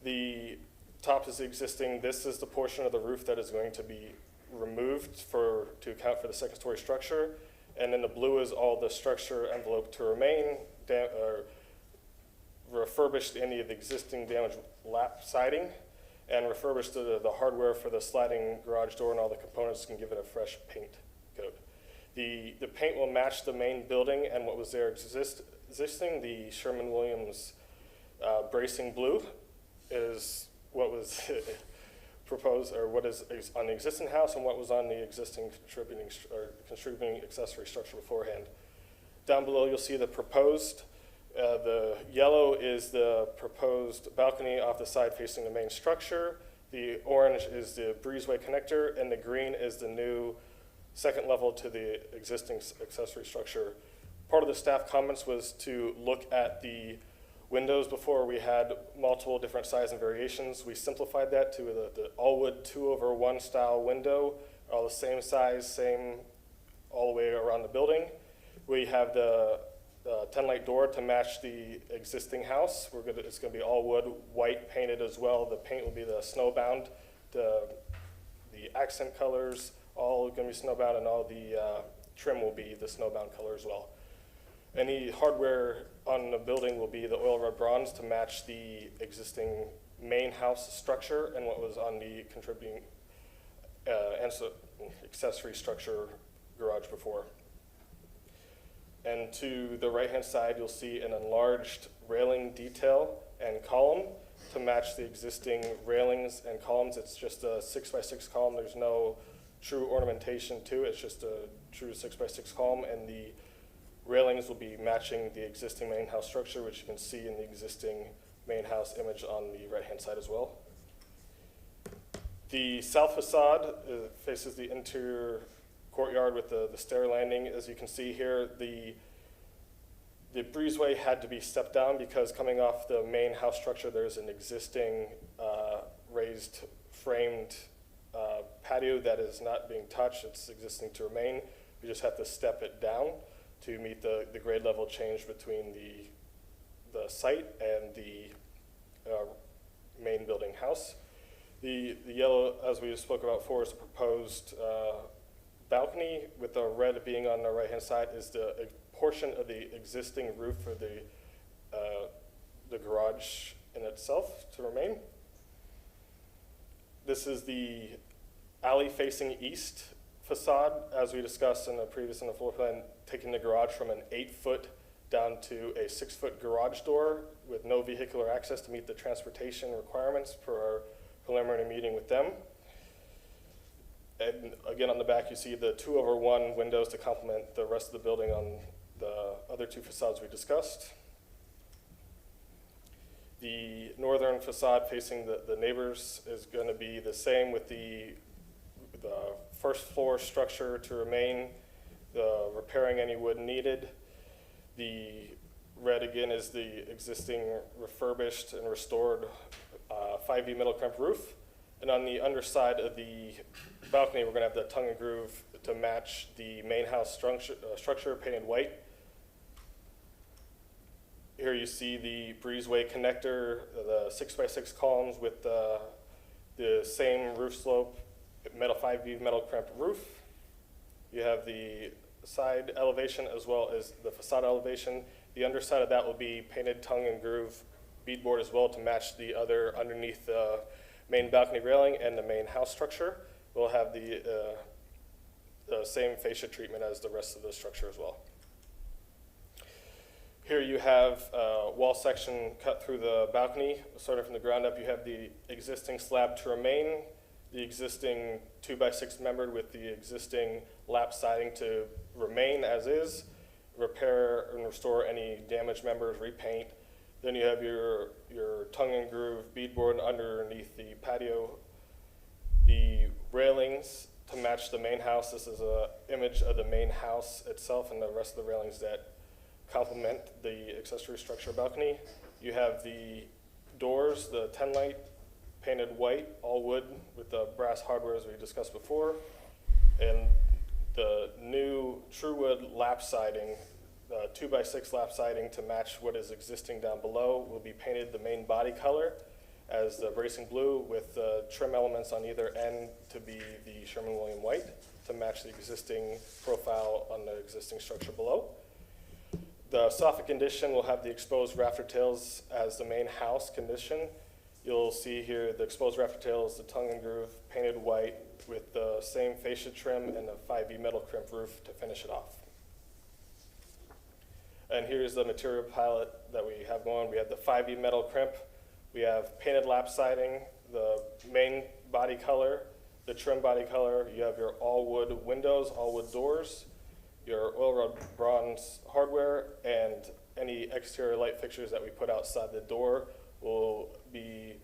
The top is existing. This is the portion of the roof that is going to be removed to account for the second-story structure. And then the blue is all the structure envelope to remain, refurbished any of the existing damaged lap siding, and refurbished the hardware for the sliding garage door and all the components can give it a fresh paint coat. The paint will match the main building and what was there existing. The Sherwin-Williams bracing blue is what was proposed, or what is on the existing house and what was on the existing contributing accessory structure beforehand. Down below you'll see the proposed. The yellow is the proposed balcony off the side facing the main structure. The orange is the breezeway connector, and the green is the new second level to the existing accessory structure. Part of the staff comments was to look at the windows. Before we had multiple different size and variations. We simplified that to the all-wood 2/1 style window, all the same size, same all the way around the building. We have the 10-light door to match the existing house. It's gonna be all wood, white painted as well. The paint will be the snowbound. The accent colors, all gonna be snowbound, and all the trim will be the snowbound color as well. Any hardware on the building will be the oil rub bronze to match the existing main house structure and what was on the contributing accessory structure garage before. And to the right-hand side, you'll see an enlarged railing detail and column to match the existing railings and columns. It's just a 6x6 column. There's no true ornamentation to it. It's just a true 6x6 column, and the railings will be matching the existing main house structure, which you can see in the existing main house image on the right-hand side as well. The south facade faces the interior courtyard with the stair landing. As you can see here, the breezeway had to be stepped down because coming off the main house structure, there's an existing raised framed patio that is not being touched. It's existing to remain. We just have to step it down to meet the grade level change between the site and the main building house. The yellow, as we spoke about before, is the proposed balcony, with the red being on the right-hand side is the portion of the existing roof for the garage in itself to remain. This is the alley facing east facade, as we discussed in the floor plan, taking the garage from an 8-foot down to a 6-foot garage door with no vehicular access to meet the transportation requirements for our preliminary meeting with them. And again, on the back, you see the 2/1 windows to complement the rest of the building on the other two facades we discussed. The northern facade facing the neighbors is going to be the same with the first floor structure to remain, the repairing any wood needed. The red again is the existing refurbished and restored 5V metal crimp roof. And on the underside of the balcony, we're going to have the tongue and groove to match the main house structure painted white. Here you see the breezeway connector, the 6x6 columns with the same roof slope, metal 5V metal crimp roof. You have the side elevation as well as the facade elevation. The underside of that will be painted tongue and groove beadboard as well to match the other underneath the main balcony railing and the main house structure. We'll have the same fascia treatment as the rest of the structure as well. Here you have a wall section cut through the balcony. Starting from the ground up, you have the existing slab to remain, the existing 2x6 membered with the existing lap siding to remain as is, repair and restore any damaged members, repaint. Then you have your tongue and groove beadboard underneath the patio. The railings to match the main house. This is an image of the main house itself and the rest of the railings that complement the accessory structure balcony. You have the doors, the 10-light painted white, all wood with the brass hardware as we discussed before. And the new true wood lap siding, 2x6 lap siding to match what is existing down below, will be painted the main body color as the bracing blue with the trim elements on either end to be the Sherwin-Williams white to match the existing profile on the existing structure below. The soffit condition will have the exposed rafter tails as the main house condition. You'll see here the exposed rafter tails, the tongue and groove, painted white with the same fascia trim and the 5V metal crimp roof to finish it off. And here's the material palette that we have going. We have the 5V metal crimp. We have painted lap siding, the main body color, the trim body color. You have your all wood windows, all wood doors, your oil rub bronze hardware, and any exterior light fixtures that we put outside the door will be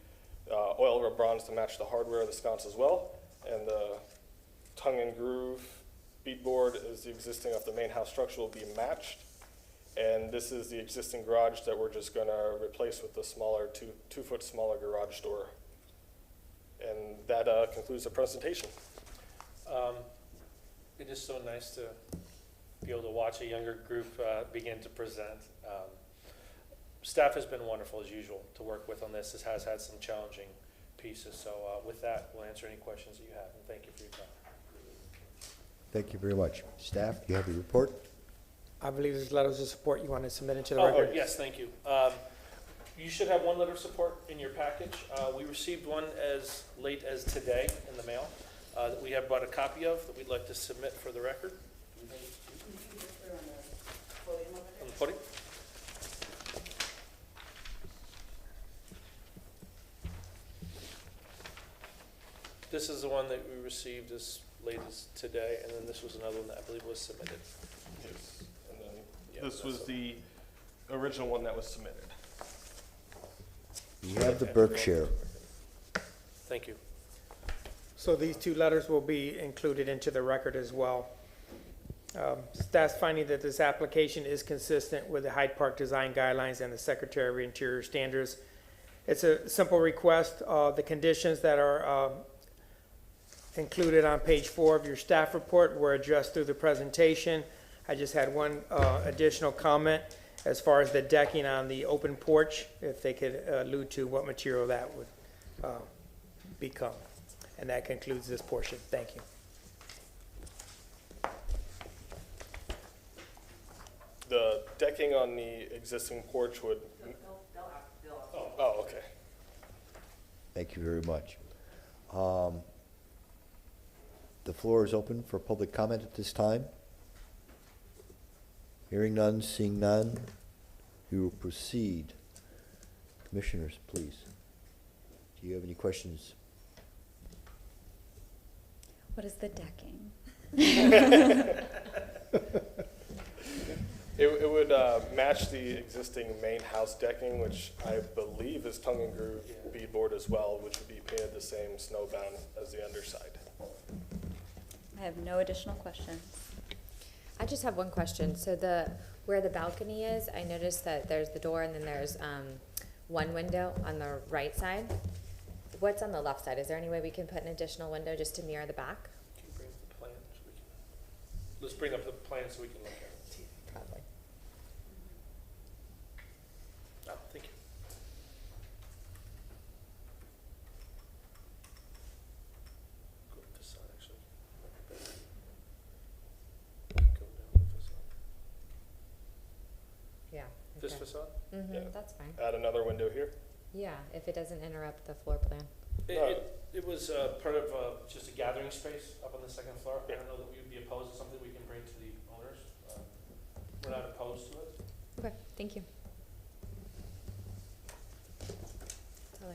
oil rub bronze to match the hardware of the sconce as well. And the tongue and groove beadboard is the existing of the main house structure will be matched. And this is the existing garage that we're just going to replace with the smaller, 2-foot smaller garage door. And that concludes the presentation. It is so nice to be able to watch a younger group begin to present. Staff has been wonderful as usual to work with on this. This has had some challenging pieces. So with that, we'll answer any questions that you have, and thank you for your time. Thank you very much. Staff, do you have a report? I believe there's letters of support you want to submit into the Oh, record. yes, thank you. You should have one letter of support in your package. We received one as late as today in the mail that we have brought a copy of that we'd like to submit for the record. On the podium? This is the one that we received as late as today, and then this was another one that I believe was submitted. Yes, and then Yeah, this was that's the original one that was submitted. You have the Berkshire. Thank you. So these two letters will be included into the record as well. Staff's finding that this application is consistent with the Hyde Park Design Guidelines and the Secretary of Interior Standards. It's a simple request. The conditions that are included on page 4 of your staff report were addressed through the presentation. I just had one additional comment as far as the decking on the open porch, if they could allude to what material that would become. And that concludes this portion. Thank you. The decking on the existing porch would. Oh, okay. Thank you very much. The floor is open for public comment at this time. Hearing none, seeing none, we will proceed. Commissioners, please. Do you have any questions? What is the decking? It would match the existing main house decking, which I believe is tongue and groove beadboard as well, which would be painted the same snowbound as the underside. I have no additional questions. I just have one question. So where the balcony is, I noticed that there's the door and then there's one window on the right side. What's on the left side? Is there any way we can put an additional window just to mirror the back? Can you bring up the plan so we can, let's bring up the plan so we can look at it. Probably. Oh, thank you. Go to this side, actually. Go down the facade. Yeah. This okay. facade? Mm-hmm, Yeah. that's fine. Add another window here. Yeah, if it doesn't interrupt the floor plan. It was part of just a gathering space up on the second floor. I don't know that we would be opposed to something we can bring to the owners. We're not opposed to it. Okay, thank you. That's all I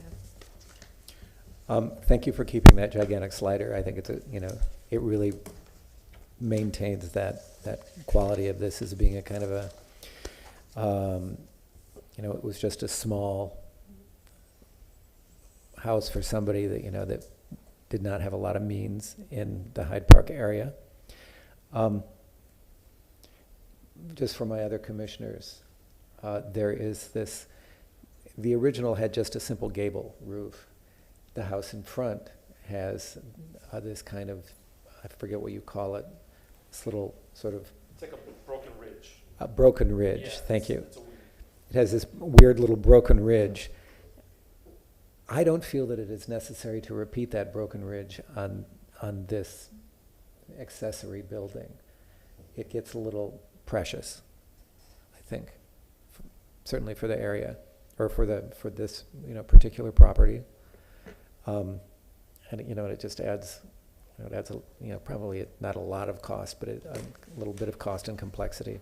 have. Thank you for keeping that gigantic slider. I think it's it really maintains that quality of this as being a kind of a, it was just a small house for somebody that, that did not have a lot of means in the Hyde Park area. Just for my other commissioners, there is the original had just a simple gable roof. The house in front has this kind of, I forget what you call it, this little sort of... It's like a broken ridge. A broken ridge, Yeah, thank you. it's a weird. It has this weird little broken ridge. I don't feel that it is necessary to repeat that broken ridge on this accessory building. It gets a little precious, I think, certainly for the area, or for this particular property. And it just adds, it adds probably not a lot of cost, but a little bit of cost and complexity.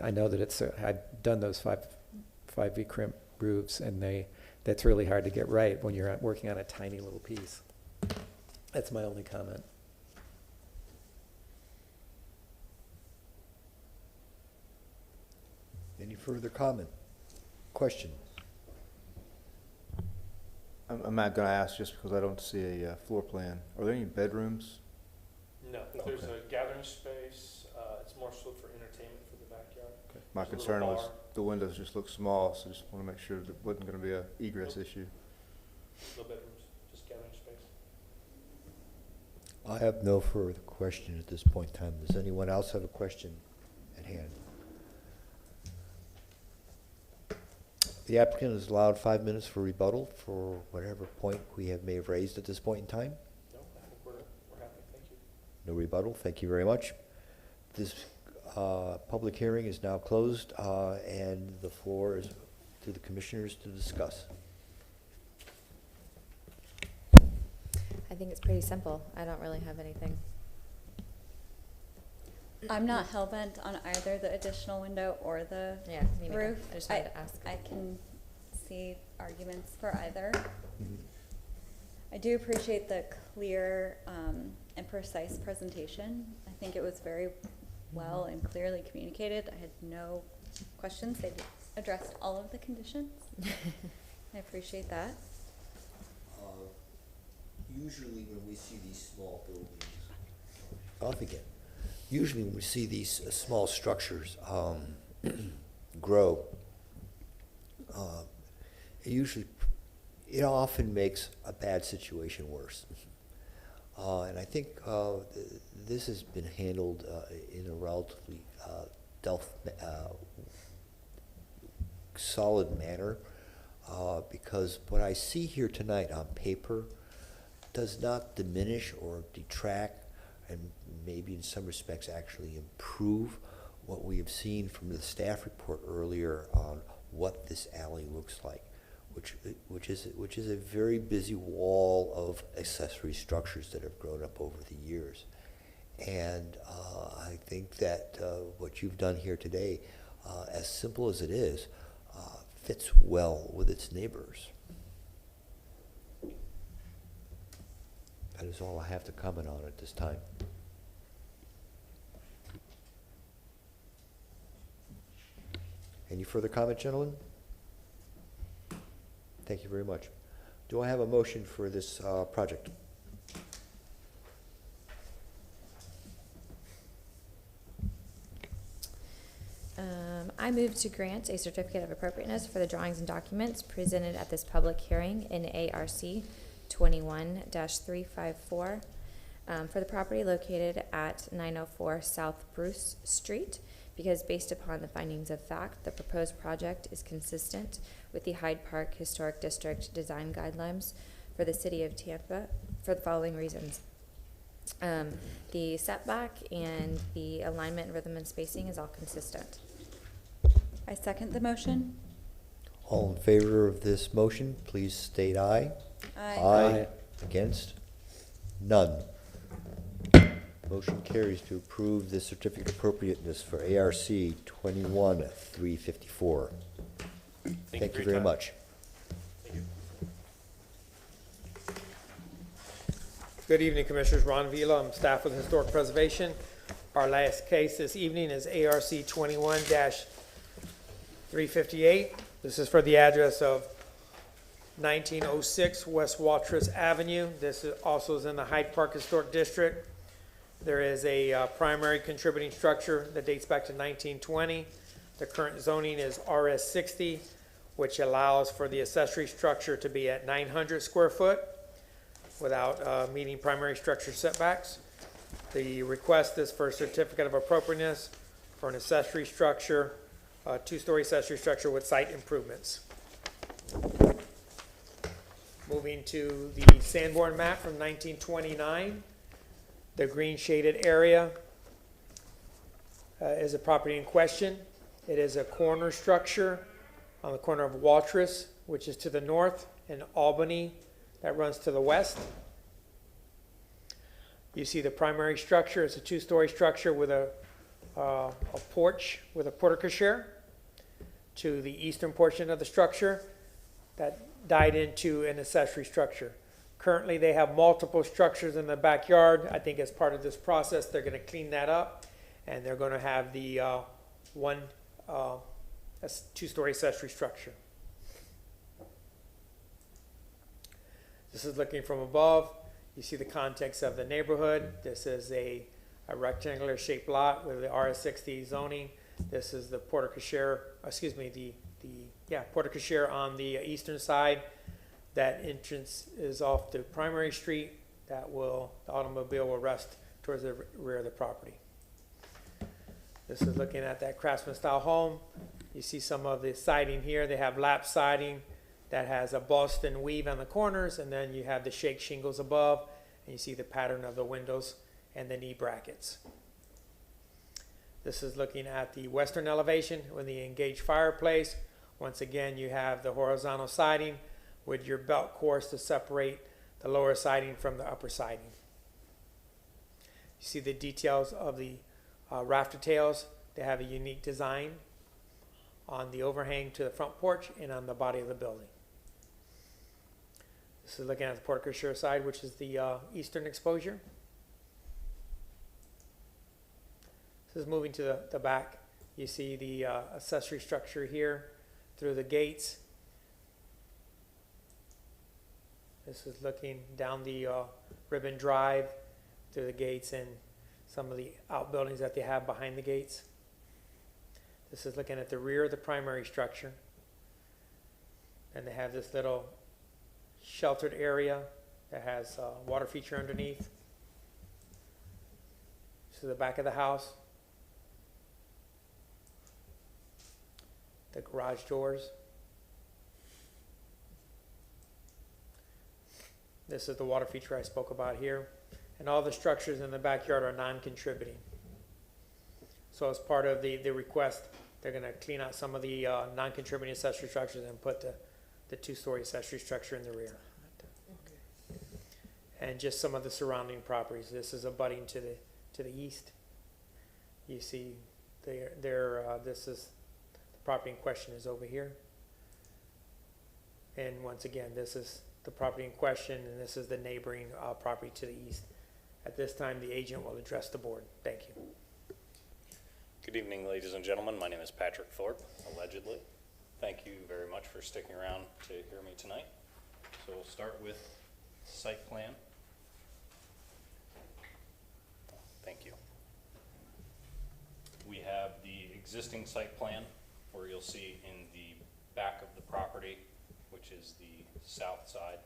I know that I've done those 5V crimp roofs, and that's really hard to get right when you're working on a tiny little piece. That's my only comment. Any further comment? Question? I'm not going to ask just because I don't see a floor plan. Are there any bedrooms? No, there's a gathering space. It's more so for entertainment for the backyard. Okay. My There's a concern little was bar. the windows just look small, so just want to make sure there wasn't going to be a egress issue. No bedrooms, just gathering space. I have no further question at this point in time. Does anyone else have a question at hand? The applicant is allowed 5 minutes for rebuttal for whatever point we may have raised at this point in time. No, I think we're happy, thank you. No rebuttal. Thank you very much. This public hearing is now closed, and the floor is to the commissioners to discuss. I think it's pretty simple. I don't really have anything. I'm not hell-bent on either the additional window or the Yeah, me neither. roof. I just wanted to ask. I can see arguments for either. I do appreciate the clear and precise presentation. I think it was very well and clearly communicated. I had no questions. They addressed all of the conditions. I appreciate that. Usually when we see these small buildings, off again. Usually when we see these small structures grow, it often makes a bad situation worse. And I think this has been handled in a relatively solid manner, because what I see here tonight on paper does not diminish or detract, and maybe in some respects actually improve what we have seen from the staff report earlier on what this alley looks like, which is a very busy wall of accessory structures that have grown up over the years. And I think that what you've done here today, as simple as it is, fits well with its neighbors. That is all I have to comment on at this time. Any further comment, gentlemen? Thank you very much. Do I have a motion for this project? I move to grant a certificate of appropriateness for the drawings and documents presented at this public hearing in ARC 21-354 for the property located at 904 South Bruce Street, because based upon the findings of fact, the proposed project is consistent with the Hyde Park Historic District design guidelines for the city of Tampa for the following reasons. The setback and the alignment, rhythm, and spacing is all consistent. I second the motion. All in favor of this motion, please state aye. Aye. Aye. Against? None. Motion carries to approve the certificate of appropriateness for ARC 21-354. Thank you very much. Thank you. Good evening, Commissioners. Ron Vila, I'm staff with Historic Preservation. Our last case this evening is ARC 21-358. This is for the address of 1906 West Watrous Avenue. This also is in the Hyde Park Historic District. There is a primary contributing structure that dates back to 1920. The current zoning is RS 60, which allows for the accessory structure to be at 900 square foot without meeting primary structure setbacks. The request is for a certificate of appropriateness for an accessory structure, two-story accessory structure with site improvements. Moving to the Sanborn map from 1929, the green shaded area is a property in question. It is a corner structure on the corner of Watrous, which is to the north, and Albany, that runs to the west. You see the primary structure is a two-story structure with a porch with a porte-cochere to the eastern portion of the structure that died into an accessory structure. Currently, they have multiple structures in the backyard. I think as part of this process, they're going to clean that up, and they're going to have the one two-story accessory structure. This is looking from above. You see the context of the neighborhood. This is a rectangular shaped lot with the RS60 zoning. This is the porte-cochere, porte-cochere on the eastern side. That entrance is off the primary street the automobile will rest towards the rear of the property. This is looking at that Craftsman style home. You see some of the siding here. They have lap siding that has a Boston weave on the corners, and then you have the shake shingles above, and you see the pattern of the windows and the knee brackets. This is looking at the western elevation with the engaged fireplace. Once again, you have the horizontal siding with your belt course to separate the lower siding from the upper siding. You see the details of the rafter tails. They have a unique design on the overhang to the front porch and on the body of the building. This is looking at the porte-cochere side, which is the eastern exposure. This is moving to the back. You see the accessory structure here through the gates. This is looking down the Ribbon Drive through the gates and some of the outbuildings that they have behind the gates. This is looking at the rear of the primary structure. And they have this little sheltered area that has a water feature underneath. This is the back of the house. The garage doors. This is the water feature I spoke about here. And all the structures in the backyard are non-contributing. So as part of the request, they're going to clean out some of the non-contributing accessory structures and put the two-story accessory structure in the rear. And just some of the surrounding properties. This is abutting to the east. You see this is the property in question is over here. And once again, this is the property in question, and this is the neighboring property to the east. At this time, the agent will address the board. Thank you. Good evening, ladies and gentlemen. My name is Patrick Thorpe, allegedly. Thank you very much for sticking around to hear me tonight. So we'll start with site plan. Thank you. We have the existing site plan where you'll see in the back of the property, which is the south side,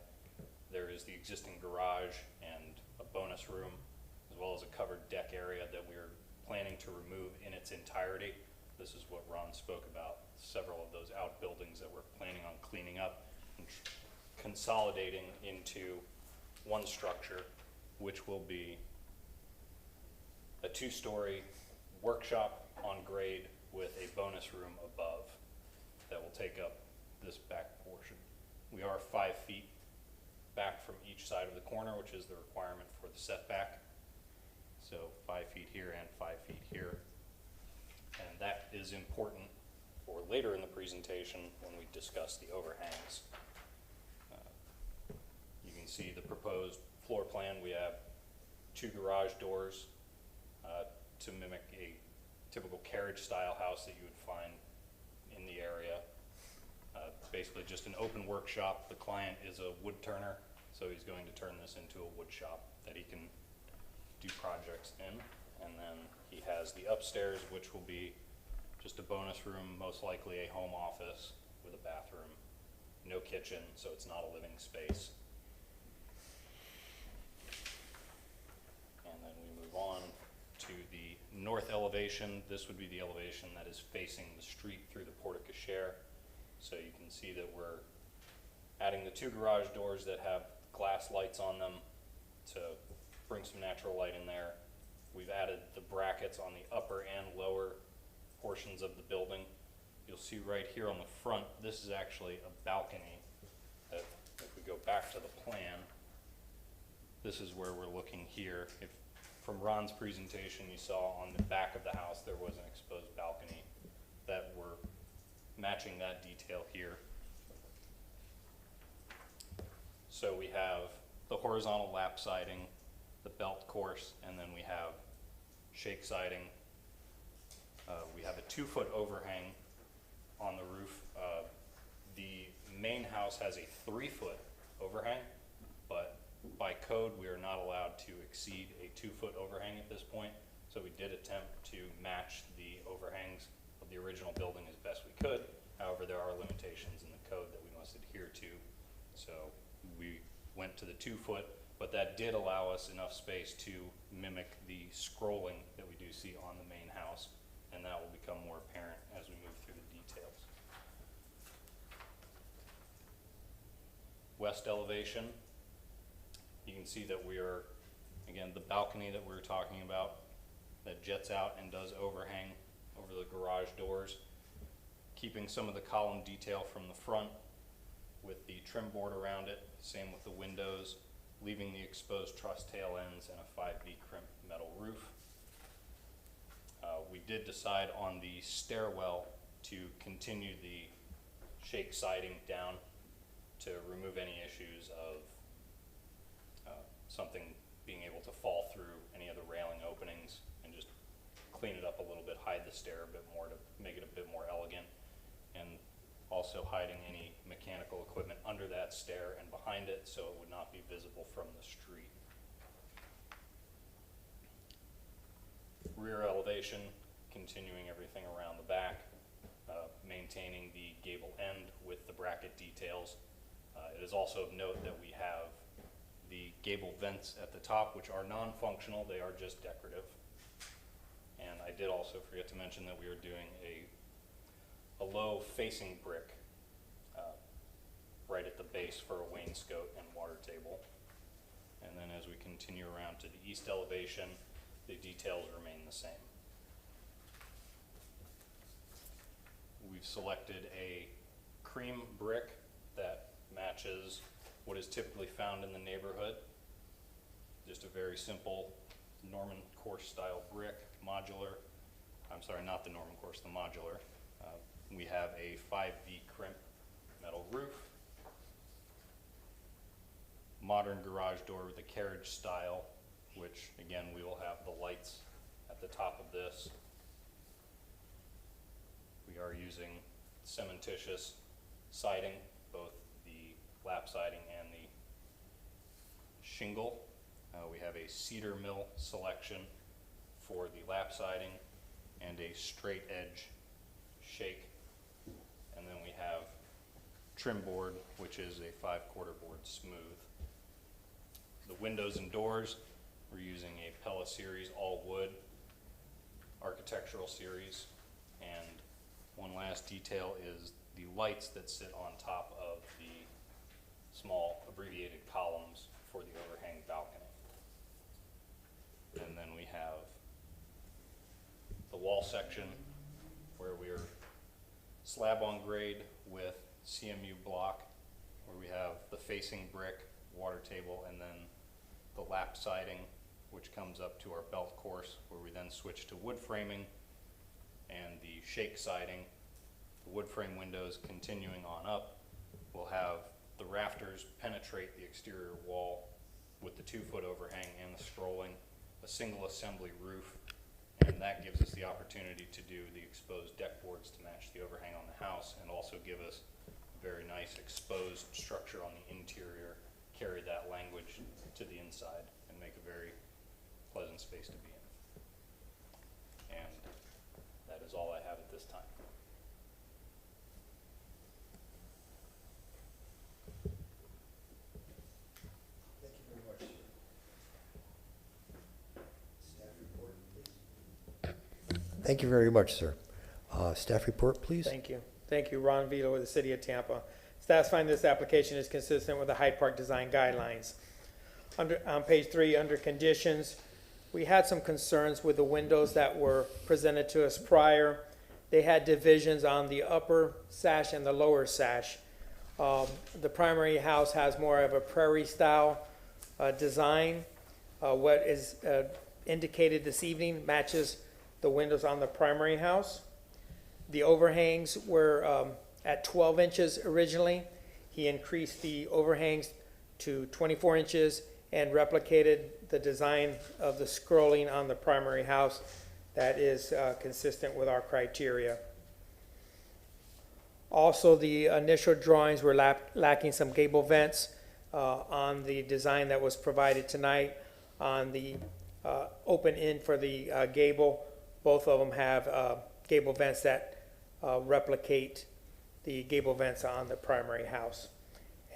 there is the existing garage and a bonus room, as well as a covered deck area that we're planning to remove in its entirety. This is what Ron spoke about, several of those outbuildings that we're planning on cleaning up and consolidating into one structure, which will be a two-story workshop on grade with a bonus room above that will take up this back portion. We are 5 feet back from each side of the corner, which is the requirement for the setback. So 5 feet here and 5 feet here. And that is important for later in the presentation when we discuss the overhangs. You can see the proposed floor plan. We have 2 garage doors to mimic a typical carriage style house that you would find in the area. Basically just an open workshop. The client is a wood turner, so he's going to turn this into a wood shop that he can do projects in. And then he has the upstairs, which will be just a bonus room, most likely a home office with a bathroom, no kitchen, so it's not a living space. And then we move on to the north elevation. This would be the elevation that is facing the street through the porte-cochere. So you can see that we're adding the 2 garage doors that have glass lights on them to bring some natural light in there. We've added the brackets on the upper and lower portions of the building. You'll see right here on the front, this is actually a balcony. That if we go back to the plan, this is where we're looking here. If from Ron's presentation you saw on the back of the house there was an exposed balcony, that we're matching that detail here. So we have the horizontal lap siding, the belt course, and then we have shake siding. We have a 2-foot overhang on the roof. The main house has a 3-foot overhang, but by code we are not allowed to exceed a 2-foot overhang at this point. So we did attempt to match the overhangs of the original building as best we could. However, there are limitations in the code that we must adhere to. So we went to the 2-foot but that did allow us enough space to mimic the scrolling that we do see on the main house, and that will become more apparent as we move through the details. West elevation, you can see that we are, again, the balcony that we were talking about that jets out and does overhang over the garage doors, keeping some of the column detail from the front with the trim board around it, same with the windows, leaving the exposed truss tail ends and a 5V crimp metal roof. We did decide on the stairwell to continue the shake siding down to remove any issues of something being able to fall through any of the railing openings, and just clean it up a little bit, hide the stair a bit more to make it a bit more elegant, and also hiding any mechanical equipment under that stair and behind it so it would not be visible from the street. Rear elevation, continuing everything around the back, maintaining the gable end with the bracket details. It is also of note that we have the gable vents at the top, which are non-functional, they are just decorative. And I did also forget to mention that we are doing a low facing brick right at the base for a wainscot and water table. And then as we continue around to the east elevation, the details remain the same. We've selected a cream brick that matches what is typically found in the neighborhood. Just a very simple Norman course style brick, modular. I'm sorry, not the Norman course, the modular. We have a 5V crimp metal roof, modern garage door with a carriage style, which again, we will have the lights at the top of this. We are using cementitious siding, both the lap siding and the shingle. We have a cedar mill selection for the lap siding and a straight edge shake. And then we have trim board, which is a 5/4 board smooth. The windows and doors, we're using a Pella series, all wood, architectural series. And one last detail is the lights that sit on top of the small abbreviated columns for the overhang balcony. And then we have the wall section where we're slab on grade with CMU block, where we have the facing brick, water table, and then the lap siding, which comes up to our belt course, where we then switch to wood framing and the shake siding. The wood frame windows continuing on up. We'll have the rafters penetrate the exterior wall with the 2-foot overhang and the scrolling, a single assembly roof, and that gives us the opportunity to do the exposed deck boards to match the overhang on the house, and also give us a very nice exposed structure on the interior, carry that language to the inside, and make a very pleasant space to be in. And that is all I have at this time. Thank you very much. Staff report, please. Thank you very much, sir. Staff report, please. Thank you. Thank you, Ron Vito with the City of Tampa. Staff find this application is consistent with the Hyde Park design guidelines. On page 3, under conditions, we had some concerns with the windows that were presented to us prior. They had divisions on the upper sash and the lower sash. The primary house has more of a prairie style design. What is indicated this evening matches the windows on the primary house. The overhangs were at 12 inches originally. He increased the overhangs to 24 inches and replicated the design of the scrolling on the primary house that is consistent with our criteria. Also, the initial drawings were lacking some gable vents on the design that was provided tonight. On the open end for the gable, both of them have gable vents that replicate the gable vents on the primary house.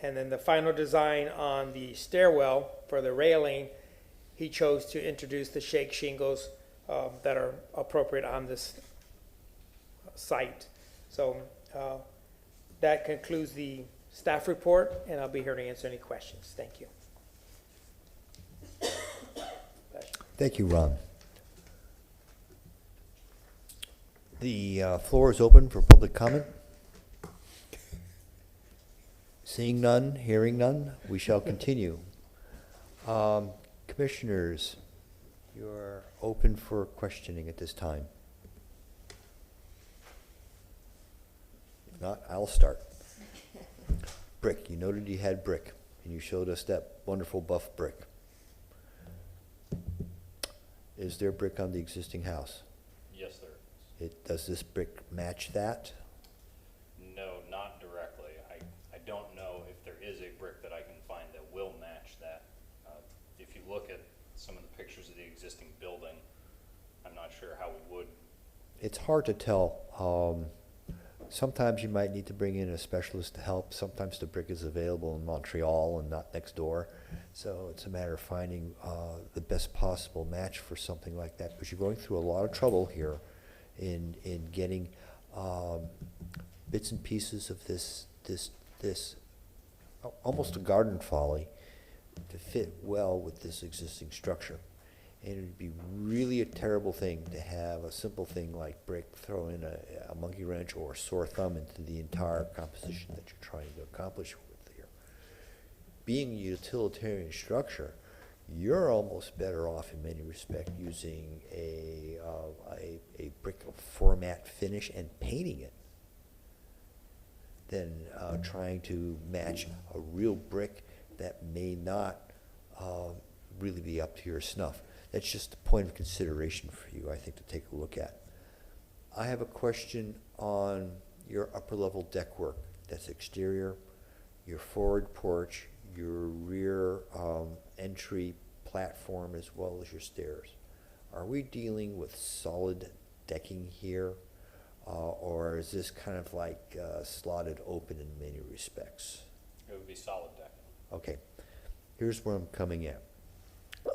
And then the final design on the stairwell for the railing, he chose to introduce the shake shingles that are appropriate on this site. So that concludes the staff report, and I'll be here to answer any questions. Thank you. Thank you, Ron. The floor is open for public comment. Seeing none, hearing none, we shall continue. Commissioners, you're open for questioning at this time. If not, I'll start. Brick, you noted you had brick, and you showed us that wonderful buff brick. Is there brick on the existing house? Yes, there is. Does this brick match that? No, not directly. I don't know if there is a brick that I can find that will match that. If you look at some of the pictures of the existing building, I'm not sure how we would. It's hard to tell. Sometimes you might need to bring in a specialist to help. Sometimes the brick is available in Montreal and not next door. So it's a matter of finding the best possible match for something like that, because you're going through a lot of trouble here in getting bits and pieces of this almost a garden folly to fit well with this existing structure. And it would be really a terrible thing to have a simple thing like brick throw in a monkey wrench or a sore thumb into the entire composition that you're trying to accomplish with here. Being a utilitarian structure, you're almost better off in many respects using a brick format finish and painting it than trying to match a real brick that may not really be up to your snuff. That's just a point of consideration for you, I think, to take a look at. I have a question on your upper level deck work. That's exterior, your forward porch, your rear entry platform, as well as your stairs. Are we dealing with solid decking here, or is this kind of like slotted open in many respects? It would be solid decking. Okay, here's where I'm coming at.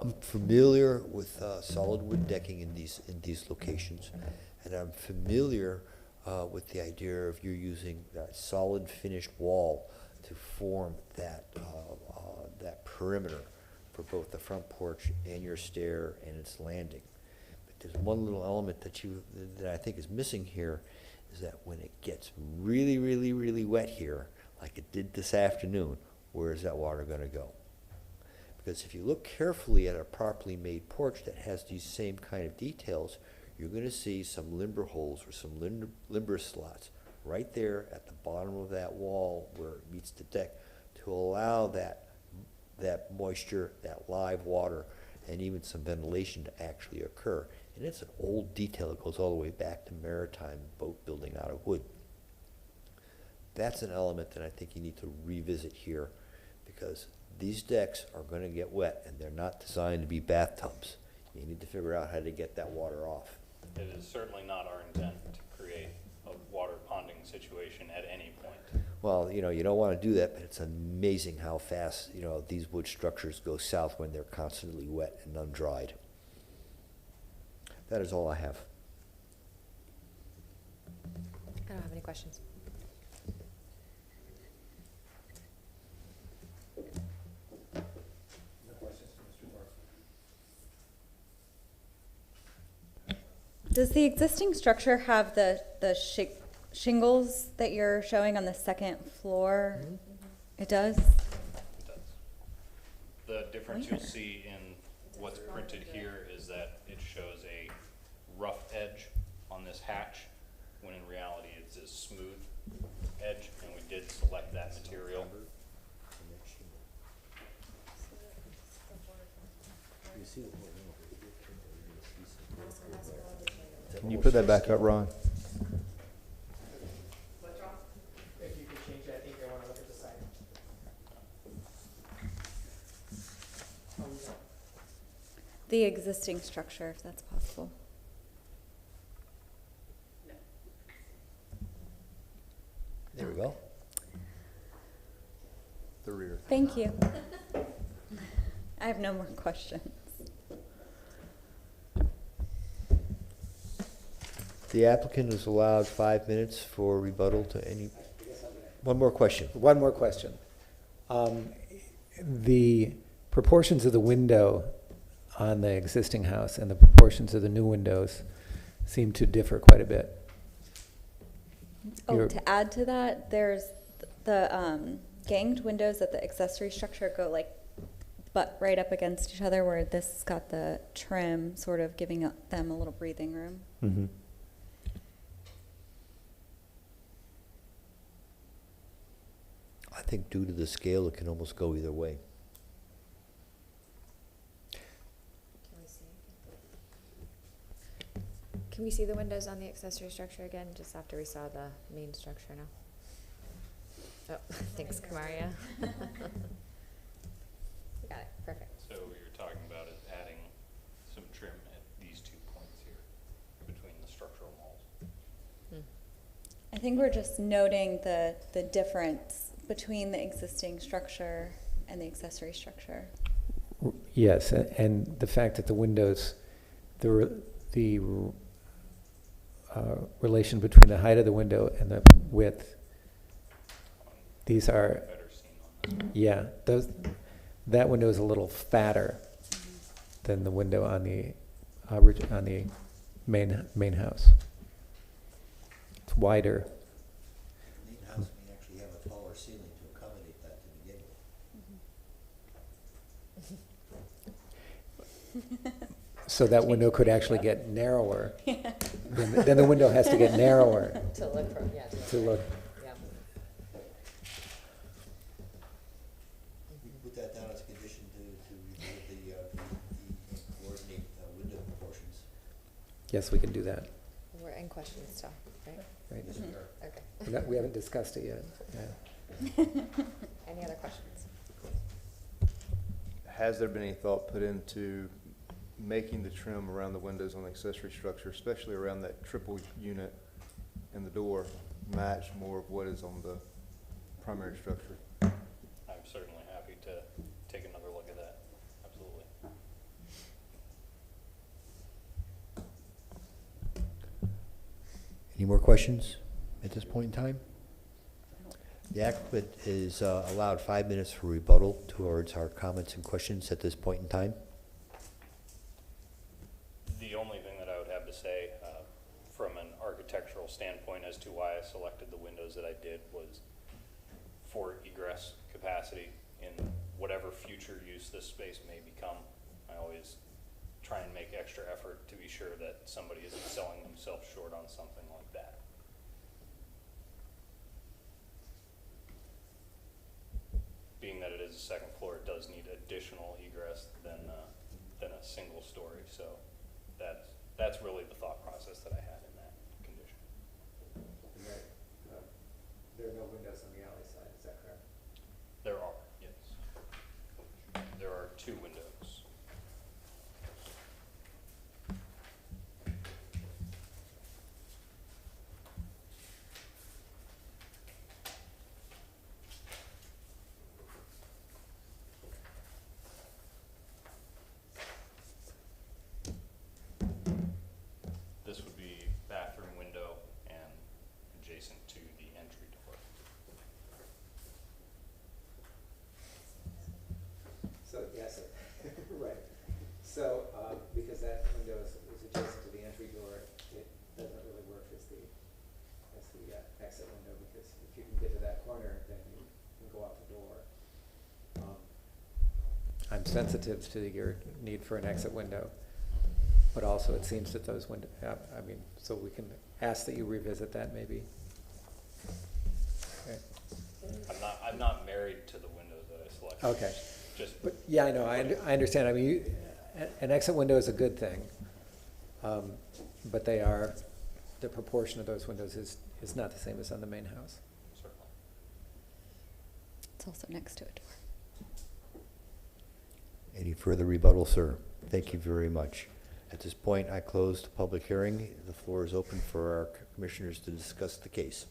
I'm familiar with solid wood decking in these locations, and I'm familiar with the idea of you using that solid finished wall to form that that perimeter for both the front porch and your stair and its landing. But there's one little element that I think is missing here, is that when it gets really, really, really wet here, like it did this afternoon, where is that water going to go? Because if you look carefully at a properly made porch that has these same kind of details, you're going to see some limber holes or some limber slots right there at the bottom of that wall where it meets the deck to allow that moisture, that live water, and even some ventilation to actually occur. And it's an old detail that goes all the way back to maritime boat building out of wood. That's an element that I think you need to revisit here, because these decks are going to get wet, and they're not designed to be bathtubs. You need to figure out how to get that water off. It is certainly not our intent to create a water ponding situation at any point. Well, you don't want to do that, but it's amazing how fast, these wood structures go south when they're constantly wet and undried. That is all I have. I don't have any questions. Does the existing structure have the shingles that you're showing on the second floor? Mm-hmm. It does? It does. The difference you'll see in what's printed here is that it shows a rough edge on this hatch, when in reality it's a smooth edge, and we did select that material. Can you put that back up, Ron? If you could change that, I think I want to look at the side. The existing structure, if that's possible. There we go. the rear. Thank you. I have no more questions. The applicant is allowed 5 minutes for rebuttal to any, one more question. One more question. The proportions of the window on the existing house and the proportions of the new windows seem to differ quite a bit. Oh, You're- to add to that, there's the ganged windows at the accessory structure go like butt right up against each other, where this has got the trim sort of giving them a little breathing room. Mhm. I think due to the scale, it can almost go either way. Can we see the windows on the accessory structure again, just after we saw the main structure now? Oh, thanks, Kamaria. Got it, perfect. So what you're talking about is adding some trim at these 2 points here between the structural walls. I think we're just noting the difference between the existing structure and the accessory structure. Yes, and the fact that the windows, the relation between the height of the window and the width, these are, yeah, that window is a little fatter than the window on the main house. It's wider. Main house may actually have a taller ceiling to accommodate that to begin with. So that window could actually get narrower. Then the window has to get narrower. To look from, yeah. To look. Yeah. We can put that down as a condition to coordinate window proportions. Yes, we can do that. We're in questions still, right? Right. Yes, we are. Okay. We haven't discussed it yet. Yeah. Any other questions? Has there been any thought put into making the trim around the windows on the accessory structure, especially around that triple unit and the door, match more of what is on the primary structure? I'm certainly happy to take another look at that, absolutely. Any more questions at this point in time? The applicant is allowed 5 minutes for rebuttal towards our comments and questions at this point in time. The only thing that I would have to say from an architectural standpoint as to why I selected the windows that I did was for egress capacity in whatever future use this space may become. I always try and make extra effort to be sure that somebody isn't selling themselves short on something like that. Being that it is a second floor, it does need additional egress than a single story. So that's really the thought process that I had in that condition. There are no windows on the alley side, is that correct? There are, yes. There are 2 windows. This would be bathroom window and adjacent to the entry door. So, yes, right. So, because that window is adjacent to the entry door, it doesn't really work as the exit window, because if you can get to that corner, then you can go out the door. I'm sensitive to your need for an exit window, but also it seems that those windows, so we can ask that you revisit that maybe. Okay. I'm not married to the windows that I selected. Okay. Just But, yeah, I know, I understand. I mean, an exit window is a good thing. But the proportion of those windows is not the same as on the main house. certainly. It's also next to a door. Any further rebuttal, sir? Thank you very much. At this point, I close the public hearing. The floor is open for our commissioners to discuss the case.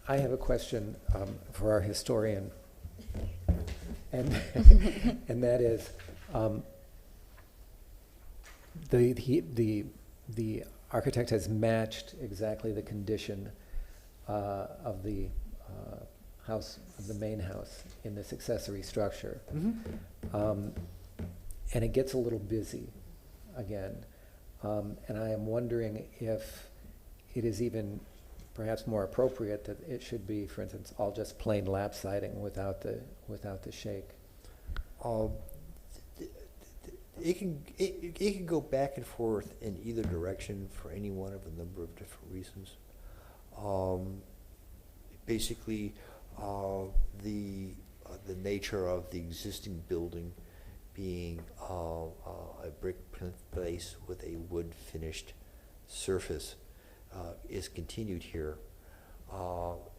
I have a question for our historian, and and that is, the architect has matched exactly the condition of the house, of the main house in this accessory structure. And it gets a little busy again. And I am wondering if it is even perhaps more appropriate that it should be, for instance, all just plain lap siding without the shake. It can go back and forth in either direction for any one of a number of different reasons. Basically, the nature of the existing building being a brick plinth base with a wood finished surface is continued here.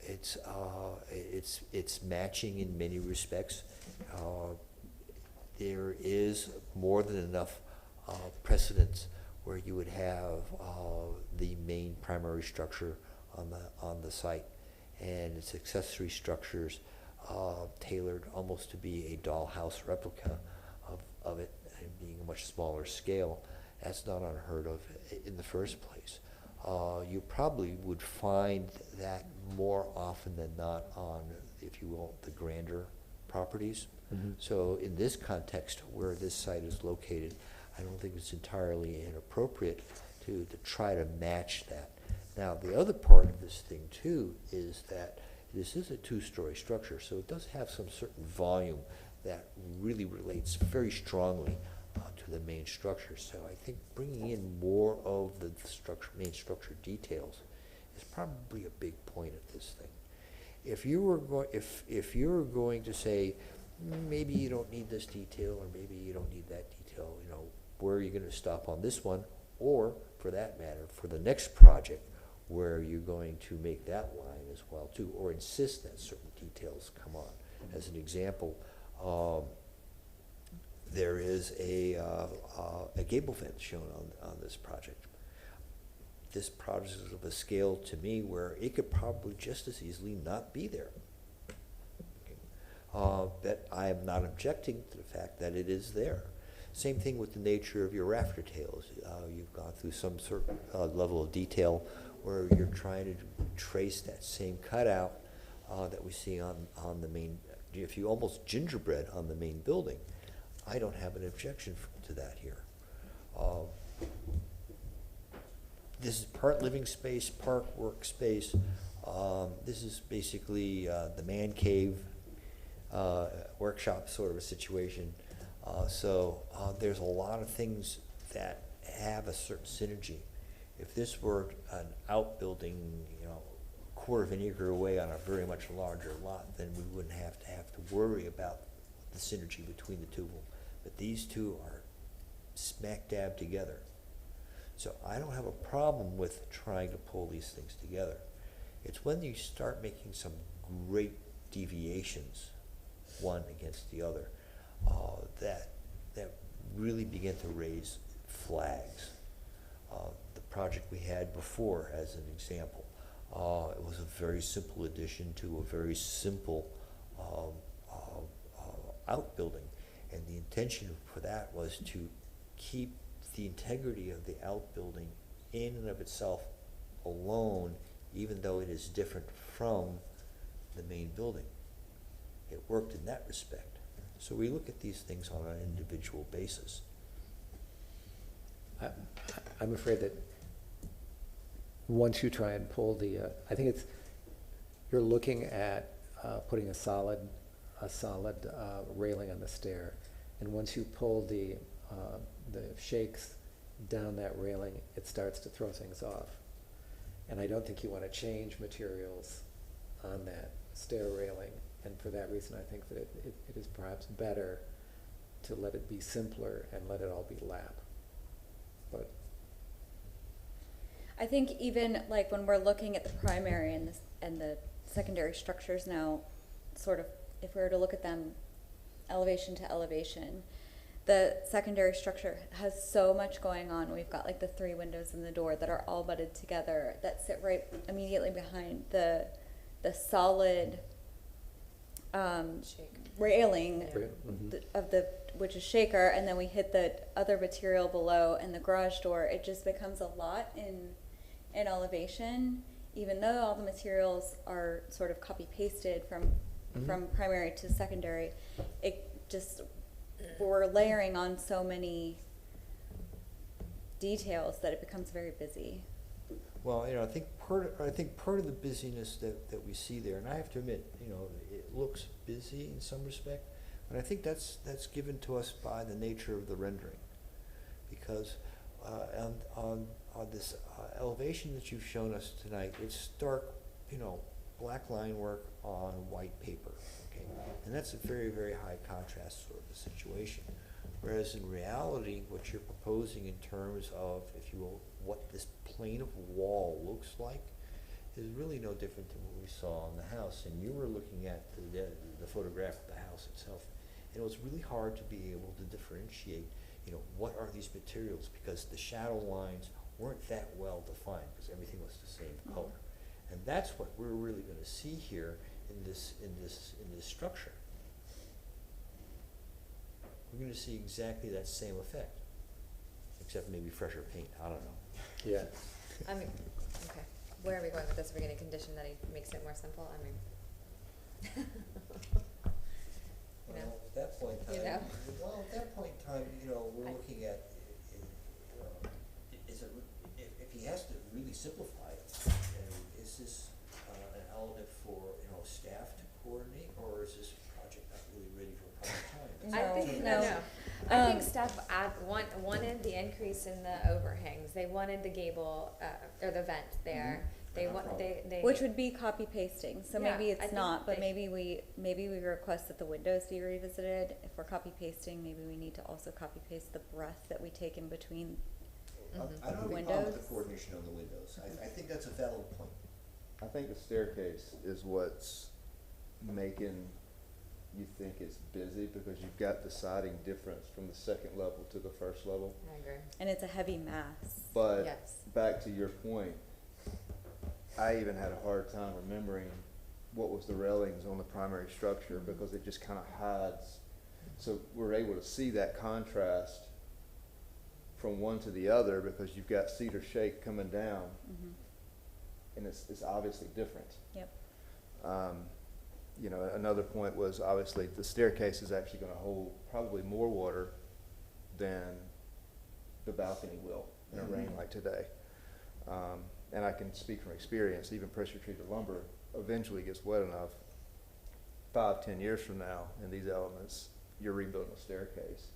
It's matching in many respects. There is more than enough precedence where you would have the main primary structure on the site and its accessory structures tailored almost to be a dollhouse replica of it, and being a much smaller scale. That's not unheard of in the first place. You probably would find that more often than not on, if you will, the grander properties. So in this context, where this site is located, I don't think it's entirely inappropriate to try to match that. Now, the other part of this thing, too, is that this is a two-story structure, so it does have some certain volume that really relates very strongly to the main structure. So I think bringing in more of the main structure details is probably a big point of this thing. If you were going to say, maybe you don't need this detail, or maybe you don't need that detail, where are you going to stop on this one? Or, for that matter, for the next project, where you're going to make that line as well, too, or insist that certain details come on. As an example, there is a gable vent shown on this project. This project is of a scale to me where it could probably just as easily not be there. But I am not objecting to the fact that it is there. Same thing with the nature of your rafter tails. You've gone through some certain level of detail where you're trying to trace that same cutout that we see on the main, if you almost gingerbread on the main building. I don't have an objection to that here. This is part living space, part workspace. This is basically the man cave workshop sort of a situation. So there's a lot of things that have a certain synergy. If this were an outbuilding, a quarter of an acre away on a very much larger lot, then we wouldn't have to worry about the synergy between the two of them. But these two are smack dab together. So I don't have a problem with trying to pull these things together. It's when you start making some great deviations, one against the other, that really begin to raise flags. The project we had before, as an example, it was a very simple addition to a very simple outbuilding, and the intention for that was to keep the integrity of the outbuilding in and of itself alone, even though it is different from the main building. It worked in that respect. So we look at these things on an individual basis. I'm afraid that once you try and pull I think you're looking at putting a solid railing on the stair, and once you pull the shakes down that railing, it starts to throw things off. And I don't think you want to change materials on that stair railing, and for that reason I think that it is perhaps better to let it be simpler and let it all be lap. But I think even like when we're looking at the primary and the secondary structures now, sort of, if we were to look at them elevation to elevation, the secondary structure has so much going on. We've got like the 3 windows in the door that are all butted together that sit right immediately behind the the solid railing of the, which is shaker, and then we hit the other material below and the garage door, it just becomes a lot in elevation, even though all the materials are sort of copy pasted from primary to secondary. It just, we're layering on so many details that it becomes very busy. Well, I think part of the busyness that we see there, and I have to admit, it looks busy in some respect, but I think that's given to us by the nature of the rendering, because on this elevation that you've shown us tonight, it's dark, black line work on white paper, okay, and that's a very, very high contrast sort of a situation. Whereas in reality, what you're proposing in terms of, if you will, what this plane of wall looks like is really no different than what we saw in the house. And you were looking at the photograph of the house itself. And it was really hard to be able to differentiate, what are these materials, because the shadow lines weren't that well defined because everything was the same color. And that's what we're really going to see here in this structure. We're going to see exactly that same effect, except maybe fresher paint. I don't know. Yeah. I mean, okay. Where are we going with this? Are we going to condition that he makes it more simple? I mean, Well, at that point in time, we're looking at, if he has to really simplify it, is this an element for, staff to coordinate, or is this project not really ready for prime time? I think, no. I think staff wanted the increase in the overhangs. They wanted the gable, or the vent there. They Which would be copy pasting, so Yeah, maybe I it's think not, but they- maybe we request that the windows be revisited. If we're copy pasting, maybe we need to also copy paste the breath that we take in between I don't have any problem with windows. the coordination on the windows. I think that's a valid point. I think the staircase is what's making you think it's busy, because you've got the siding difference from the second level to the first level. I agree. And it's a heavy mass. But Yes. back to your point, I even had a hard time remembering what was the railings on the primary structure, because it just kind of hides. So we're able to see that contrast from one to the other, because you've got cedar shake coming down, and it's obviously different. Yep. Another point was, obviously the staircase is actually going to hold probably more water than the balcony will in a rain like today. And I can speak from experience, even pressure treated lumber eventually gets wet enough, 5-10 years from now, in these elements, you're rebuilding a staircase.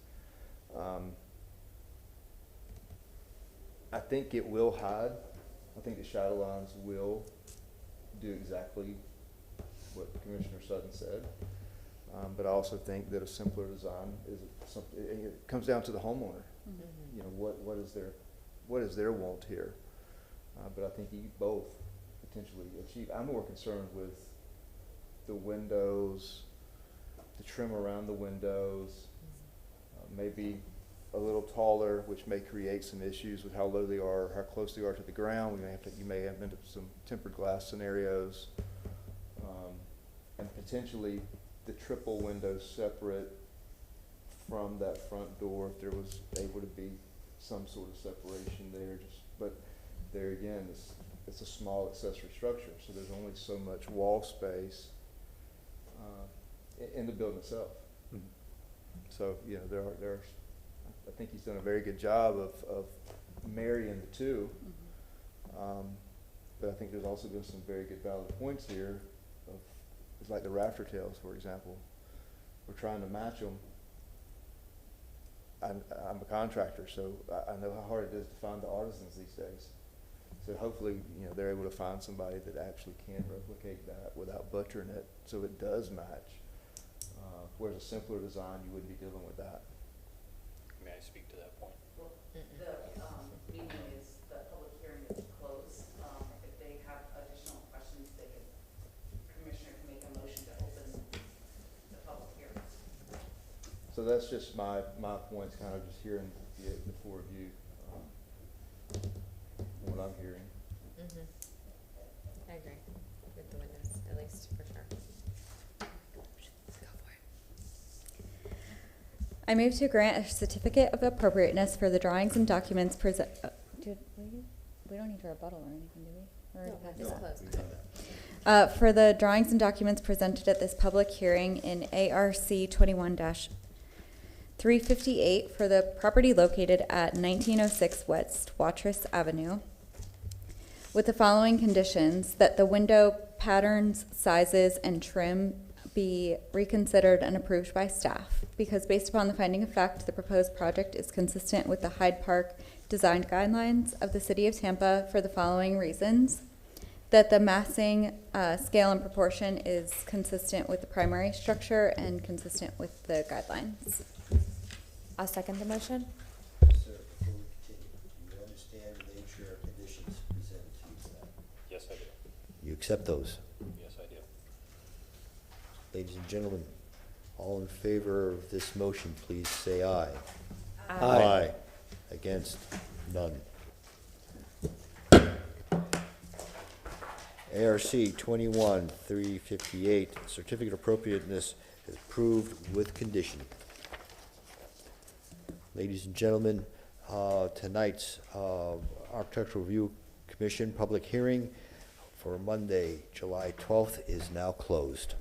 I think it will hide. I think the shadow lines will do exactly what Commissioner Sutton said. But I also think that a simpler design is something, it comes down to the homeowner. What is their want here? But I think you both potentially achieve. I'm more concerned with the windows, the trim around the windows, maybe a little taller, which may create some issues with how low they are, how close they are to the ground. You may have into some tempered glass scenarios, and potentially the triple windows separate from that front door, if there was able to be some sort of separation there. But there again, it's a small accessory structure, so there's only so much wall space in the building itself. So I think he's done a very good job of marrying the two. But I think there's also been some very good valid points here. It's like the rafter tails, for example. We're trying to match them. I'm a contractor, so I know how hard it is to find the artisans these days. So hopefully, they're able to find somebody that actually can replicate that without butchering it, so it does match. Whereas a simpler design, you wouldn't be dealing with that. May I speak to that point? Well, the meeting is, the public hearing is closed. If they have additional questions, Commissioner can make a motion to open the public hearing. So that's just my points, kind of just hearing the four of you, what I'm hearing. I agree with the windows. It at least, for sure. I move to grant a certificate of appropriateness for the drawings and documents present, we don't need a rebuttal or anything, do we? Or No, pass it's that? closed. For the drawings and documents presented at this public hearing in ARC 21-358 for the property located at 1906 West Watrous Avenue, with the following conditions: that the window patterns, sizes, and trim be reconsidered and approved by staff, because based upon the finding of fact, the proposed project is consistent with the Hyde Park design guidelines of the City of Tampa for the following reasons: that the massing scale and proportion is consistent with the primary structure and consistent with the guidelines. I'll second the motion. Sir, before we continue, do you understand the nature of conditions presented to you tonight? Yes, I do. You accept those? Yes, I do. Ladies and gentlemen, all in favor of this motion, please say aye. Aye. Against? None. ARC 21-358, certificate of appropriateness is approved with condition. Ladies and gentlemen, tonight's Architectural Review Commission public hearing for Monday, July 12th is now closed.